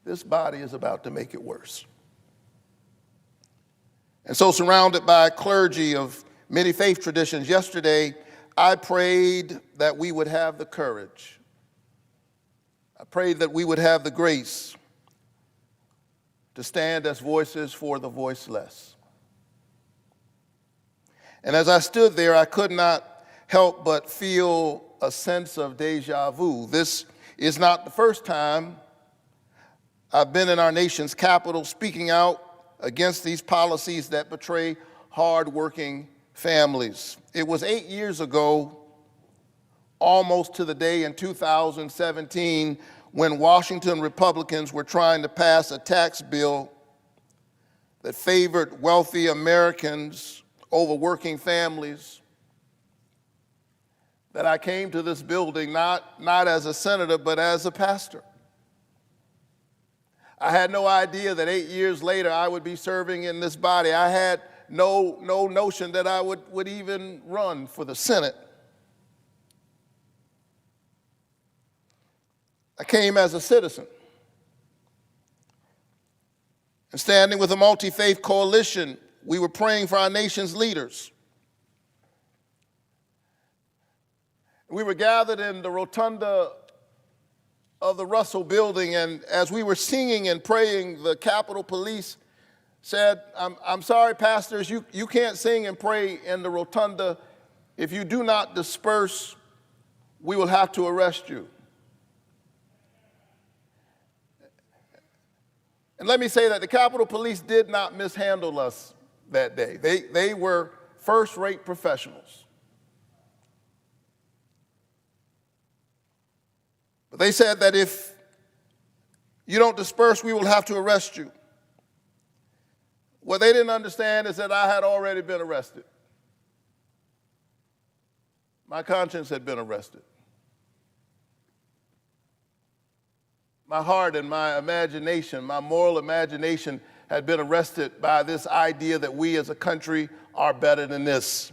S13: this body is about to make it worse. And so, surrounded by a clergy of many faith traditions, yesterday I prayed that we would have the courage. I prayed that we would have the grace to stand as voices for the voiceless. And as I stood there, I could not help but feel a sense of deja vu. This is not the first time I've been in our nation's capital speaking out against these policies that betray hardworking families. It was 8 years ago, almost to the day in 2017, when Washington Republicans were trying to pass a tax bill that favored wealthy Americans over working families, that I came to this building not as a senator, but as a pastor. I had no idea that 8 years later I would be serving in this body. I had no notion that I would even run for the Senate. I came as a citizen. And standing with a multi-faith coalition, we were praying for our nation's leaders. We were gathered in the rotunda of the Russell Building, and as we were singing and praying, the Capitol Police said, I'm sorry, pastors, you can't sing and pray in the rotunda. If you do not disperse, we will have to arrest you. And let me say that the Capitol Police did not mishandle us that day. They were first-rate professionals. But they said that if you don't disperse, we will have to arrest you. What they didn't understand is that I had already been arrested. My conscience had been arrested. My heart and my imagination, my moral imagination, had been arrested by this idea that we as a country are better than this.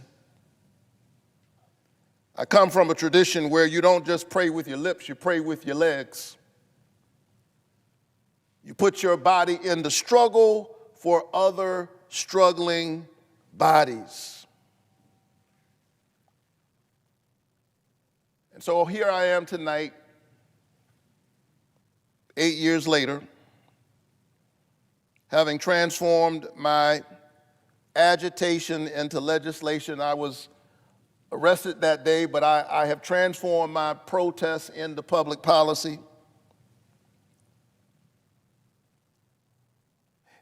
S13: I come from a tradition where you don't just pray with your lips, you pray with your legs. You put your body in the struggle for other struggling bodies. And so here I am tonight, 8 years later, having transformed my agitation into legislation. I was arrested that day, but I have transformed my protests into public policy.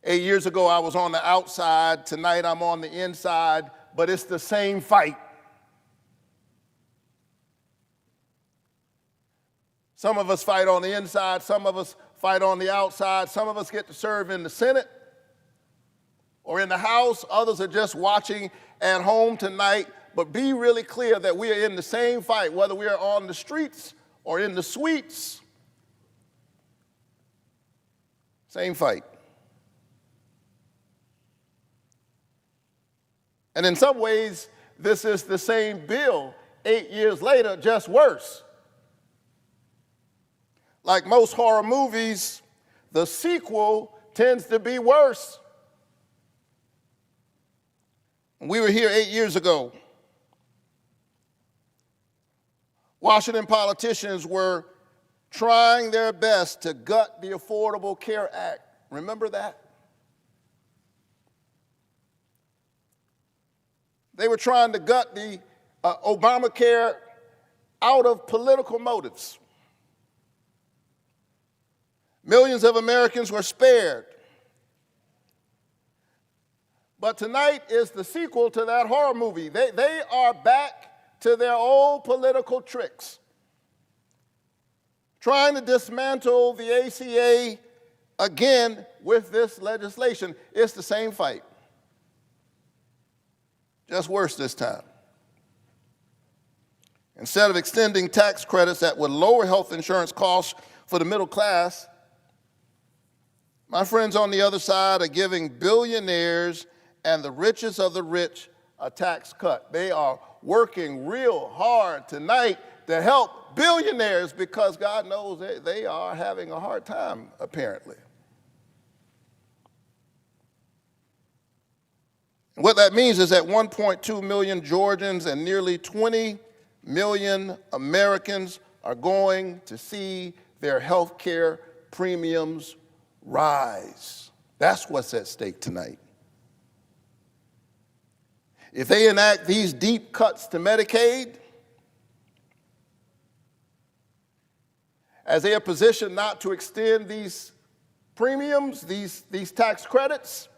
S13: 8 years ago, I was on the outside. Tonight, I'm on the inside, but it's the same fight. Some of us fight on the inside, some of us fight on the outside, some of us get to serve in the Senate or in the House, others are just watching at home tonight. But be really clear that we are in the same fight, whether we are on the streets or in the suites. Same fight. And in some ways, this is the same bill 8 years later, just worse. Like most horror movies, the sequel tends to be worse. We were here 8 years ago. Washington politicians were trying their best to gut the Affordable Care Act. Remember that? They were trying to gut the Obamacare out of political motives. Millions of Americans were spared. But tonight is the sequel to that horror movie. They are back to their old political tricks, trying to dismantle the ACA again with this legislation. It's the same fight, just worse this time. Instead of extending tax credits that would lower health insurance costs for the middle class, my friends on the other side are giving billionaires and the richest of the rich a tax cut. They are working real hard tonight to help billionaires because God knows they are having a hard time, apparently. What that means is that 1.2 million Georgians and nearly 20 million Americans are going to see their health care premiums rise. That's what's at stake tonight. If they enact these deep cuts to Medicaid, as they are positioned not to extend these premiums, these tax credits,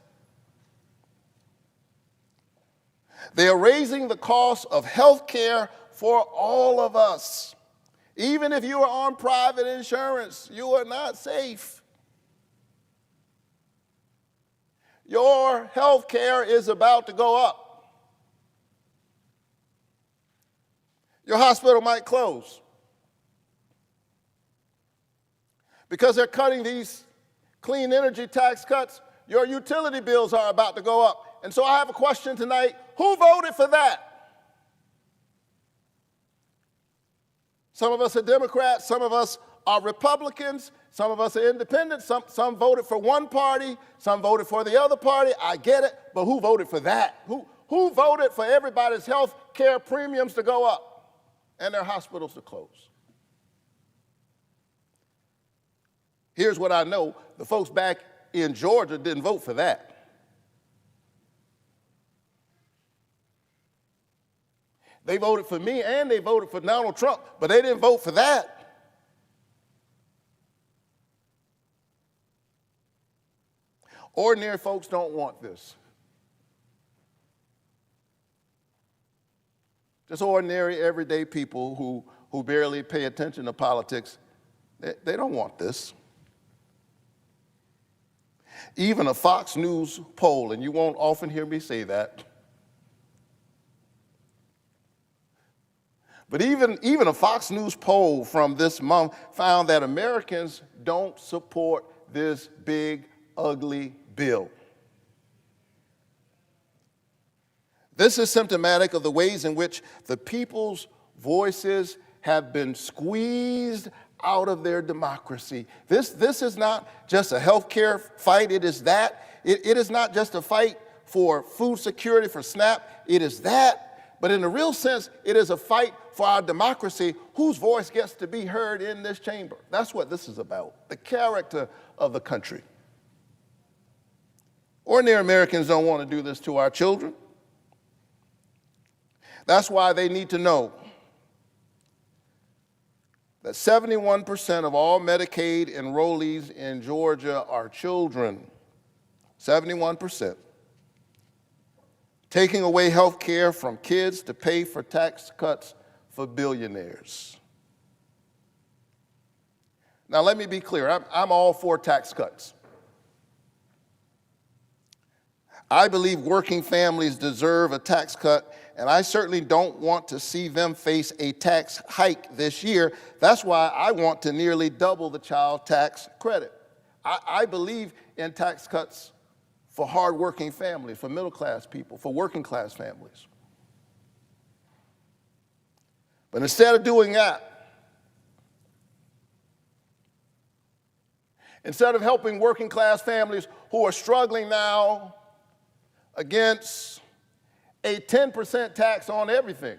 S13: they are raising the cost of health care for all of us. Even if you are on private insurance, you are not safe. Your health care is about to go up. Your hospital might close because they're cutting these clean energy tax cuts. Your utility bills are about to go up. And so I have a question tonight. Who voted for that? Some of us are Democrats, some of us are Republicans, some of us are independents, some voted for one party, some voted for the other party. I get it, but who voted for that? Who voted for everybody's health care premiums to go up and their hospitals to close? Here's what I know. The folks back in Georgia didn't vote for that. They voted for me and they voted for Donald Trump, but they didn't vote for that. Ordinary folks don't want this. Just ordinary, everyday people who barely pay attention to politics, they don't want this. Even a Fox News poll, and you won't often hear me say that, but even a Fox News poll from this month found that Americans don't support this big, ugly bill. This is symptomatic of the ways in which the people's voices have been squeezed out of their democracy. This is not just a health care fight, it is that. It is not just a fight for food security, for SNAP, it is that. But in a real sense, it is a fight for our democracy, whose voice gets to be heard in this chamber. That's what this is about, the character of the country. Ordinary Americans don't want to do this to our children. That's why they need to know that 71% of all Medicaid enrollees in Georgia are children. 71%. Taking away health care from kids to pay for tax cuts for billionaires. Now, let me be clear. I'm all for tax cuts. I believe working families deserve a tax cut, and I certainly don't want to see them face a tax hike this year. That's why I want to nearly double the child tax credit. I believe in tax cuts for hardworking families, for middle-class people, for working-class families. But instead of doing that, instead of helping working-class families who are struggling now against a 10% tax on everything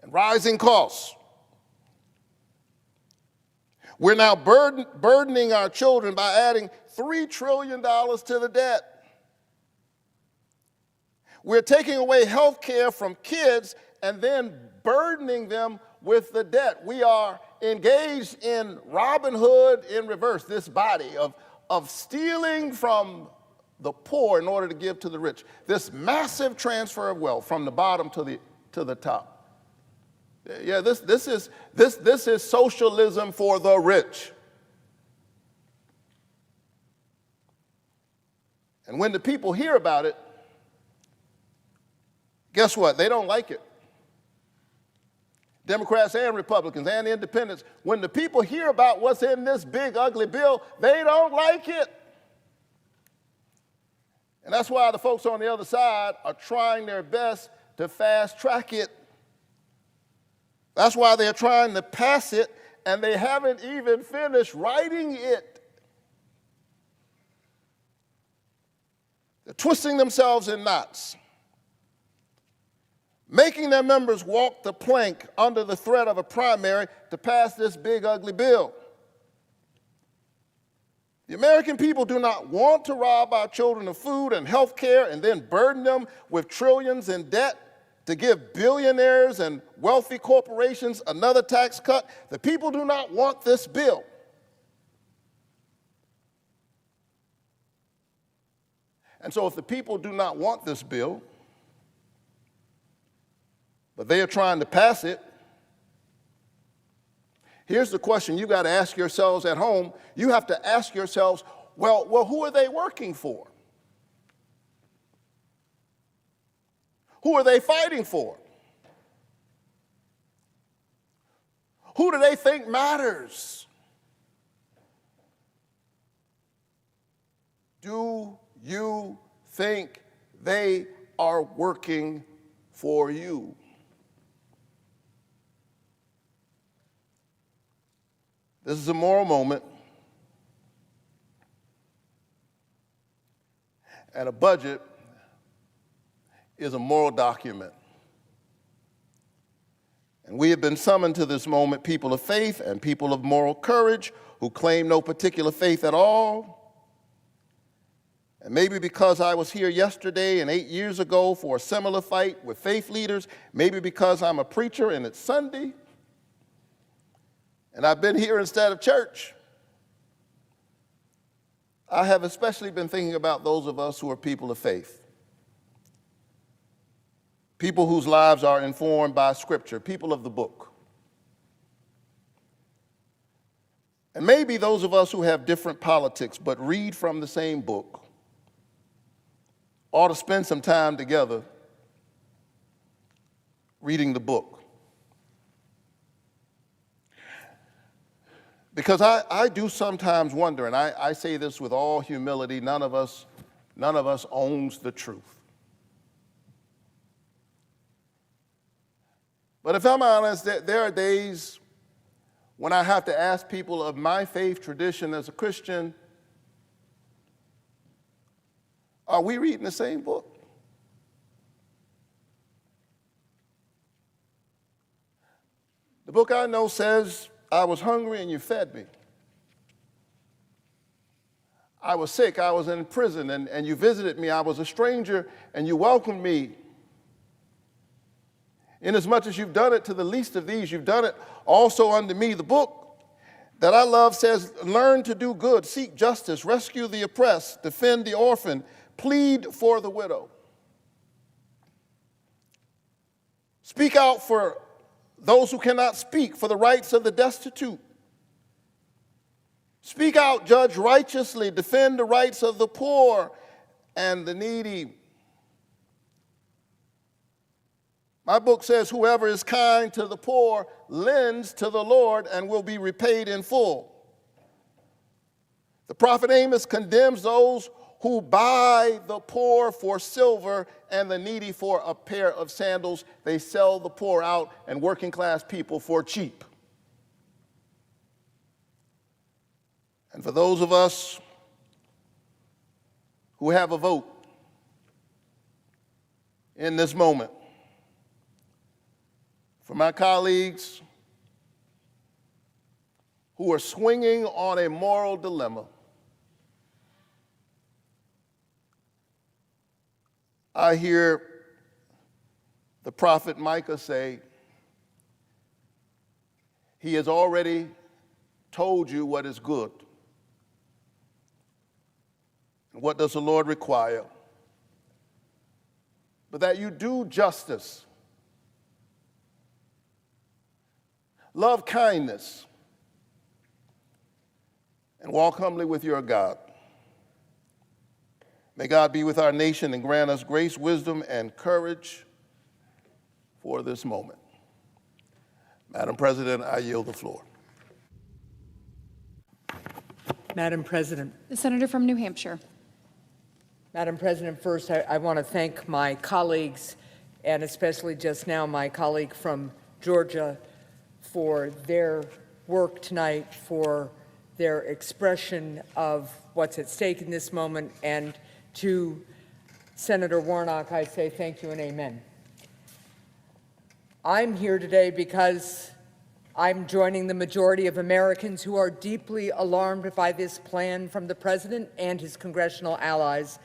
S13: and rising costs, we're now burdening our children by adding $3 trillion to the debt. We're taking away health care from kids and then burdening them with the debt. We are engaged in Robin Hood in reverse, this body of stealing from the poor in order to give to the rich. This massive transfer of wealth from the bottom to the top. Yeah, this is socialism for the rich. And when the people hear about it, guess what? They don't like it. Democrats and Republicans and independents, when the people hear about what's in this big, ugly bill, they don't like it. And that's why the folks on the other side are trying their best to fast track it. That's why they're trying to pass it, and they haven't even finished writing it. They're twisting themselves in knots, making their members walk the plank under the threat of a primary to pass this big, ugly bill. The American people do not want to rob our children of food and health care and then burden them with trillions in debt to give billionaires and wealthy corporations another tax cut. The people do not want this bill. And so if the people do not want this bill, but they are trying to pass it, here's the question you got to ask yourselves at home. You have to ask yourselves, well, who are they working for? Who are they fighting for? Who do they think matters? Do you think they are working for you? This is a moral moment, and a budget is a moral document. And we have been summoned to this moment, people of faith and people of moral courage who claim no particular faith at all. And maybe because I was here yesterday and 8 years ago for a similar fight with faith leaders, maybe because I'm a preacher and it's Sunday, and I've been here instead of church, I have especially been thinking about those of us who are people of faith. People whose lives are informed by Scripture, people of the book. And maybe those of us who have different politics but read from the same book ought to spend some time together reading the book. Because I do sometimes wonder, and I say this with all humility, none of us owns the truth. But if I'm honest, there are days when I have to ask people of my faith tradition as a Christian, are we reading the same book? The book I know says, I was hungry and you fed me. I was sick, I was in prison and you visited me. I was a stranger and you welcomed me. Inasmuch as you've done it to the least of these, you've done it also unto me. The book that I love says, learn to do good, seek justice, rescue the oppressed, defend the orphan, plead for the widow. Speak out for those who cannot speak, for the rights of the destitute. Speak out, judge righteously, defend the rights of the poor and the needy. My book says, whoever is kind to the poor lends to the Lord and will be repaid in full. The prophet Amos condemns those who buy the poor for silver and the needy for a pair of sandals. They sell the poor out and working class people for cheap. And for those of us who have a vote in this moment, for my colleagues who are swinging on a moral dilemma, I hear the prophet Micah say, he has already told you what is good. And what does the Lord require? But that you do justice, love kindness, and walk humbly with your God. May God be with our nation and grant us grace, wisdom, and courage for this moment. Madam President, I yield the floor.
S2: Madam President.
S12: The senator from New Hampshire.
S2: Madam President, first I want to thank my colleagues, and especially just now my colleague from Georgia, for their work tonight, for their expression of what's at stake in this moment, and to Senator Warnock, I say thank you and amen. I'm here today because I'm joining the majority of Americans who are deeply alarmed by this plan from the president and his congressional allies,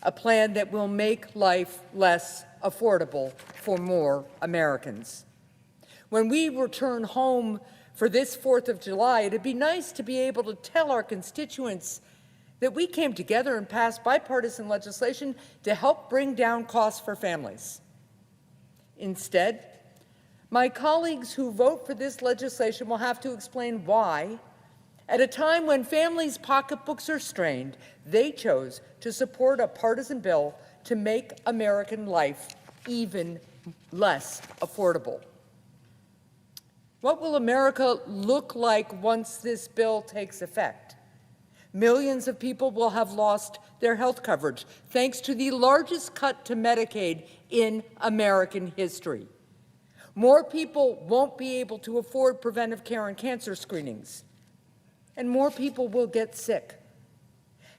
S2: a plan that will make life less affordable for more Americans. When we return home for this 4th of July, it'd be nice to be able to tell our constituents that we came together and passed bipartisan legislation to help bring down costs for families. Instead, my colleagues who vote for this legislation will have to explain why, at a time when families' pocketbooks are strained, they chose to support a partisan bill to make American life even less affordable. What will America look like once this bill takes effect? Millions of people will have lost their health coverage, thanks to the largest cut to Medicaid in American history. More people won't be able to afford preventive care and cancer screenings, and more people will get sick.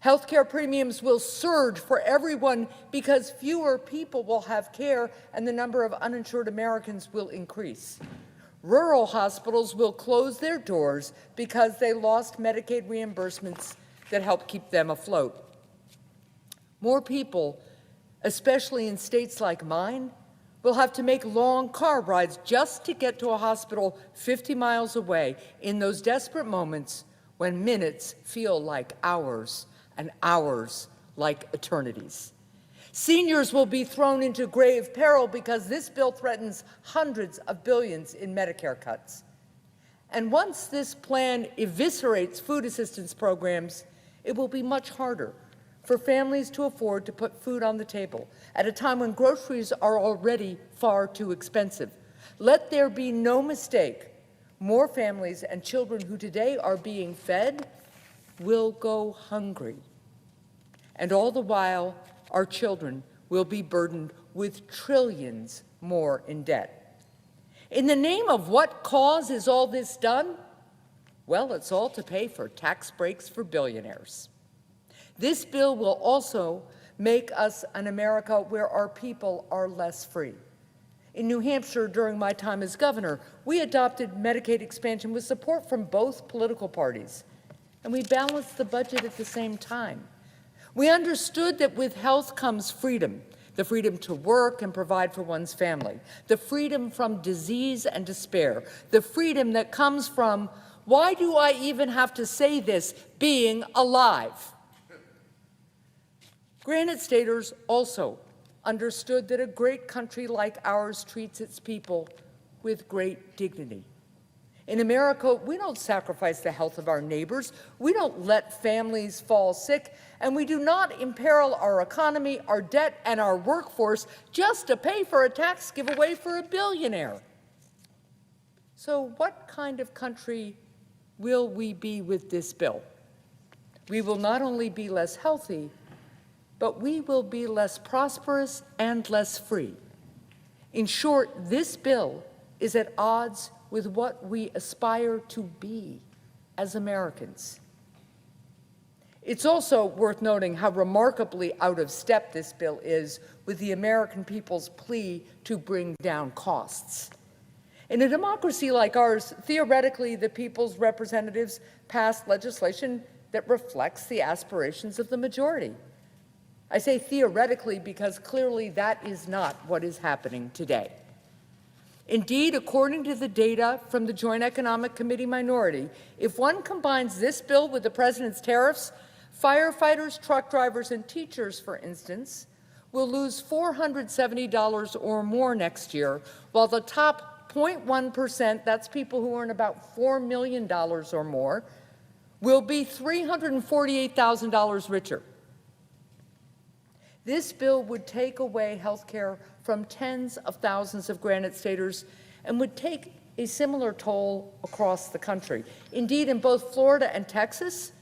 S2: Healthcare premiums will surge for everyone because fewer people will have care and the number of uninsured Americans will increase. Rural hospitals will close their doors because they lost Medicaid reimbursements that help keep them afloat. More people, especially in states like mine, will have to make long car rides just to get to a hospital 50 miles away in those desperate moments when minutes feel like hours and hours like eternities. Seniors will be thrown into grave peril because this bill threatens hundreds of billions in Medicare cuts. And once this plan eviscerates food assistance programs, it will be much harder for families to afford to put food on the table at a time when groceries are already far too expensive. Let there be no mistake. More families and children who today are being fed will go hungry. And all the while, our children will be burdened with trillions more in debt. In the name of what cause is all this done? Well, it's all to pay for tax breaks for billionaires. This bill will also make us an America where our people are less free. In New Hampshire, during my time as governor, we adopted Medicaid expansion with support from both political parties, and we balanced the budget at the same time. We understood that with health comes freedom, the freedom to work and provide for one's family, the freedom from disease and despair, the freedom that comes from, why do I even have to say this, being alive. Granite Staters also understood that a great country like ours treats its people with great dignity. In America, we don't sacrifice the health of our neighbors, we don't let families fall sick, and we do not imperil our economy, our debt, and our workforce just to pay for a tax giveaway for a billionaire. So what kind of country will we be with this bill? We will not only be less healthy, but we will be less prosperous and less free. In short, this bill is at odds with what we aspire to be as Americans. It's also worth noting how remarkably out of step this bill is with the American people's plea to bring down costs. In a democracy like ours, theoretically, the people's representatives pass legislation that reflects the aspirations of the majority. I say theoretically because clearly that is not what is happening today. Indeed, according to the data from the Joint Economic Committee minority, if one combines this bill with the president's tariffs, firefighters, truck drivers, and teachers, for instance, will lose $470 or more next year, while the top
S14: 0.1%, that's people who earn about $4 million or more, will be $348,000 richer. This bill would take away health care from tens of thousands of Granite Staters and would take a similar toll across the country. Indeed, in both Florida and Texas,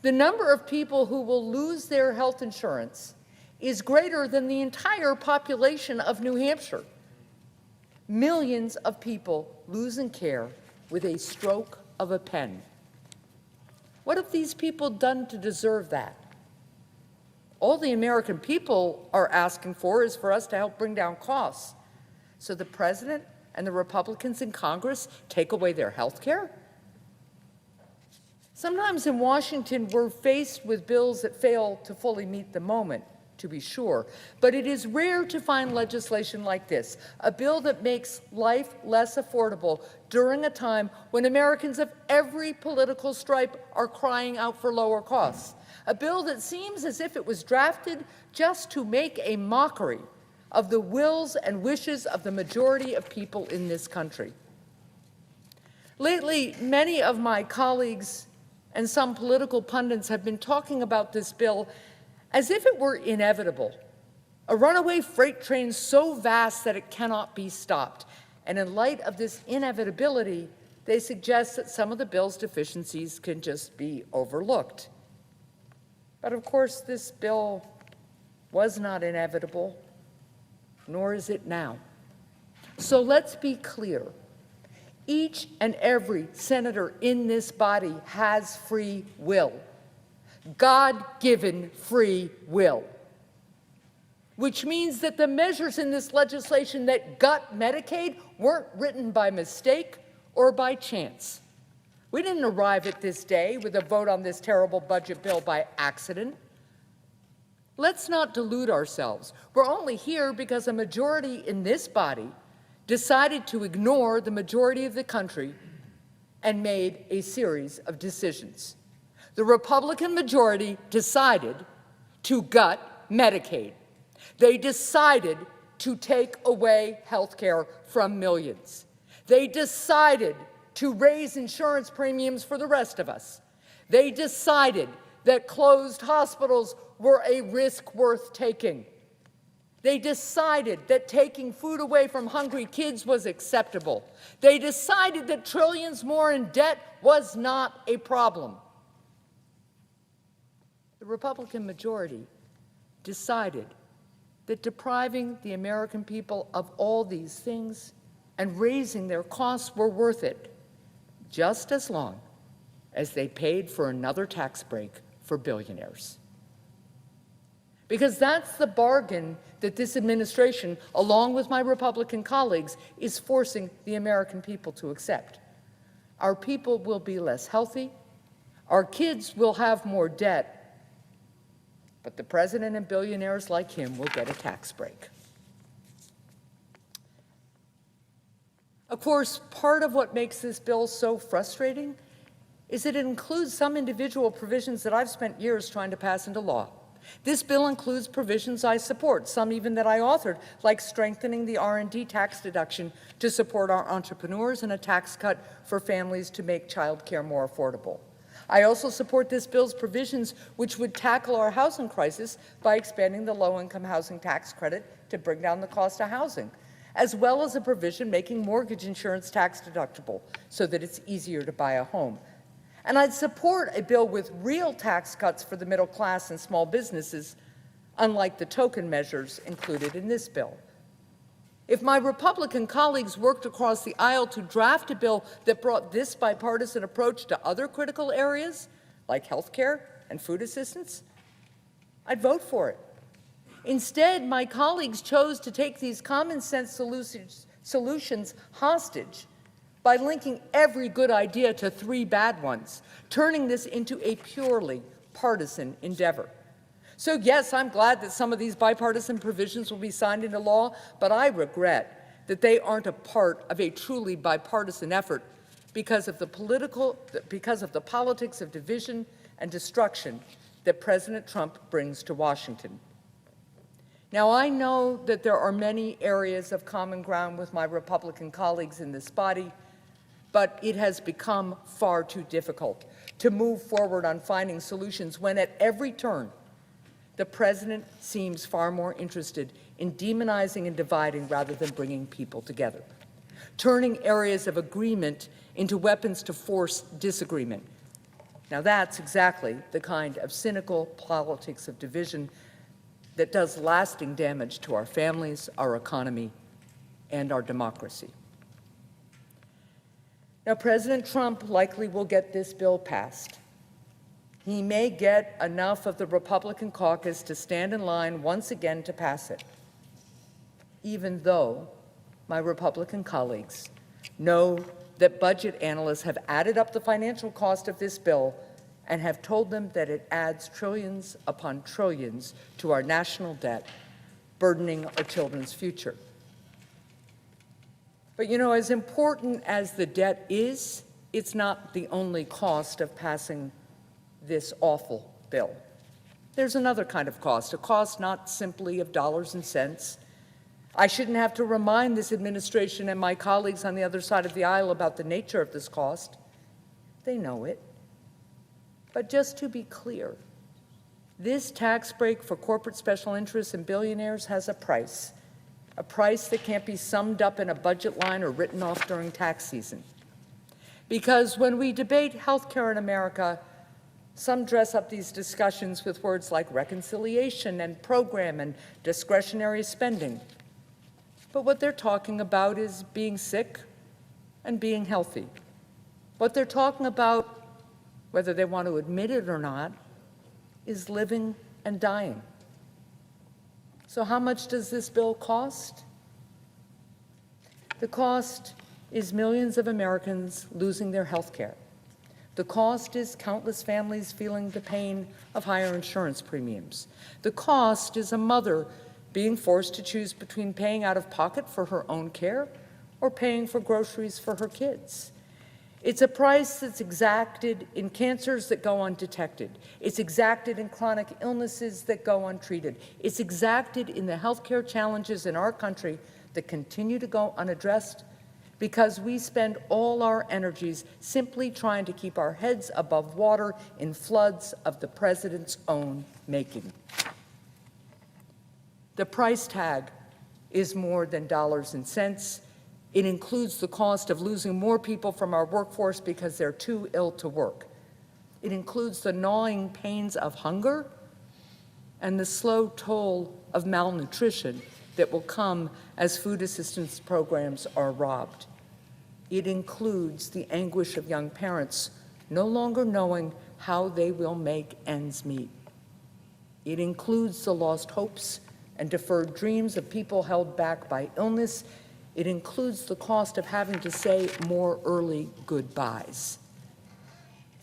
S14: the number of people who will lose their health insurance is greater than the entire population of New Hampshire. Millions of people losing care with a stroke of a pen. What have these people done to deserve that? All the American people are asking for is for us to help bring down costs. So the president and the Republicans in Congress take away their health care? Sometimes in Washington, we're faced with bills that fail to fully meet the moment, to be sure. But it is rare to find legislation like this, a bill that makes life less affordable during a time when Americans of every political stripe are crying out for lower costs. A bill that seems as if it was drafted just to make a mockery of the wills and wishes of the majority of people in this country. Lately, many of my colleagues and some political pundits have been talking about this bill as if it were inevitable, a runaway freight train so vast that it cannot be stopped. And in light of this inevitability, they suggest that some of the bill's deficiencies can just be overlooked. But of course, this bill was not inevitable, nor is it now. So let's be clear. Each and every senator in this body has free will, God-given free will, which means that the measures in this legislation that gut Medicaid weren't written by mistake or by chance. We didn't arrive at this day with a vote on this terrible budget bill by accident. Let's not delude ourselves. We're only here because a majority in this body decided to ignore the majority of the country and made a series of decisions. The Republican majority decided to gut Medicaid. They decided to take away health care from millions. They decided to raise insurance premiums for the rest of us. They decided that closed hospitals were a risk worth taking. They decided that taking food away from hungry kids was acceptable. They decided that trillions more in debt was not a problem. The Republican majority decided that depriving the American people of all these things and raising their costs were worth it, just as long as they paid for another tax break for billionaires. Because that's the bargain that this administration, along with my Republican colleagues, is forcing the American people to accept. Our people will be less healthy, our kids will have more debt, but the president and billionaires like him will get a tax break. Of course, part of what makes this bill so frustrating is that it includes some individual provisions that I've spent years trying to pass into law. This bill includes provisions I support, some even that I authored, like strengthening the R&D tax deduction to support our entrepreneurs and a tax cut for families to make child care more affordable. I also support this bill's provisions which would tackle our housing crisis by expanding the low-income housing tax credit to bring down the cost of housing, as well as a provision making mortgage insurance tax deductible so that it's easier to buy a home. And I'd support a bill with real tax cuts for the middle class and small businesses, unlike the token measures included in this bill. If my Republican colleagues worked across the aisle to draft a bill that brought this bipartisan approach to other critical areas, like health care and food assistance, I'd vote for it. Instead, my colleagues chose to take these common sense solutions hostage by linking every good idea to 3 bad ones, turning this into a purely partisan endeavor. So yes, I'm glad that some of these bipartisan provisions will be signed into law, but I regret that they aren't a part of a truly bipartisan effort because of the politics of division and destruction that President Trump brings to Washington. Now, I know that there are many areas of common ground with my Republican colleagues in this body, but it has become far too difficult to move forward on finding solutions when at every turn the president seems far more interested in demonizing and dividing rather than bringing people together, turning areas of agreement into weapons to force disagreement. Now, that's exactly the kind of cynical politics of division that does lasting damage to our families, our economy, and our democracy. Now, President Trump likely will get this bill passed. He may get enough of the Republican caucus to stand in line once again to pass it, even though my Republican colleagues know that budget analysts have added up the financial cost of this bill and have told them that it adds trillions upon trillions to our national debt, burdening our children's future. But you know, as important as the debt is, it's not the only cost of passing this awful bill. There's another kind of cost, a cost not simply of dollars and cents. I shouldn't have to remind this administration and my colleagues on the other side of the aisle about the nature of this cost. They know it. But just to be clear, this tax break for corporate special interests and billionaires has a price that can't be summed up in a budget line or written off during tax season. Because when we debate health care in America, some dress up these discussions with words like reconciliation and program and discretionary spending. But what they're talking about is being sick and being healthy. What they're talking about, whether they want to admit it or not, is living and dying. So how much does this bill cost? The cost is millions of Americans losing their health care. The cost is countless families feeling the pain of higher insurance premiums. The cost is a mother being forced to choose between paying out of pocket for her own care or paying for groceries for her kids. It's a price that's exacted in cancers that go undetected. It's exacted in chronic illnesses that go untreated. It's exacted in the healthcare challenges in our country that continue to go unaddressed because we spend all our energies simply trying to keep our heads above water in floods of the president's own making. The price tag is more than dollars and cents. It includes the cost of losing more people from our workforce because they're too ill to work. It includes the gnawing pains of hunger and the slow toll of malnutrition that will come as food assistance programs are robbed. It includes the anguish of young parents no longer knowing how they will make ends meet. It includes the lost hopes and deferred dreams of people held back by illness. It includes the cost of having to say more early goodbyes.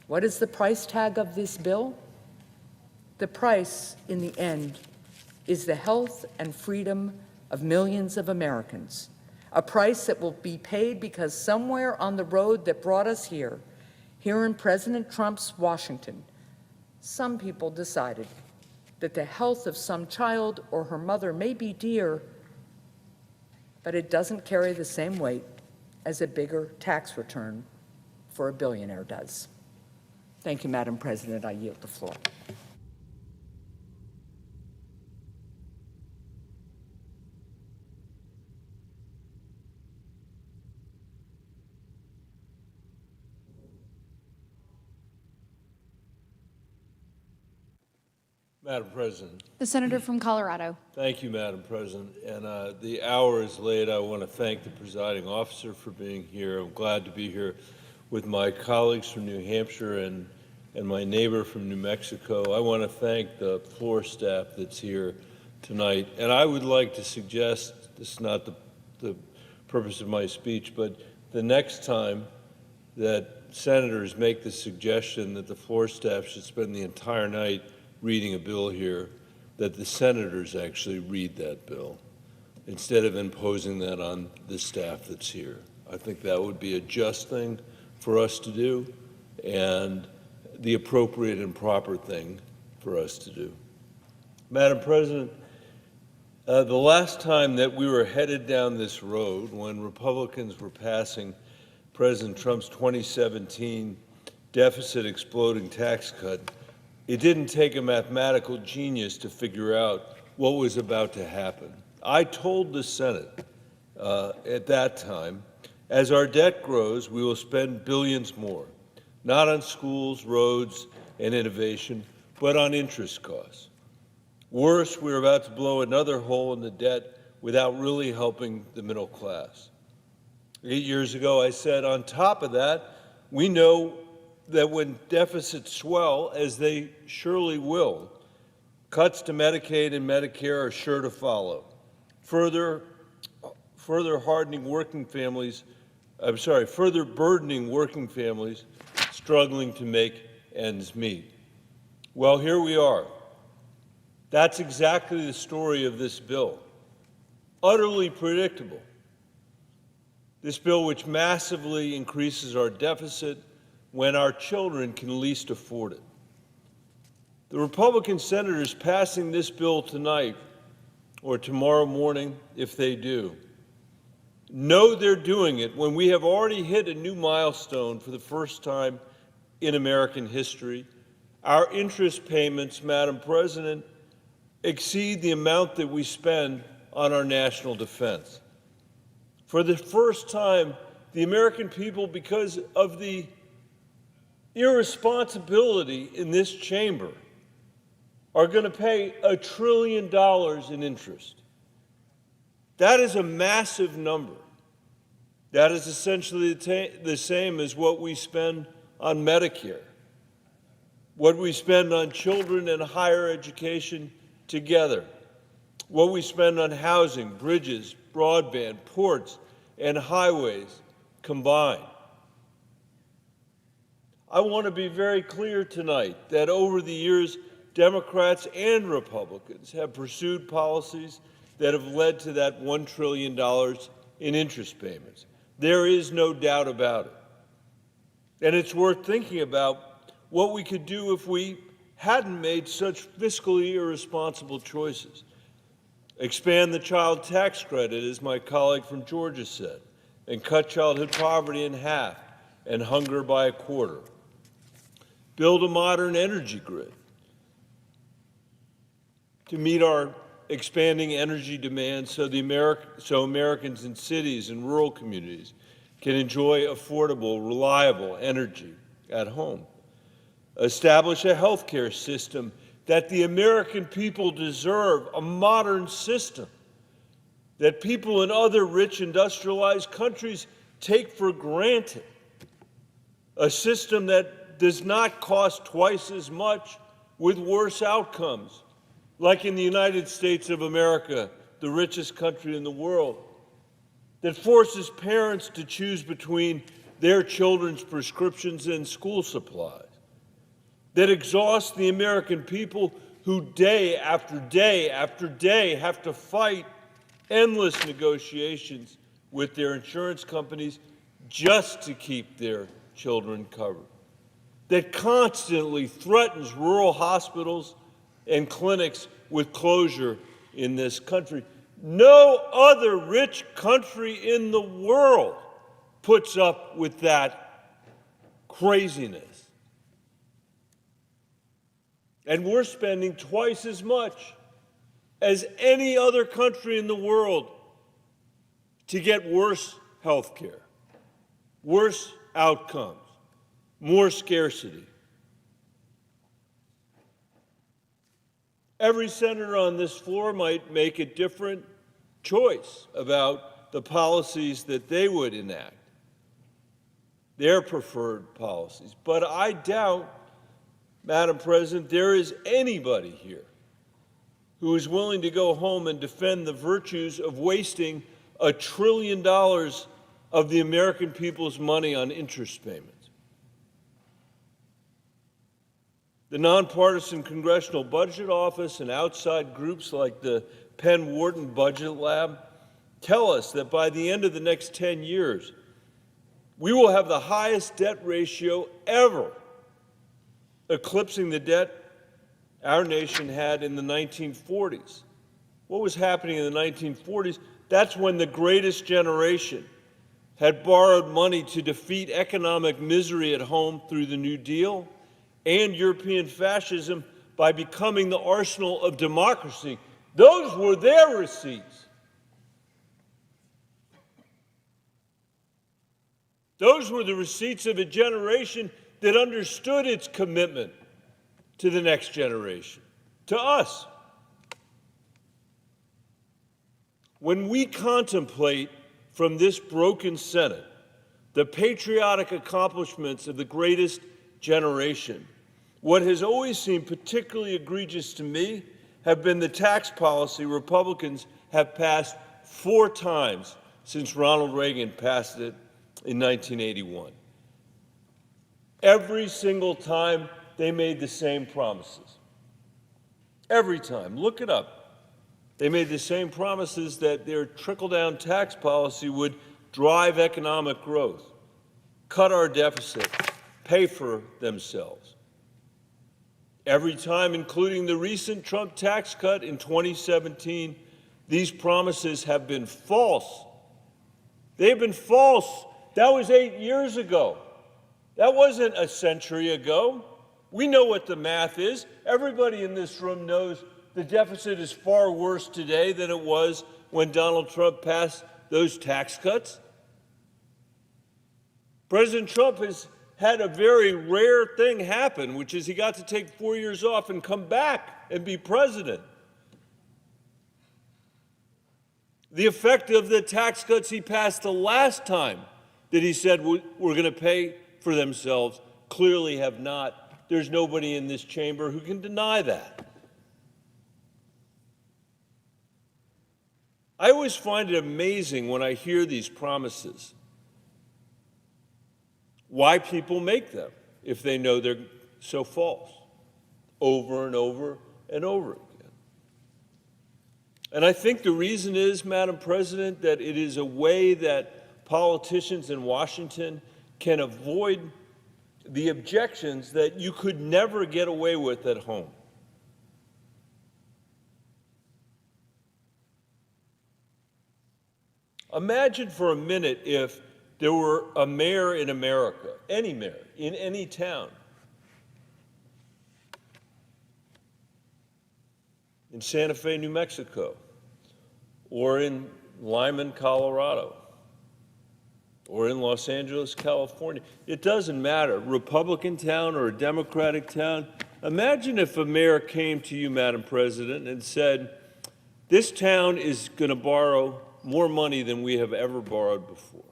S14: What is the price tag of this bill? The price, in the end, is the health and freedom of millions of Americans, a price that will be paid because somewhere on the road that brought us here in President Trump's Washington, some people decided that the health of some child or her mother may be dear, but it doesn't carry the same weight as a bigger tax return for a billionaire does. Thank you, Madam President. I yield the floor.
S15: Madam President.
S12: The senator from Colorado.
S15: Thank you, Madam President. And the hour is late. I want to thank the presiding officer for being here. I'm glad to be here with my colleagues from New Hampshire and my neighbor from New Mexico. I want to thank the floor staff that's here tonight. And I would like to suggest, this is not the purpose of my speech, but the next time that senators make the suggestion that the floor staff should spend the entire night reading a bill here, that the senators actually read that bill instead of imposing that on the staff that's here. I think that would be a just thing for us to do and the appropriate and proper thing for us to do. Madam President, The last time that we were headed down this road, when Republicans were passing President Trump's 2017 deficit exploding tax cut, it didn't take a mathematical genius to figure out what was about to happen. I told the Senate at that time, as our debt grows, we will spend billions more, not on schools, roads, and innovation, but on interest costs. Worse, we're about to blow another hole in the debt without really helping the middle class. 8 years ago, I said, on top of that, we know that when deficits swell, as they surely will, cuts to Medicaid and Medicare are sure to follow, further burdening working families struggling to make ends meet. Well, here we are. That's exactly the story of this bill. Utterly predictable. This bill which massively increases our deficit when our children can least afford it. The Republican senators passing this bill tonight, or tomorrow morning if they do, know they're doing it when we have already hit a new milestone for the first time in American history. Our interest payments, Madam President, exceed the amount that we spend on our national defense. For the first time, the American people, because of the irresponsibility in this chamber, are going to pay $1 trillion in interest. That is a massive number. That is essentially the same as what we spend on Medicare, what we spend on children and higher education together, what we spend on housing, bridges, broadband, ports, and highways combined. I want to be very clear tonight that over the years, Democrats and Republicans have pursued policies that have led to that $1 trillion in interest payments. There is no doubt about it. And it's worth thinking about what we could do if we hadn't made such fiscally irresponsible choices. Expand the child tax credit, as my colleague from Georgia said, and cut childhood poverty in half and hunger by a quarter. Build a modern energy grid to meet our expanding energy demands so Americans in cities and rural communities can enjoy affordable, reliable energy at home. Establish a healthcare system that the American people deserve, a modern system that people in other rich industrialized countries take for granted, a system that does not cost twice as much with worse outcomes, like in the United States of America, the richest country in the world, that forces parents to choose between their children's prescriptions and school supplies, that exhausts the American people who day after day after day have to fight endless negotiations with their insurance companies just to keep their children covered, that constantly threatens rural hospitals and clinics with closure in this country. No other rich country in the world puts up with that craziness. And we're spending twice as much as any other country in the world to get worse health care, worse outcomes, more scarcity. Every senator on this floor might make a different choice about the policies that they would enact, their preferred policies. But I doubt, Madam President, there is anybody here who is willing to go home and defend the virtues of wasting $1 trillion of the American people's money on interest payments. The nonpartisan Congressional Budget Office and outside groups like the Penn Wharton Budget Lab tell us that by the end of the next 10 years, we will have the highest debt ratio ever, eclipsing the debt our nation had in the 1940s. what was happening in the 1940s, that's when the greatest generation had borrowed money to defeat economic misery at home through the New Deal and European fascism by becoming the arsenal of democracy. Those were their receipts. Those were the receipts of a generation that understood its commitment to the next generation, to us. When we contemplate from this broken Senate the patriotic accomplishments of the greatest generation, what has always seemed particularly egregious to me have been the tax policy Republicans have passed 4 times since Ronald Reagan passed it in 1981. Every single time they made the same promises. Every time. Look it up. They made the same promises that their trickle-down tax policy would drive economic growth, cut our deficit, pay for themselves. Every time, including the recent Trump tax cut in 2017, these promises have been false. They've been false. That was 8 years ago. That wasn't a century ago. We know what the math is. Everybody in this room knows the deficit is far worse today than it was when Donald Trump passed those tax cuts. President Trump has had a very rare thing happen, which is he got to take 4 years off and come back and be president. The effect of the tax cuts he passed the last time that he said we're going to pay for themselves clearly have not. There's nobody in this chamber who can deny that. I always find it amazing when I hear these promises, why people make them if they know they're so false, over and over and over again. And I think the reason is, Madam President, that it is a way that politicians in Washington can avoid the objections that you could never get away with at home. Imagine for a minute if there were a mayor in America, any mayor, in any town, in Santa Fe, New Mexico, or in Lyman, Colorado, or in Los Angeles, California. It doesn't matter, Republican town or a Democratic town. Imagine if a mayor came to you, Madam President, and said, this town is going to borrow more money than we have ever borrowed before.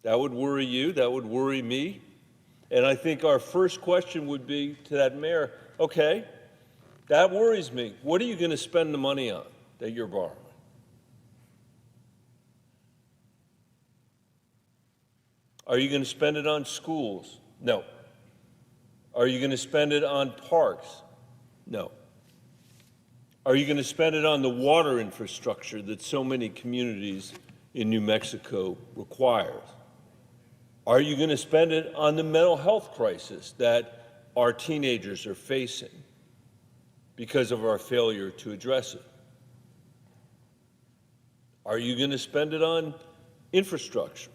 S15: That would worry you, that would worry me. And I think our first question would be to that mayor, okay, that worries me. What are you going to spend the money on that you're borrowing? Are you going to spend it on schools? No. Are you going to spend it on parks? No. Are you going to spend it on the water infrastructure that so many communities in New Mexico require? Are you going to spend it on the mental health crisis that our teenagers are facing because of our failure to address it? Are you going to spend it on infrastructure?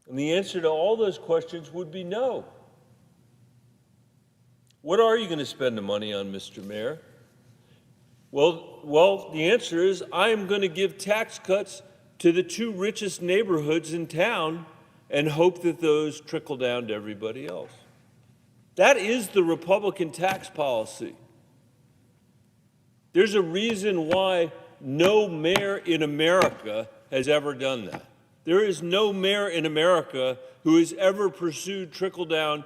S15: And the answer to all those questions would be no. What are you going to spend the money on, Mr. Mayor? Well, the answer is I am going to give tax cuts to the 2 richest neighborhoods in town and hope that those trickle down to everybody else. That is the Republican tax policy. There's a reason why no mayor in America has ever done that. There is no mayor in America who has ever pursued trickle-down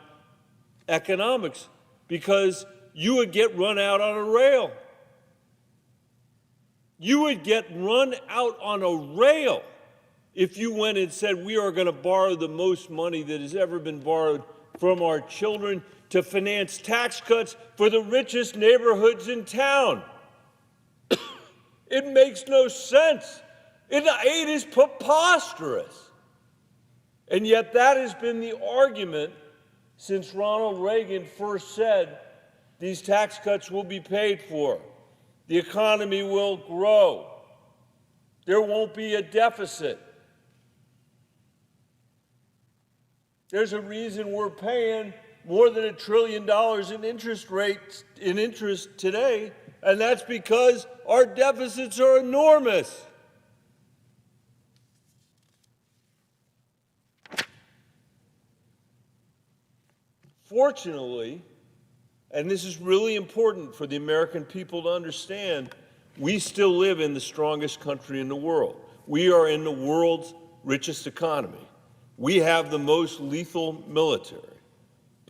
S15: economics, because you would get run out on a rail. You would get run out on a rail if you went and said, we are going to borrow the most money that has ever been borrowed from our children to finance tax cuts for the richest neighborhoods in town. It makes no sense. It is preposterous. And yet that has been the argument since Ronald Reagan first said these tax cuts will be paid for. The economy will grow. There won't be a deficit. There's a reason we're paying more than $1 trillion in interest today, and that's because our deficits are enormous. Fortunately, and this is really important for the American people to understand, we still live in the strongest country in the world. We are in the world's richest economy. We have the most lethal military.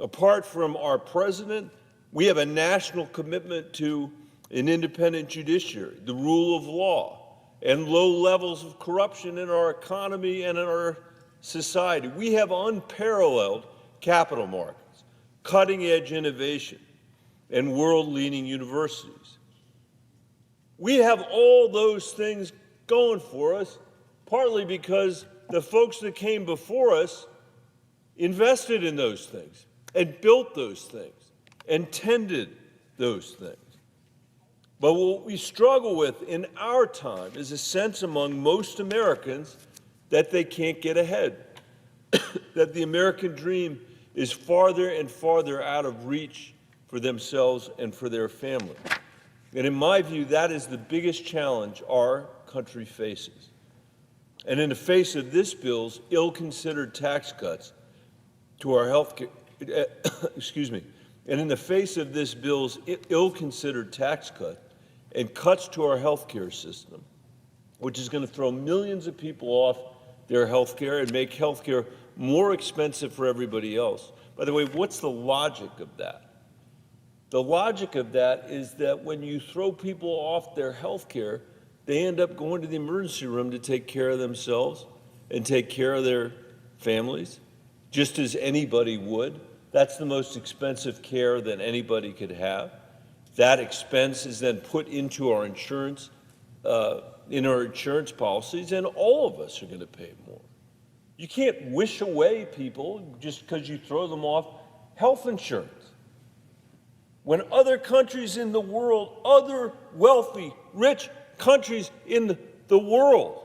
S15: Apart from our president, we have a national commitment to an independent judiciary, the rule of law, and low levels of corruption in our economy and in our society. We have unparalleled capital markets, cutting-edge innovation, and world-leading universities. We have all those things going for us, partly because the folks that came before us invested in those things and built those things and tended those things. But what we struggle with in our time is a sense among most Americans that they can't get ahead, that the American dream is farther and farther out of reach for themselves and for their family. And in my view, that is the biggest challenge our country faces. And in the face of this bill's ill-considered tax cuts to our health care, and in the face of this bill's ill-considered tax cut and cuts to our health care system, which is going to throw millions of people off their health care and make health care more expensive for everybody else. By the way, what's the logic of that? The logic of that is that when you throw people off their health care, they end up going to the emergency room to take care of themselves and take care of their families, just as anybody would. That's the most expensive care that anybody could have. That expense is then put into our insurance, in our insurance policies, and all of us are going to pay more. You can't wish away people just because you throw them off health insurance. When other countries in the world, other wealthy, rich countries in the world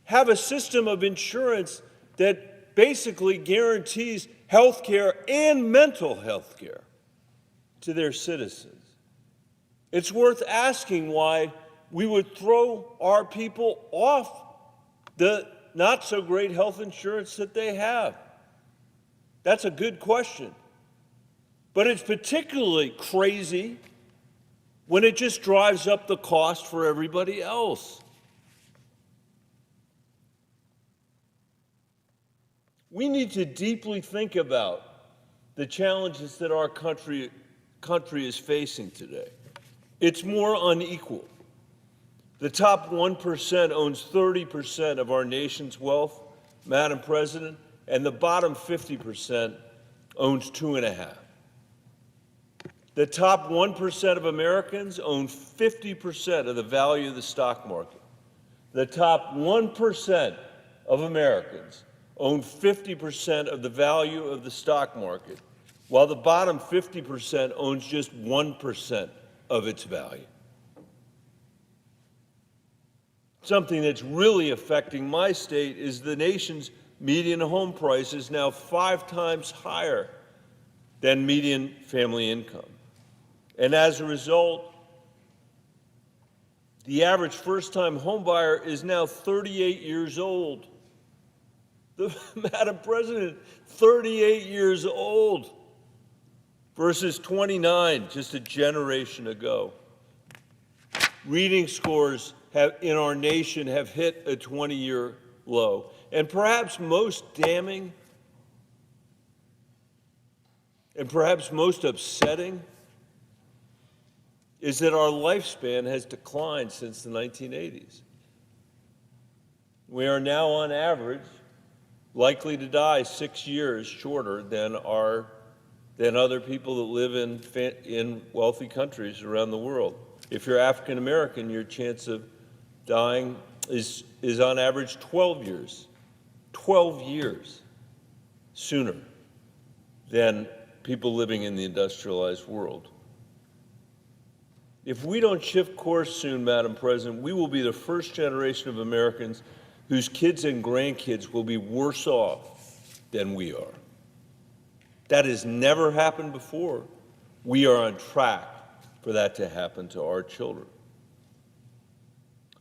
S15: have a system of insurance that basically guarantees health care and mental health care to their citizens. It's worth asking why we would throw our people off the not so great health insurance that they have. That's a good question. But it's particularly crazy when it just drives up the cost for everybody else. We need to deeply think about the challenges that our country is facing today. It's more unequal. The top 1% owns 30% of our nation's wealth, Madam President, and the bottom 50% owns 2.5%. The top 1% of Americans own 50% of the value of the stock market. The top 1% of Americans own 50% of the value of the stock market, while the bottom 50% owns just 1% of its value. Something that's really affecting my state is the nation's median home price is now 5 times higher than median family income. And as a result, the average first-time homebuyer is now 38 years old. Madam President, 38 years old versus 29 just a generation ago. Reading scores in our nation have hit a 20-year low. And perhaps most damning and perhaps most upsetting is that our lifespan has declined since the 1980s. We are now, on average, likely to die 6 years shorter than other people that live in wealthy countries around the world. If you're African American, your chance of dying is on average 12 years sooner than people living in the industrialized world. If we don't shift course soon, Madam President, we will be the first generation of Americans whose kids and grandkids will be worse off than we are. That has never happened before. We are on track for that to happen to our children.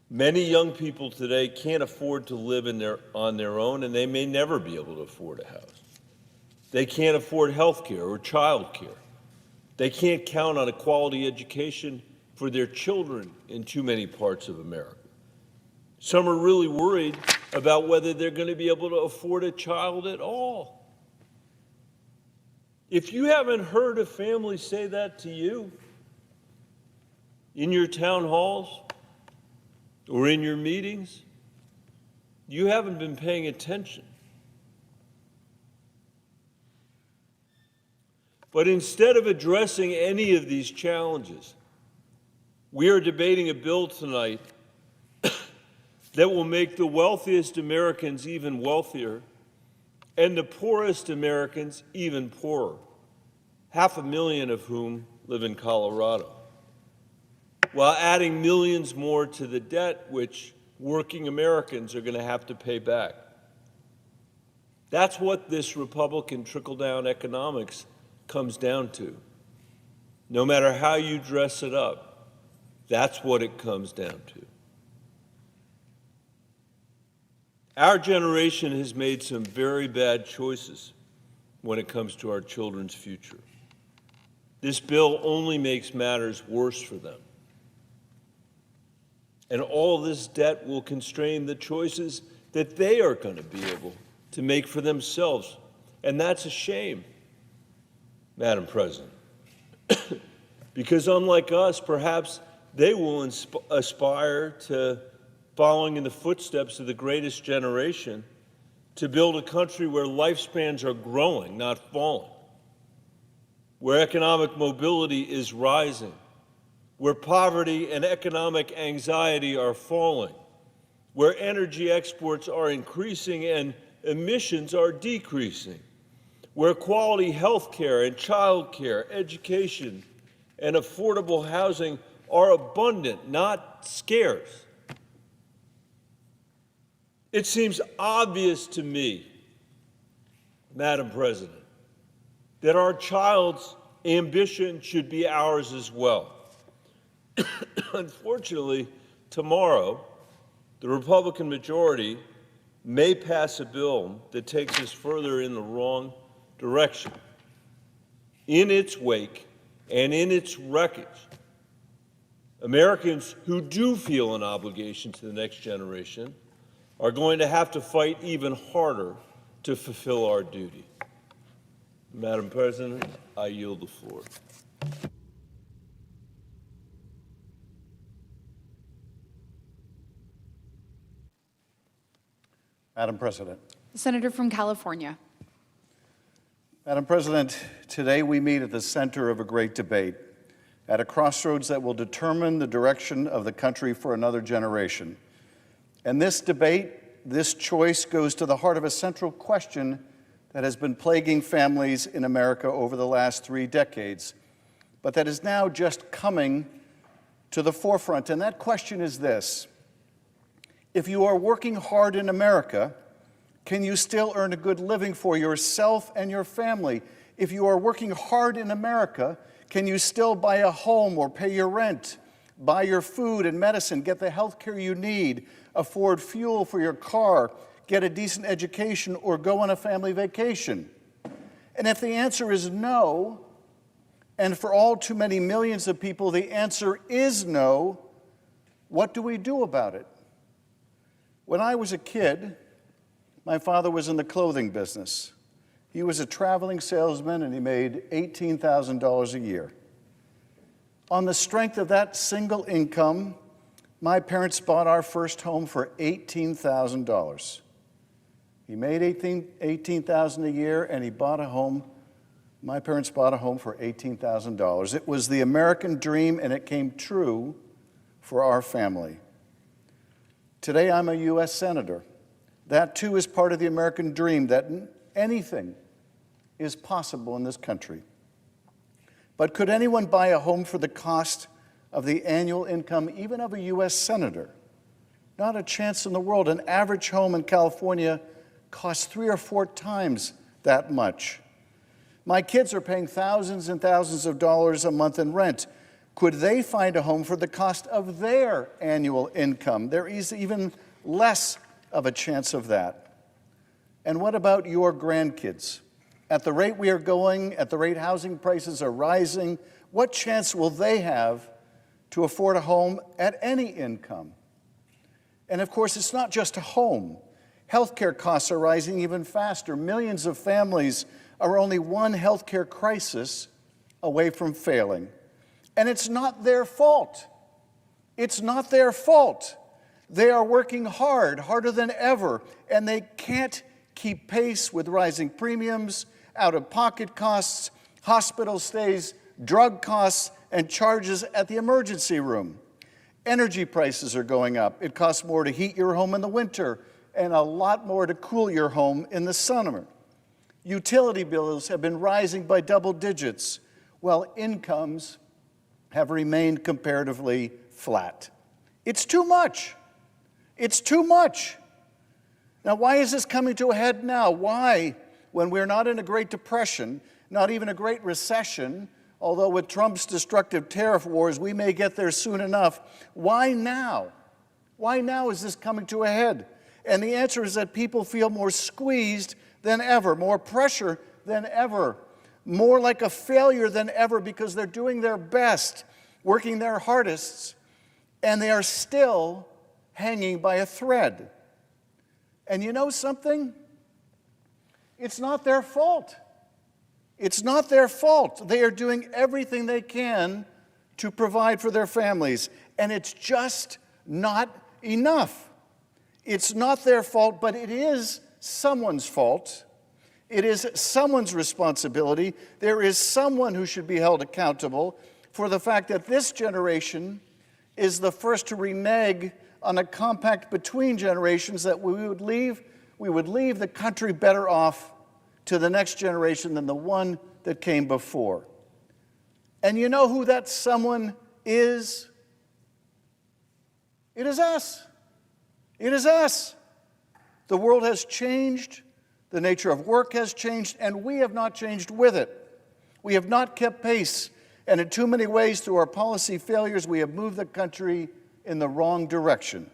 S15: Many young people today can't afford to live on their own, and they may never be able to afford a house. They can't afford health care or child care. They can't count on a quality education for their children in too many parts of America. Some are really worried about whether they're going to be able to afford a child at all. If you haven't heard a family say that to you in your town halls or in your meetings, you haven't been paying attention. But instead of addressing any of these challenges, we are debating a bill tonight that will make the wealthiest Americans even wealthier and the poorest Americans even poorer, 500,000 of whom live in Colorado, while adding millions more to the debt which working Americans are going to have to pay back. That's what this Republican trickle-down economics comes down to. No matter how you dress it up, that's what it comes down to. Our generation has made some very bad choices when it comes to our children's future. This bill only makes matters worse for them. And all this debt will constrain the choices that they are going to be able to make for themselves. And that's a shame, Madam President. Because unlike us, perhaps they will aspire to following in the footsteps of the greatest generation to build a country where lifespans are growing, not falling, where economic mobility is rising, where poverty and economic anxiety are falling, where energy exports are increasing and emissions are decreasing, where quality health care and child care, education, and affordable housing are abundant, not scarce. It seems obvious to me, Madam President, that our child's ambition should be ours as well. Unfortunately, tomorrow, the Republican majority may pass a bill that takes us further in the wrong direction. In its wake and in its wreckage, Americans who do feel an obligation to the next generation are going to have to fight even harder to fulfill our duty. Madam President, I yield the floor.
S6: Madam President.
S12: The senator from California.
S6: Madam President, today we meet at the center of a great debate, at a crossroads that will determine the direction of the country for another generation. And this debate, this choice, goes to the heart of a central question that has been plaguing families in America over the last 3 decades, but that is now just coming to the forefront. And that question is this: if you are working hard in America, can you still earn a good living for yourself and your family? If you are working hard in America, can you still buy a home or pay your rent, buy your food and medicine, get the health care you need, afford fuel for your car, get a decent education, or go on a family vacation? And if the answer is no, and for all too many millions of people the answer is no, what do we do about it? When I was a kid, my father was in the clothing business. He was a traveling salesman and he made $18,000 a year. On the strength of that single income, my parents bought our first home for $18,000. He made $18,000 a year and he bought a home. My parents bought a home for $18,000. It was the American dream and it came true for our family. Today I'm a U.S. Senator. That too is part of the American dream, that anything
S16: is possible in this country. But could anyone buy a home for the cost of the annual income even of a U.S. senator? Not a chance in the world. An average home in California costs 3 or 4 times that much. My kids are paying thousands and thousands of dollars a month in rent. Could they find a home for the cost of their annual income? There is even less of a chance of that. And what about your grandkids? At the rate we are going, at the rate housing prices are rising, what chance will they have to afford a home at any income? And of course, it's not just a home. Healthcare costs are rising even faster. Millions of families are only one healthcare crisis away from failing. And it's not their fault. It's not their fault. They are working hard, harder than ever, and they can't keep pace with rising premiums, out-of-pocket costs, hospital stays, drug costs, and charges at the emergency room. Energy prices are going up. It costs more to heat your home in the winter and a lot more to cool your home in the summer. Utility bills have been rising by double digits, while incomes have remained comparatively flat. It's too much. It's too much. Now, why is this coming to a head now? Why, when we're not in a Great Depression, not even a Great Recession, although with Trump's destructive tariff wars, we may get there soon enough, why now? Why now is this coming to a head? And the answer is that people feel more squeezed than ever, more pressure than ever, more like a failure than ever because they're doing their best, working their hardest, and they are still hanging by a thread. And you know something? It's not their fault. It's not their fault. They are doing everything they can to provide for their families, and it's just not enough. It's not their fault, but it is someone's fault. It is someone's responsibility. There is someone who should be held accountable for the fact that this generation is the first to renege on a compact between generations that we would leave the country better off to the next generation than the one that came before. And you know who that someone is? It is us. It is us. The world has changed, the nature of work has changed, and we have not changed with it. We have not kept pace, and in too many ways, through our policy failures, we have moved the country in the wrong direction.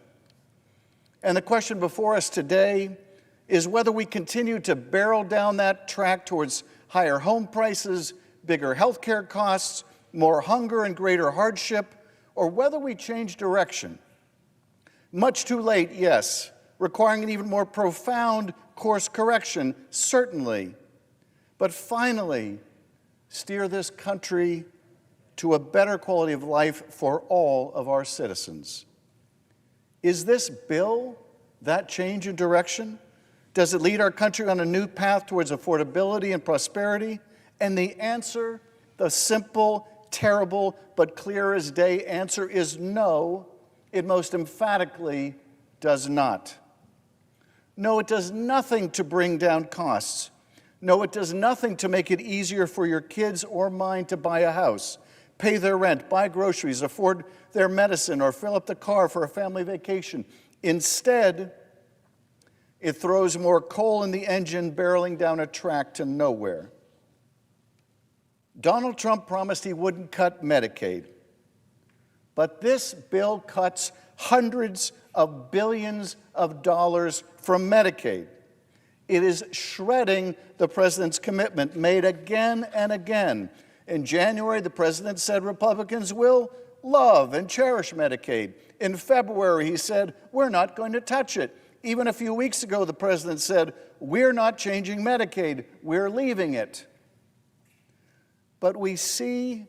S16: And the question before us today is whether we continue to barrel down that track towards higher home prices, bigger health care costs, more hunger and greater hardship, or whether we change direction. Much too late, yes, requiring an even more profound course correction, certainly, but finally steer this country to a better quality of life for all of our citizens. Is this bill that change in direction? Does it lead our country on a new path towards affordability and prosperity? And the answer, the simple, terrible, but clear as day answer is no. It most emphatically does not. No, it does nothing to bring down costs. No, it does nothing to make it easier for your kids or mine to buy a house, pay their rent, buy groceries, afford their medicine, or fill up the car for a family vacation. Instead, it throws more coal in the engine, barreling down a track to nowhere. Donald Trump promised he wouldn't cut Medicaid. But this bill cuts hundreds of billions of dollars from Medicaid. It is shredding the president's commitment made again and again. In January, the president said Republicans will love and cherish Medicaid. In February, he said, we're not going to touch it. Even a few weeks ago, the president said, we're not changing Medicaid, we're leaving it. But we see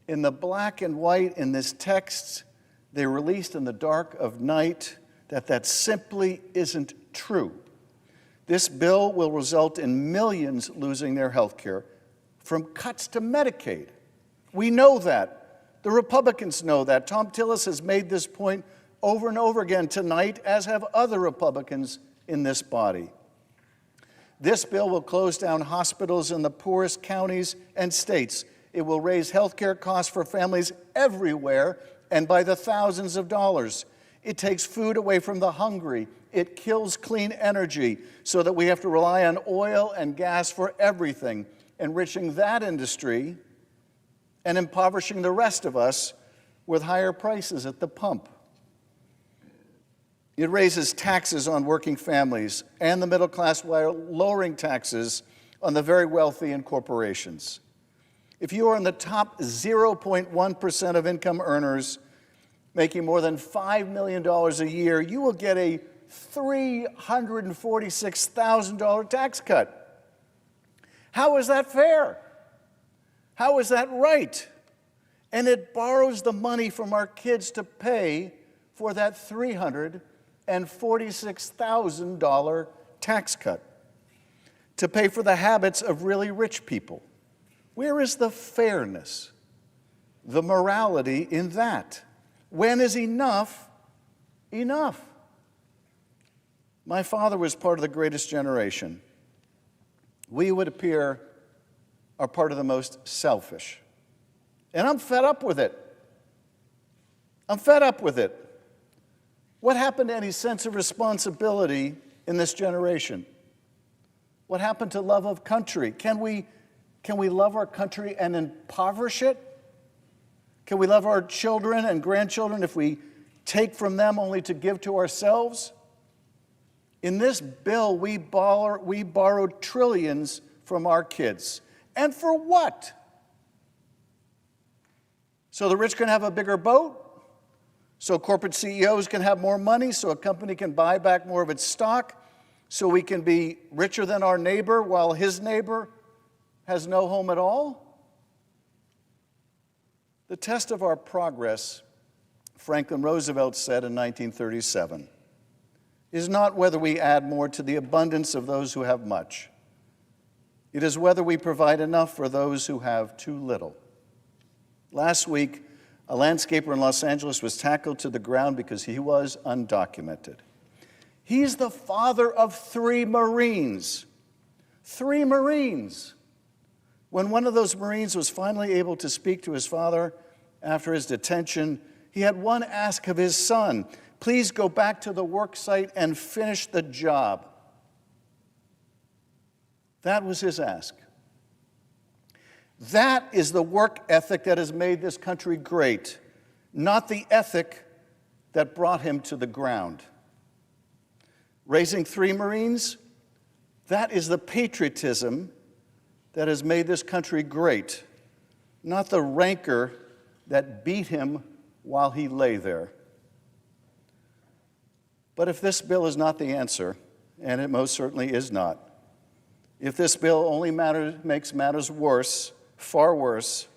S16: in the black and white in this text they released in the dark of night that simply isn't true. This bill will result in millions losing their health care from cuts to Medicaid. We know that. The Republicans know that. Tom Tillis has made this point over and over again tonight, as have other Republicans in this body. This bill will close down hospitals in the poorest counties and states. It will raise health care costs for families everywhere and by the thousands of dollars. It takes food away from the hungry. It kills clean energy so that we have to rely on oil and gas for everything, enriching that industry and impoverishing the rest of us with higher prices at the pump. It raises taxes on working families and the middle class while lowering taxes on the very wealthy and corporations. If you are in the top 0.1% of income earners making more than $5 million a year, you will get a $346,000 tax cut. How is that fair? How is that right? And it borrows the money from our kids to pay for that $346,000 tax cut, to pay for the habits of really rich people. Where is the fairness, the morality in that? When is enough enough? My father was part of the greatest generation. We would appear are part of the most selfish. And I'm fed up with it. I'm fed up with it. What happened to any sense of responsibility in this generation? What happened to love of country? Can we love our country and impoverish it? Can we love our children and grandchildren if we take from them only to give to ourselves? In this bill, we borrowed trillions from our kids. And for what? So the rich can have a bigger boat? So corporate CEOs can have more money? So a company can buy back more of its stock? So we can be richer than our neighbor while his neighbor has no home at all? The test of our progress, Franklin Roosevelt said in 1937, is not whether we add more to the abundance of those who have much. It is whether we provide enough for those who have too little. Last week, a landscaper in Los Angeles was tackled to the ground because he was undocumented. He's the father of 3 Marines. 3 Marines. When one of those Marines was finally able to speak to his father after his detention, he had one ask of his son: please go back to the work site and finish the job. That was his ask. That is the work ethic that has made this country great, not the ethic that brought him to the ground. Raising 3 Marines, that is the patriotism that has made this country great, not the rancor that beat him while he lay there. But if this bill is not the answer, and it most certainly is not, if this bill only makes matters worse, far worse,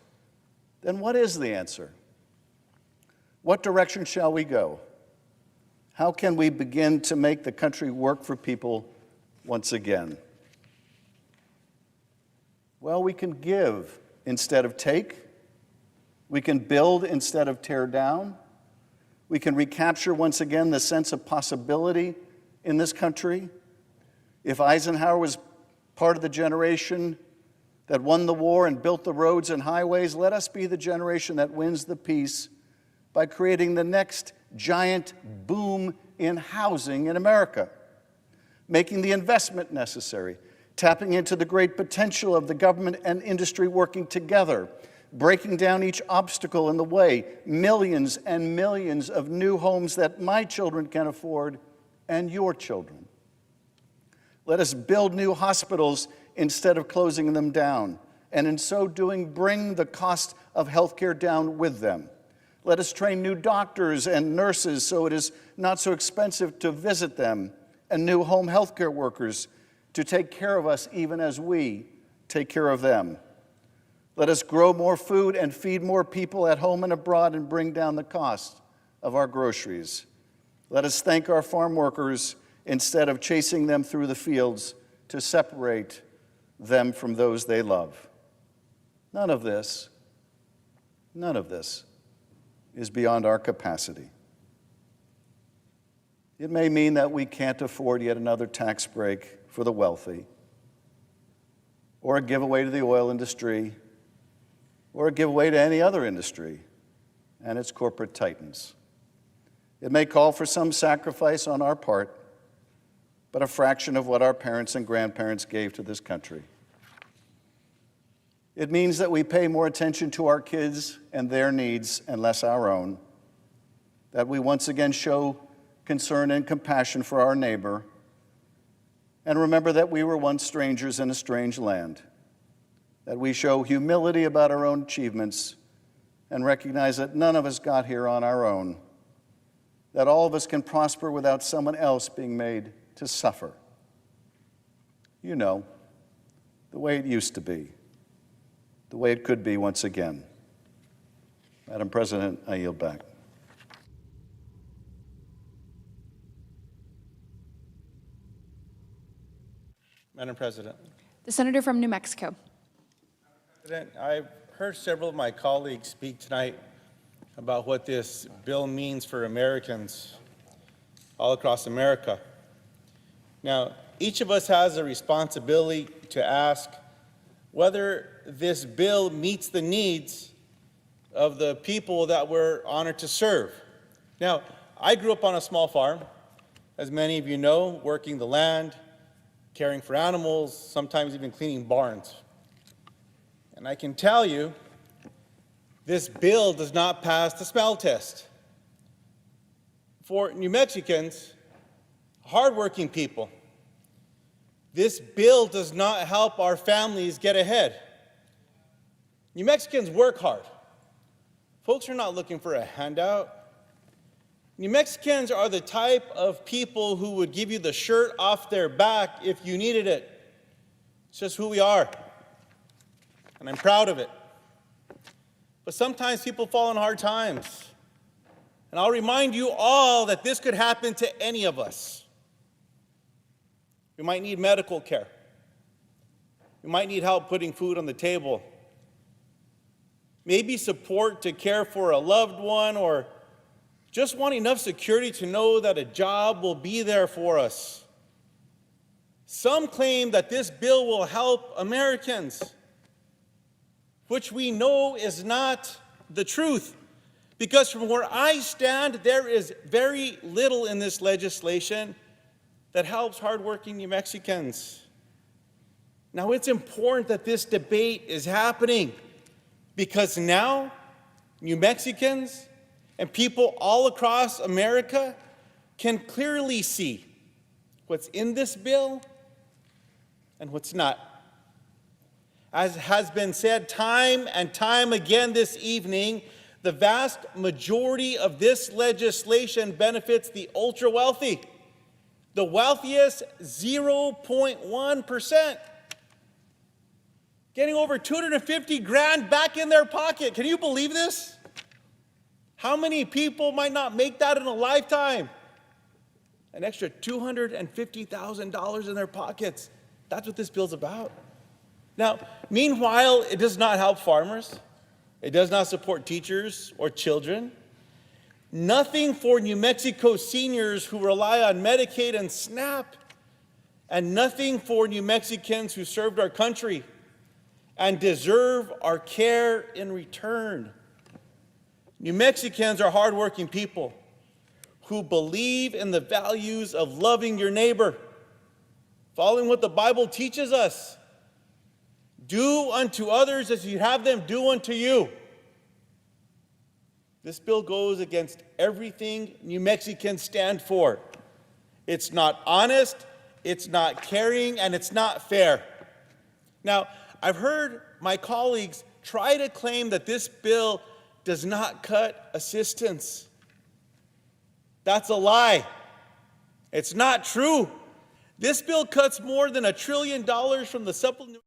S16: then what is the answer? What direction shall we go? How can we begin to make the country work for people once again? Well, we can give instead of take. We can build instead of tear down. We can recapture once again the sense of possibility in this country. If Eisenhower was part of the generation that won the war and built the roads and highways, let us be the generation that wins the peace by creating the next giant boom in housing in America, making the investment necessary, tapping into the great potential of the government and industry working together, breaking down each obstacle in the way, millions and millions of new homes that my children can afford and your children. Let us build new hospitals instead of closing them down, and in so doing, bring the cost of health care down with them. Let us train new doctors and nurses so it is not so expensive to visit them, and new home health care workers to take care of us even as we take care of them. Let us grow more food and feed more people at home and abroad and bring down the cost of our groceries. Let us thank our farm workers instead of chasing them through the fields to separate them from those they love. None of this is beyond our capacity. It may mean that we can't afford yet another tax break for the wealthy. or a giveaway to the oil industry, or a giveaway to any other industry and its corporate titans. It may call for some sacrifice on our part, but a fraction of what our parents and grandparents gave to this country. It means that we pay more attention to our kids and their needs and less our own, that we once again show concern and compassion for our neighbor, and remember that we were once strangers in a strange land, that we show humility about our own achievements and recognize that none of us got here on our own, that all of us can prosper without someone else being made to suffer. You know, the way it used to be, the way it could be once again. Madam President, I yield back.
S17: Madam President.
S12: The senator from New Mexico.
S17: President, I've heard several of my colleagues speak tonight about what this bill means for Americans all across America. Now, each of us has a responsibility to ask whether this bill meets the needs of the people that we're honored to serve. Now, I grew up on a small farm, as many of you know, working the land, caring for animals, sometimes even cleaning barns. And I can tell you, this bill does not pass the smell test. For New Mexicans, hardworking people, this bill does not help our families get ahead. New Mexicans work hard. Folks are not looking for a handout. New Mexicans are the type of people who would give you the shirt off their back if you needed it. It's just who we are, and I'm proud of it. But sometimes people fall in hard times. And I'll remind you all that this could happen to any of us. We might need medical care. We might need help putting food on the table. Maybe support to care for a loved one, or just want enough security to know that a job will be there for us. Some claim that this bill will help Americans, which we know is not the truth. Because from where I stand, there is very little in this legislation that helps hardworking New Mexicans. Now, it's important that this debate is happening, because now New Mexicans and people all across America can clearly see what's in this bill and what's not. As has been said time and time again this evening, the vast majority of this legislation benefits the ultra-wealthy, the wealthiest 0.1%, getting over $250,000 back in their pocket. Can you believe this? How many people might not make that in a lifetime? An extra $250,000 in their pockets. That's what this bill's about. Now, meanwhile, it does not help farmers. It does not support teachers or children. Nothing for New Mexico seniors who rely on Medicaid and SNAP. And nothing for New Mexicans who served our country and deserve our care in return. New Mexicans are hardworking people who believe in the values of loving your neighbor, following what the Bible teaches us. Do unto others as you have them do unto you. This bill goes against everything New Mexicans stand for. It's not honest, it's not caring, and it's not fair. Now, I've heard my colleagues try to claim that this bill does not cut assistance. That's a lie. It's not true. This bill cuts more than $1 trillion from the supplemental.